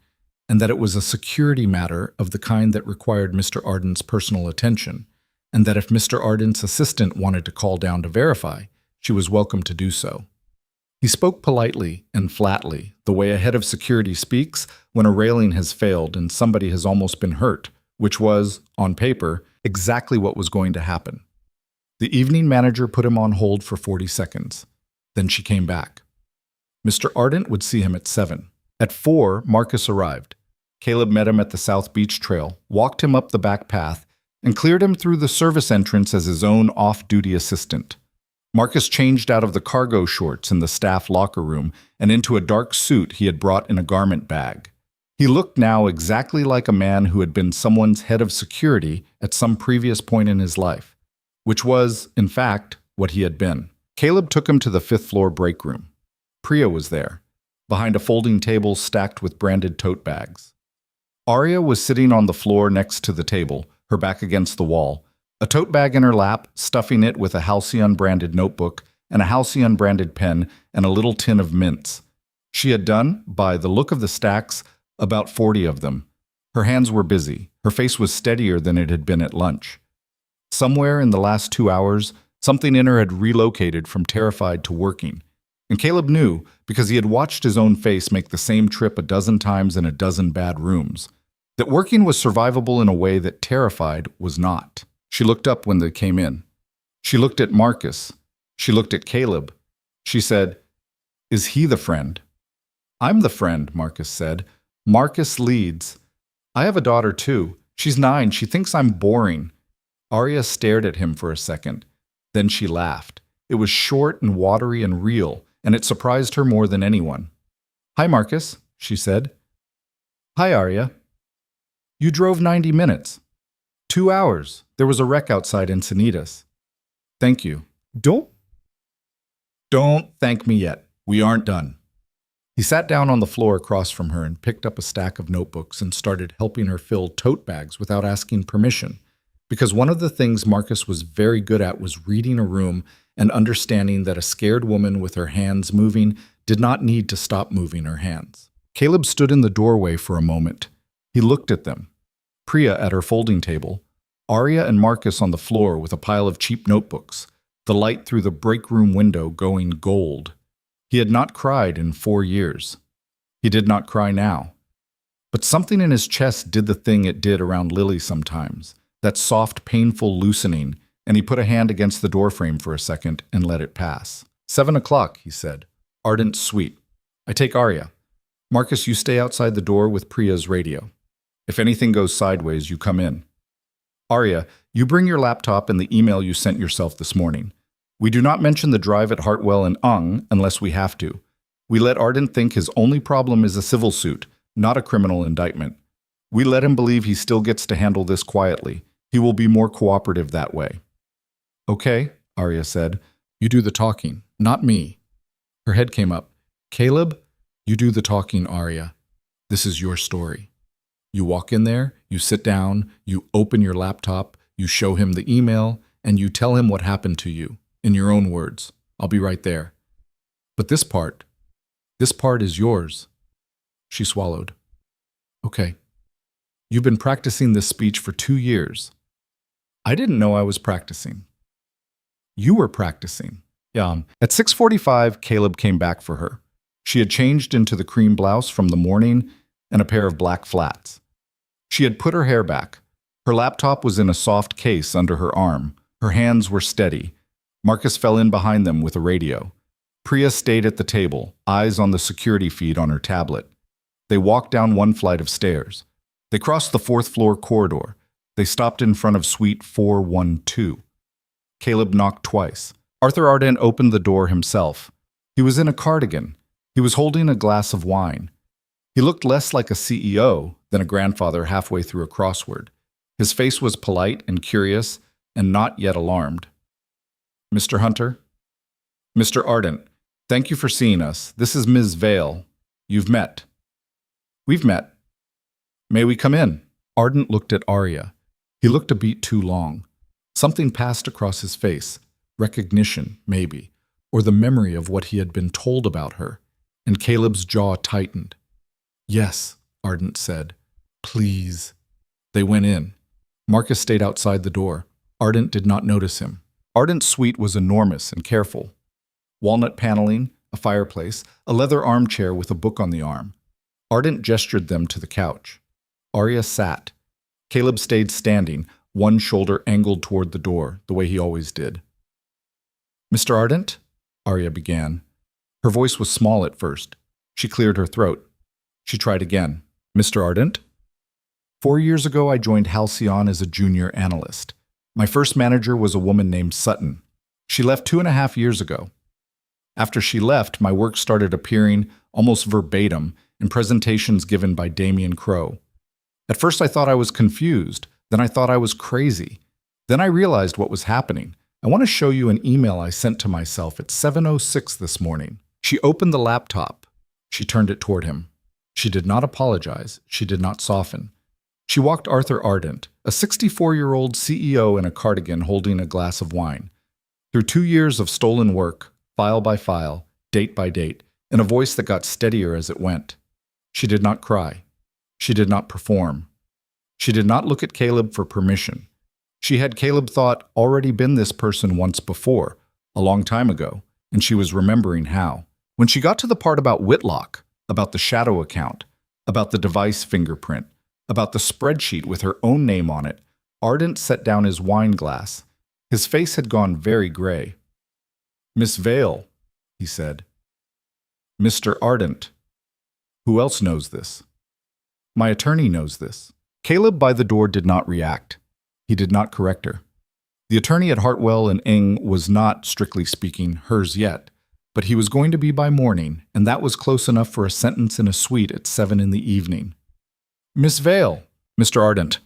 and that it was a security matter of the kind that required Mr. Ardent's personal attention, and that if Mr. Ardent's assistant wanted to call down to verify, she was welcome to do so. He spoke politely and flatly, the way a head of security speaks when a railing has failed and somebody has almost been hurt, which was, on paper, exactly what was going to happen. The evening manager put him on hold for 40 seconds. Then she came back. Mr. Ardent would see him at 7. At 4, Marcus arrived. Caleb met him at the South Beach Trail, walked him up the back path, and cleared him through the service entrance as his own off-duty assistant. Marcus changed out of the cargo shorts in the staff locker room and into a dark suit he had brought in a garment bag. He looked now exactly like a man who had been someone's head of security at some previous point in his life, which was, in fact, what he had been. Caleb took him to the 5th-floor break room. Priya was there, behind a folding table stacked with branded tote bags. Arya was sitting on the floor next to the table, her back against the wall, a tote bag in her lap, stuffing it with a Halcyon-branded notebook and a Halcyon-branded pen and a little tin of mints. She had done, by the look of the stacks, about 40 of them. Her hands were busy. Her face was steadier than it had been at lunch. Somewhere in the last 2 hours, something in her had relocated from terrified to working. And Caleb knew, because he had watched his own face make the same trip a dozen times in a dozen bad rooms, that working was survivable in a way that terrified was not. She looked up when they came in. She looked at Marcus. She looked at Caleb. She said, "Is he the friend?" "I'm the friend," Marcus said. "Marcus leads. I have a daughter too. She's 9. She thinks I'm boring." Arya stared at him for a second. Then she laughed. It was short and watery and real, and it surprised her more than anyone. "Hi, Marcus," she said. "Hi, Arya." "You drove 90 minutes. 2 hours. There was a wreck outside Encinitas." "Thank you." Don't thank me yet. We aren't done." He sat down on the floor across from her and picked up a stack of notebooks and started helping her fill tote bags without asking permission, because one of the things Marcus was very good at was reading a room and understanding that a scared woman with her hands moving did not need to stop moving her hands. Caleb stood in the doorway for a moment. He looked at them. Priya at her folding table, Arya and Marcus on the floor with a pile of cheap notebooks, the light through the break room window going gold. He had not cried in 4 years. He did not cry now. But something in his chest did the thing it did around Lily sometimes, that soft, painful loosening, and he put a hand against the doorframe for a second and let it pass. 7 o'clock, he said. Ardent's suite. I take Arya. Marcus, you stay outside the door with Priya's radio. If anything goes sideways, you come in. Arya, you bring your laptop and the email you sent yourself this morning. We do not mention the drive at Hartwell and Ung unless we have to. We let Ardent think his only problem is a civil suit, not a criminal indictment. We let him believe he still gets to handle this quietly. He will be more cooperative that way. Okay, Arya said. You do the talking, not me. Her head came up. Caleb, you do the talking, Arya. This is your story. You walk in there, you sit down, you open your laptop, you show him the email, and you tell him what happened to you, in your own words. I'll be right there. But this part is yours. She swallowed. Okay. You've been practicing this speech for 2 years. I didn't know I was practicing. You were practicing. Yeah. At 6:45, Caleb came back for her. She had changed into the cream blouse from the morning and a pair of black flats. She had put her hair back. Her laptop was in a soft case under her arm. Her hands were steady. Marcus fell in behind them with a radio. Priya stayed at the table, eyes on the security feed on her tablet. They walked down one flight of stairs. They crossed the 4th floor corridor. They stopped in front of suite 412. Caleb knocked twice. Arthur Ardent opened the door himself. He was in a cardigan. He was holding a glass of wine. He looked less like a CEO than a grandfather halfway through a crossword. His face was polite and curious and not yet alarmed. Mr. Hunter? Mr. Ardent, thank you for seeing us. This is Ms. Vale. You've met. We've met. May we come in? Ardent looked at Arya. He looked a beat too long. Something passed across his face. Recognition, maybe, or the memory of what he had been told about her, and Caleb's jaw tightened. Yes, Ardent said. Please. They went in. Marcus stayed outside the door. Ardent did not notice him. Ardent's suite was enormous and careful. Walnut paneling, a fireplace, a leather armchair with a book on the arm. Ardent gestured them to the couch. Arya sat. Caleb stayed standing, one shoulder angled toward the door, the way he always did. Mr. Ardent? Arya began. Her voice was small at first. She cleared her throat. She tried again. Mr. Ardent? 4 years ago, I joined Halcyon as a junior analyst. My first manager was a woman named Sutton. She left 2.5 years ago. After she left, my work started appearing almost verbatim in presentations given by Damien Crowe. At first, I thought I was confused. Then I thought I was crazy. Then I realized what was happening. I want to show you an email I sent to myself at 7:06 this morning. She opened the laptop. She turned it toward him. She did not apologize. She did not soften. She walked Arthur Ardent, a 64-year-old CEO in a cardigan holding a glass of wine, through 2 years of stolen work, file by file, date by date, in a voice that got steadier as it went. She did not cry. She did not perform. She did not look at Caleb for permission. She had, Caleb thought, already been this person once before, a long time ago, and she was remembering how. When she got to the part about Whitlock, about the shadow account, about the device fingerprint, about the spreadsheet with her own name on it, Ardent set down his wine glass. His face had gone very gray. Miss Vale, he said. Mr. Ardent. Who else knows this? My attorney knows this. Caleb by the door did not react. He did not correct her. The attorney at Hartwell and Ing was not, strictly speaking, hers yet, but he was going to be by morning, and that was close enough for a sentence in a suite at 7 in the evening. Miss Vale, Mr. Ardent,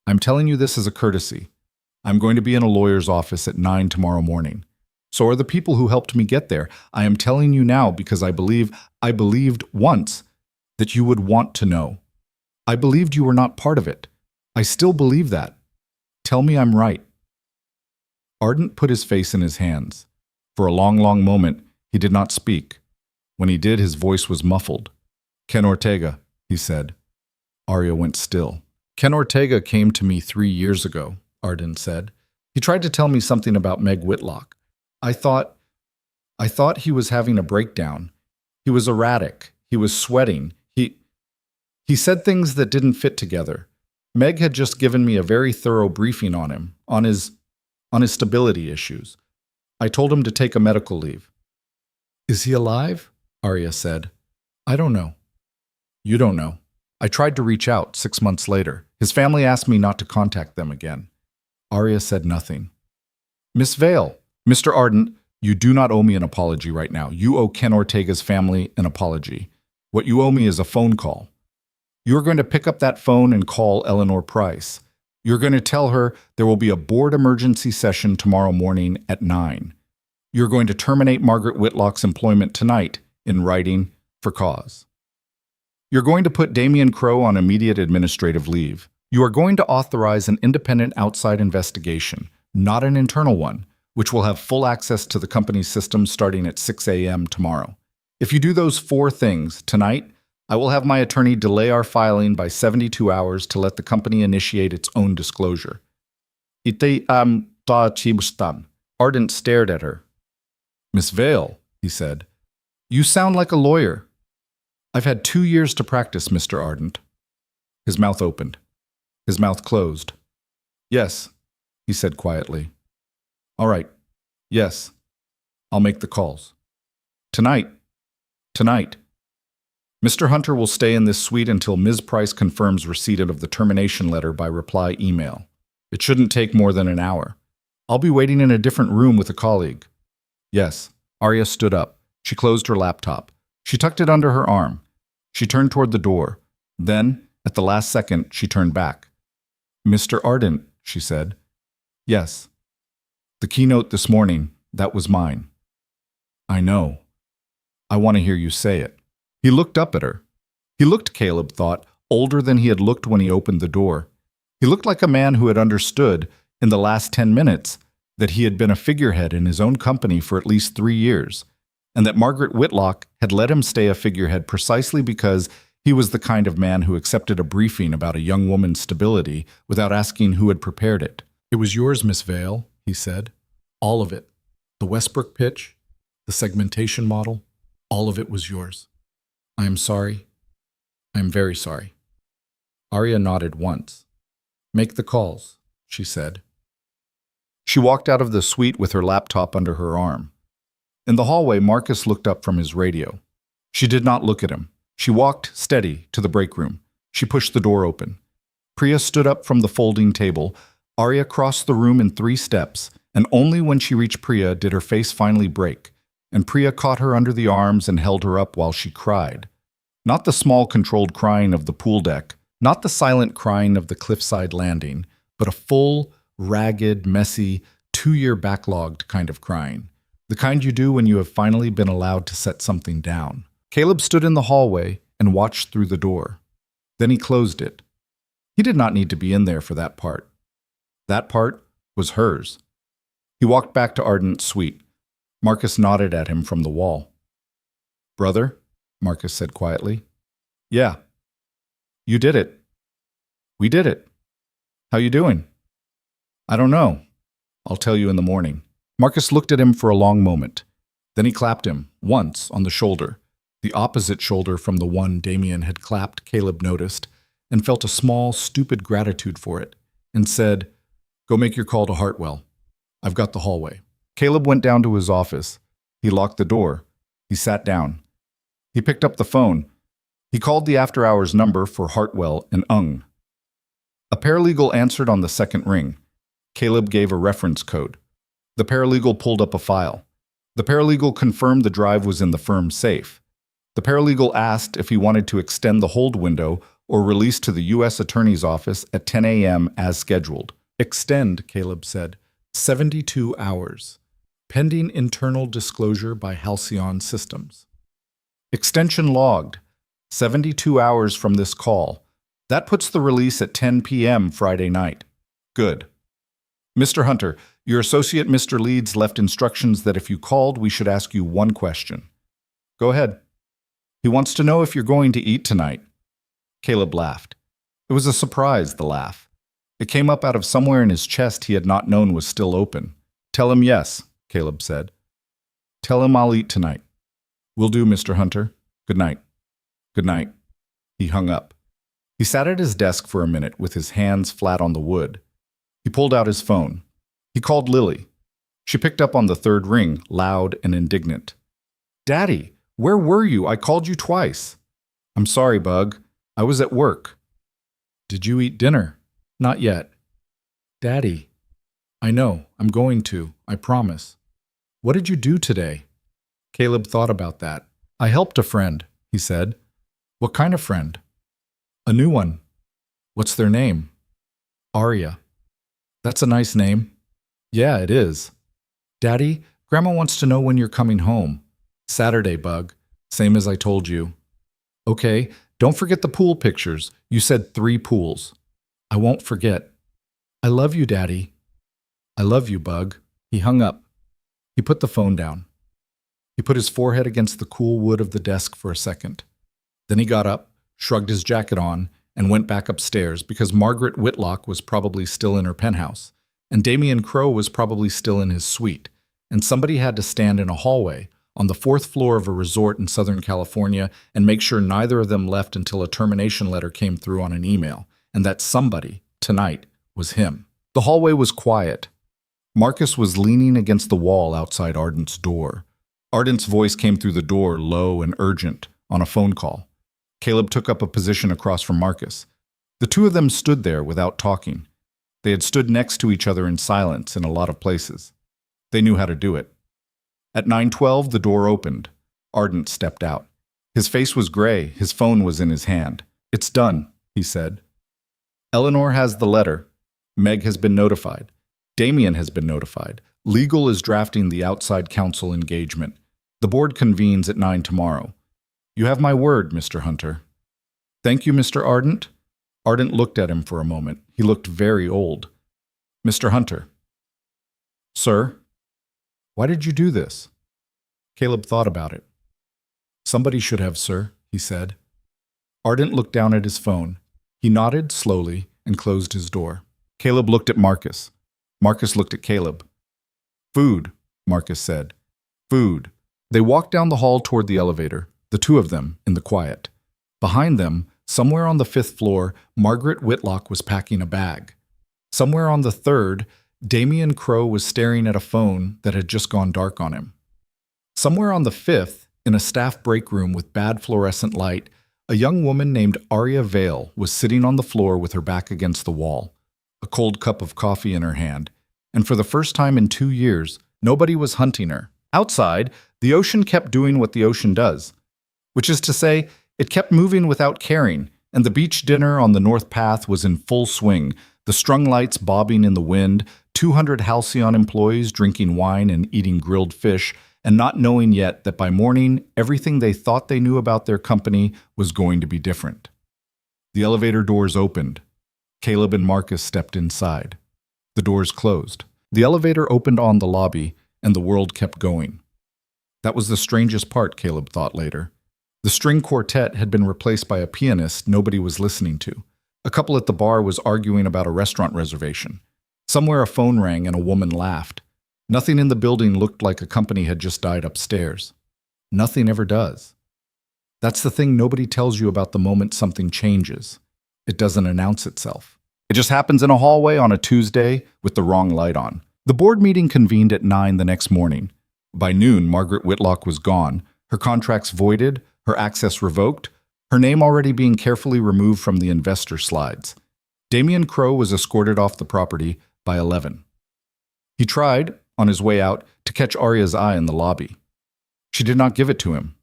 I'm telling you this as a courtesy. I'm going to be in a lawyer's office at 9 tomorrow morning. So are the people who helped me get there. I am telling you now because I believed once that you would want to know. I believed you were not part of it. I still believe that. Tell me I'm right. Ardent put his face in his hands. For a long, long moment, he did not speak. When he did, his voice was muffled. Ken Ortega, he said. Arya went still. Ken Ortega came to me 3 years ago, Ardent said. He tried to tell me something about Meg Whitlock. I thought he was having a breakdown. He was erratic. He was sweating. He said things that didn't fit together. Meg had just given me a very thorough briefing on him, on his stability issues. I told him to take a medical leave. Is he alive? Arya said. I don't know. You don't know. I tried to reach out 6 months later. His family asked me not to contact them again. Arya said nothing. Miss Vale, Mr. Ardent, you do not owe me an apology right now. You owe Ken Ortega's family an apology. What you owe me is a phone call. You're going to pick up that phone and call Eleanor Price. You're going to tell her there will be a board emergency session tomorrow morning at 9. You're going to terminate Margaret Whitlock's employment tonight in writing for cause. You're going to put Damian Crowe on immediate administrative leave. You are going to authorize an independent outside investigation, not an internal one, which will have full access to the company's systems starting at 6 a.m. tomorrow. If you do those 4 things tonight, I will have my attorney delay our filing by 72 hours to let the company initiate its own disclosure. Ardent stared at her. Miss Vale, he said, you sound like a lawyer. I've had 2 years to practice, Mr. Ardent. His mouth opened. His mouth closed. Yes, he said quietly. All right. Yes. I'll make the calls. Tonight. Mr. Hunter will stay in this suite until Ms. Price confirms receipt of the termination letter by reply email. It shouldn't take more than an hour. I'll be waiting in a different room with a colleague. Yes. Arya stood up. She closed her laptop. She tucked it under her arm. She turned toward the door. Then, at the last second, she turned back. Mr. Ardent, she said. Yes. The keynote this morning, that was mine. I know. I want to hear you say it. He looked up at her. He looked, Caleb thought, older than he had looked when he opened the door. He looked like a man who had understood, in the last 10 minutes, that he had been a figurehead in his own company for at least 3 years, and that Margaret Whitlock had let him stay a figurehead precisely because he was the kind of man who accepted a briefing about a young woman's stability without asking who had prepared it. It was yours, Miss Vale, he said. All of it. The Westbrook pitch, the segmentation model, all of it was yours. I am sorry. I am very sorry. Arya nodded once. Make the calls, she said. She walked out of the suite with her laptop under her arm. In the hallway, Marcus looked up from his radio. She did not look at him. She walked, steady, to the break room. She pushed the door open. Priya stood up from the folding table. Arya crossed the room in 3 steps, and only when she reached Priya did her face finally break, and Priya caught her under the arms and held her up while she cried. Not the small, controlled crying of the pool deck, not the silent crying of the cliffside landing, but a full, ragged, messy, 2-year backlogged kind of crying. The kind you do when you have finally been allowed to set something down. Caleb stood in the hallway and watched through the door. Then he closed it. He did not need to be in there for that part. That part was hers. He walked back to Ardent's suite. Marcus nodded at him from the wall. Brother, Marcus said quietly. Yeah. You did it. We did it. How you doing? I don't know. I'll tell you in the morning. Marcus looked at him for a long moment. Then he clapped him, once, on the shoulder, the opposite shoulder from the one Damian had clapped, Caleb noticed, and felt a small, stupid gratitude for it, and said, Go make your call to Hartwell. I've got the hallway. Caleb went down to his office. He locked the door. He sat down. He picked up the phone. He called the after-hours number for Hartwell and Ung. A paralegal answered on the second ring. Caleb gave a reference code. The paralegal pulled up a file. The paralegal confirmed the drive was in the firm's safe. The paralegal asked if he wanted to extend the hold window or release to the U.S. Attorney's Office at 10 a.m. as scheduled. Extend, Caleb said. 72 hours. Pending internal disclosure by Halcyon Systems. Extension logged. 72 hours from this call. That puts the release at 10 p.m. Friday night. Good. Mr. Hunter, your associate Mr. Leeds left instructions that if you called, we should ask you one question. Go ahead. He wants to know if you're going to eat tonight. Caleb laughed. It was a surprise, the laugh. It came up out of somewhere in his chest he had not known was still open. Tell him yes, Caleb said. Tell him I'll eat tonight. Will do, Mr. Hunter. Good night. Good night. He hung up. He sat at his desk for a minute with his hands flat on the wood. He pulled out his phone. He called Lily. She picked up on the third ring, loud and indignant. Daddy, where were you? I called you twice. I'm sorry, Bug. I was at work. Did you eat dinner? Not yet. Daddy. I know. I'm going to. I promise. What did you do today? Caleb thought about that. I helped a friend, he said. What kind of friend? A new one. What's their name? Arya. That's a nice name. Yeah, it is. Daddy, Grandma wants to know when you're coming home. Saturday, Bug. Same as I told you. Okay, don't forget the pool pictures. You said 3 pools. I won't forget. I love you, Daddy. I love you, Bug. He hung up. He put the phone down. He put his forehead against the cool wood of the desk for a second. Then he got up, shrugged his jacket on, and went back upstairs because Margaret Whitlock was probably still in her penthouse, and Damien Crowe was probably still in his suite, and somebody had to stand in a hallway on the 4th floor of a resort in Southern California and make sure neither of them left until a termination letter came through on an email, and that somebody, tonight, was him. The hallway was quiet. Marcus was leaning against the wall outside Ardent's door. Ardent's voice came through the door, low and urgent, on a phone call. Caleb took up a position across from Marcus. The two of them stood there without talking. They had stood next to each other in silence in a lot of places. They knew how to do it. At 9:12, the door opened. Ardent stepped out. His face was gray. His phone was in his hand. It's done, he said. Eleanor has the letter. Meg has been notified. Damien has been notified. Legal is drafting the outside counsel engagement. The board convenes at 9 tomorrow. You have my word, Mr. Hunter. Thank you, Mr. Ardent. Ardent looked at him for a moment. He looked very old. Mr. Hunter. Sir? Why did you do this? Caleb thought about it. Somebody should have, sir, he said. Ardent looked down at his phone. He nodded slowly and closed his door. Caleb looked at Marcus. Marcus looked at Caleb. Food, Marcus said. Food. They walked down the hall toward the elevator, the two of them in the quiet. Behind them, somewhere on the 5th floor, Margaret Whitlock was packing a bag. Somewhere on the 3rd, Damien Crowe was staring at a phone that had just gone dark on him. Somewhere on the 5th, in a staff break room with bad fluorescent light, a young woman named Arya Vale was sitting on the floor with her back against the wall, a cold cup of coffee in her hand, and for the first time in 2 years, nobody was hunting her. Outside, the ocean kept doing what the ocean does, which is to say, it kept moving without caring, and the beach dinner on the North Path was in full swing, the strung lights bobbing in the wind, 200 Halcyon employees drinking wine and eating grilled fish, and not knowing yet that by morning, everything they thought they knew about their company was going to be different. The elevator doors opened. Caleb and Marcus stepped inside. The doors closed. The elevator opened on the lobby, and the world kept going. That was the strangest part, Caleb thought later. The string quartet had been replaced by a pianist nobody was listening to. A couple at the bar was arguing about a restaurant reservation. Somewhere a phone rang and a woman laughed. Nothing in the building looked like a company had just died upstairs. Nothing ever does. That's the thing nobody tells you about the moment something changes. It doesn't announce itself. It just happens in a hallway on a Tuesday with the wrong light on. The board meeting convened at 9 the next morning. By noon, Margaret Whitlock was gone, her contracts voided, her access revoked, her name already being carefully removed from the investor slides. Damien Crowe was escorted off the property by 11. He tried, on his way out, to catch Arya's eye in the lobby. She did not give it to him.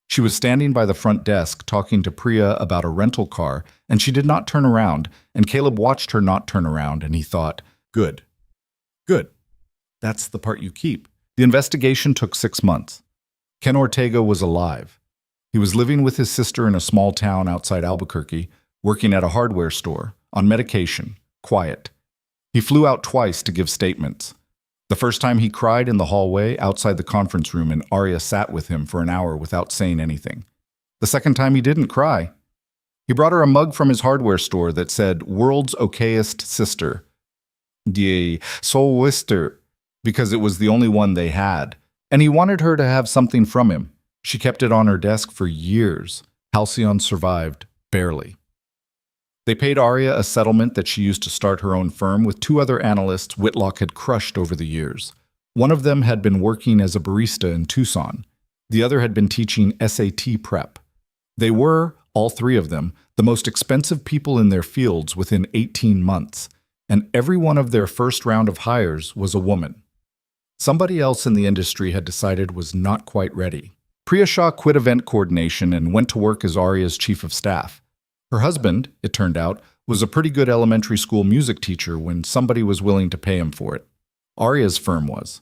She was standing by the front desk talking to Priya about a rental car, and she did not turn around, and Caleb watched her not turn around, and he thought, good. Good. That's the part you keep. The investigation took 6 months. Ken Ortega was alive. He was living with his sister in a small town outside Albuquerque, working at a hardware store, on medication, quiet. He flew out twice to give statements. The first time he cried in the hallway outside the conference room and Arya sat with him for an hour without saying anything. The second time he didn't cry. He brought her a mug from his hardware store that said, "World's okayest sister." Die Soulwister, because it was the only one they had. And he wanted her to have something from him. She kept it on her desk for years. Halcyon survived, barely. They paid Arya a settlement that she used to start her own firm with 2 other analysts Whitlock had crushed over the years. One of them had been working as a barista in Tucson. The other had been teaching SAT prep. They were, all three of them, the most expensive people in their fields within 18 months, and every one of their first round of hires was a woman. Somebody else in the industry had decided was not quite ready. Priya Shah quit event coordination and went to work as Arya's chief of staff. Her husband, it turned out, was a pretty good elementary school music teacher when somebody was willing to pay him for it. Arya's firm was.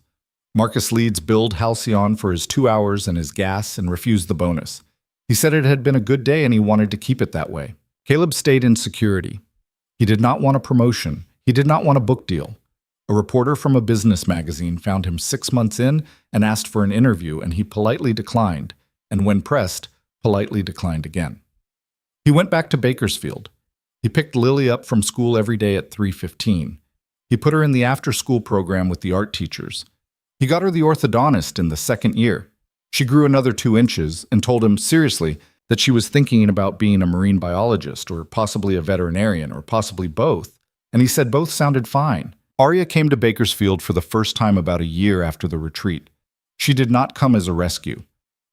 Marcus Leeds billed Halcyon for his 2 hours and his gas and refused the bonus. He said it had been a good day and he wanted to keep it that way. Caleb stayed in security. He did not want a promotion. He did not want a book deal. A reporter from a business magazine found him 6 months in and asked for an interview, and he politely declined, and when pressed, politely declined again. He went back to Bakersfield. He picked Lily up from school every day at 3:15. He put her in the after-school program with the art teachers. He got her the orthodontist in the second year. She grew another 2 inches and told him, seriously, that she was thinking about being a marine biologist or possibly a veterinarian or possibly both, and he said both sounded fine. Arya came to Bakersfield for the first time about a year after the retreat. She did not come as a rescue.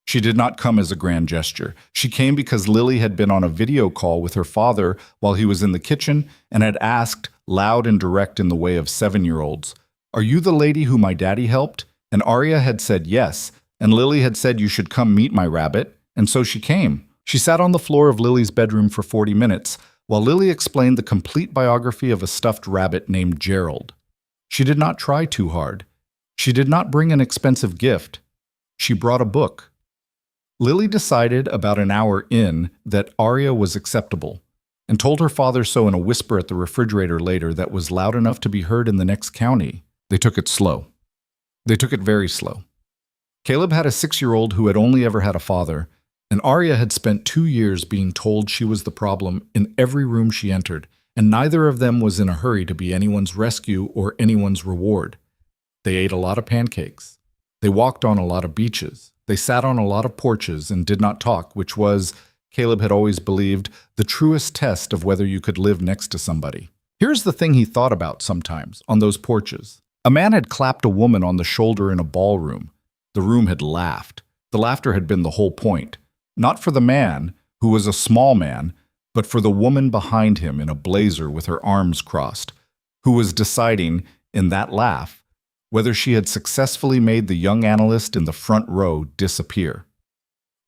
She did not come as a grand gesture. She came because Lily had been on a video call with her father while he was in the kitchen and had asked, loud and direct in the way of 7-year-olds, "Are you the lady who my daddy helped?" And Arya had said yes, and Lily had said, "You should come meet my rabbit," and so she came. She sat on the floor of Lily's bedroom for 40 minutes, while Lily explained the complete biography of a stuffed rabbit named Gerald. She did not try too hard. She did not bring an expensive gift. She brought a book. Lily decided about an hour in that Arya was acceptable, and told her father so in a whisper at the refrigerator later that was loud enough to be heard in the next county. They took it slow. They took it very slow. Caleb had a 6-year-old who had only ever had a father, and Arya had spent 2 years being told she was the problem in every room she entered, and neither of them was in a hurry to be anyone's rescue or anyone's reward. They ate a lot of pancakes. They walked on a lot of beaches. They sat on a lot of porches and did not talk, which was, Caleb had always believed, the truest test of whether you could live next to somebody. Here's the thing he thought about sometimes on those porches. A man had clapped a woman on the shoulder in a ballroom. The room had laughed. The laughter had been the whole point. Not for the man, who was a small man, but for the woman behind him in a blazer with her arms crossed, who was deciding, in that laugh, whether she had successfully made the young analyst in the front row disappear.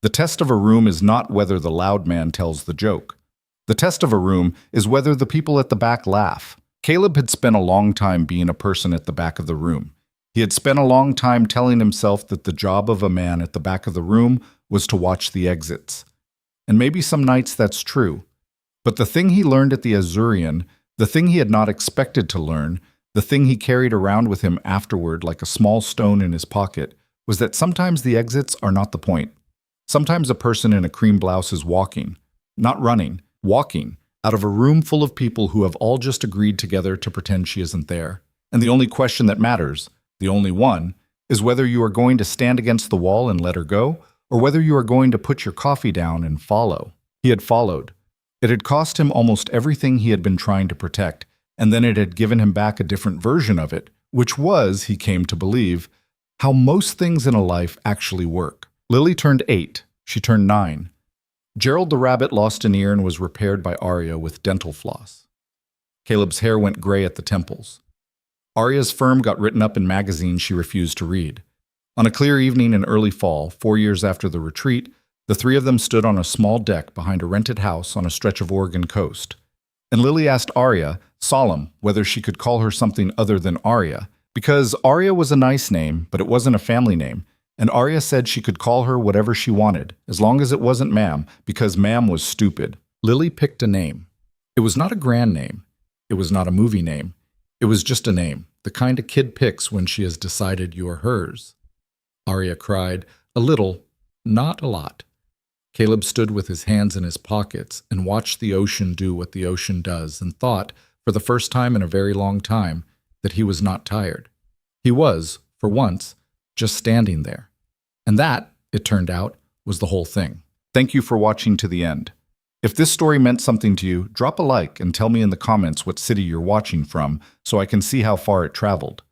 The test of a room is not whether the loud man tells the joke. The test of a room is whether the people at the back laugh. Caleb had spent a long time being a person at the back of the room. He had spent a long time telling himself that the job of a man at the back of the room was to watch the exits. And maybe some nights that's true. But the thing he learned at the Azurian, the thing he had not expected to learn, the thing he carried around with him afterward like a small stone in his pocket, was that sometimes the exits are not the point. Sometimes a person in a cream blouse is walking, not running, walking, out of a room full of people who have all just agreed together to pretend she isn't there. And the only question that matters, the only one, is whether you are going to stand against the wall and let her go, or whether you are going to put your coffee down and follow. He had followed. It had cost him almost everything he had been trying to protect, and then it had given him back a different version of it, which was, he came to believe, how most things in a life actually work. Lily turned 8. She turned 9. Gerald the rabbit lost an ear and was repaired by Arya with dental floss. Caleb's hair went gray at the temples. Arya's firm got written up in magazines she refused to read. On a clear evening in early fall, 4 years after the retreat, the three of them stood on a small deck behind a rented house on a stretch of Oregon coast. And Lily asked Arya, solemn, whether she could call her something other than Arya, because Arya was a nice name, but it wasn't a family name, and Arya said she could call her whatever she wanted, as long as it wasn't ma'am, because ma'am was stupid. Lily picked a name. It was not a grand name. It was not a movie name. It was just a name, the kind a kid picks when she has decided you are hers. Arya cried, a little, not a lot. Caleb stood with his hands in his pockets and watched the ocean do what the ocean does and thought, for the first time in a very long time, that he was not tired. He was, for once, just standing there. And that, it turned out, was the whole thing. Thank you for watching to the end. If this story meant something to you, drop a like and tell me in the comments what city you're watching from so I can see how far it traveled.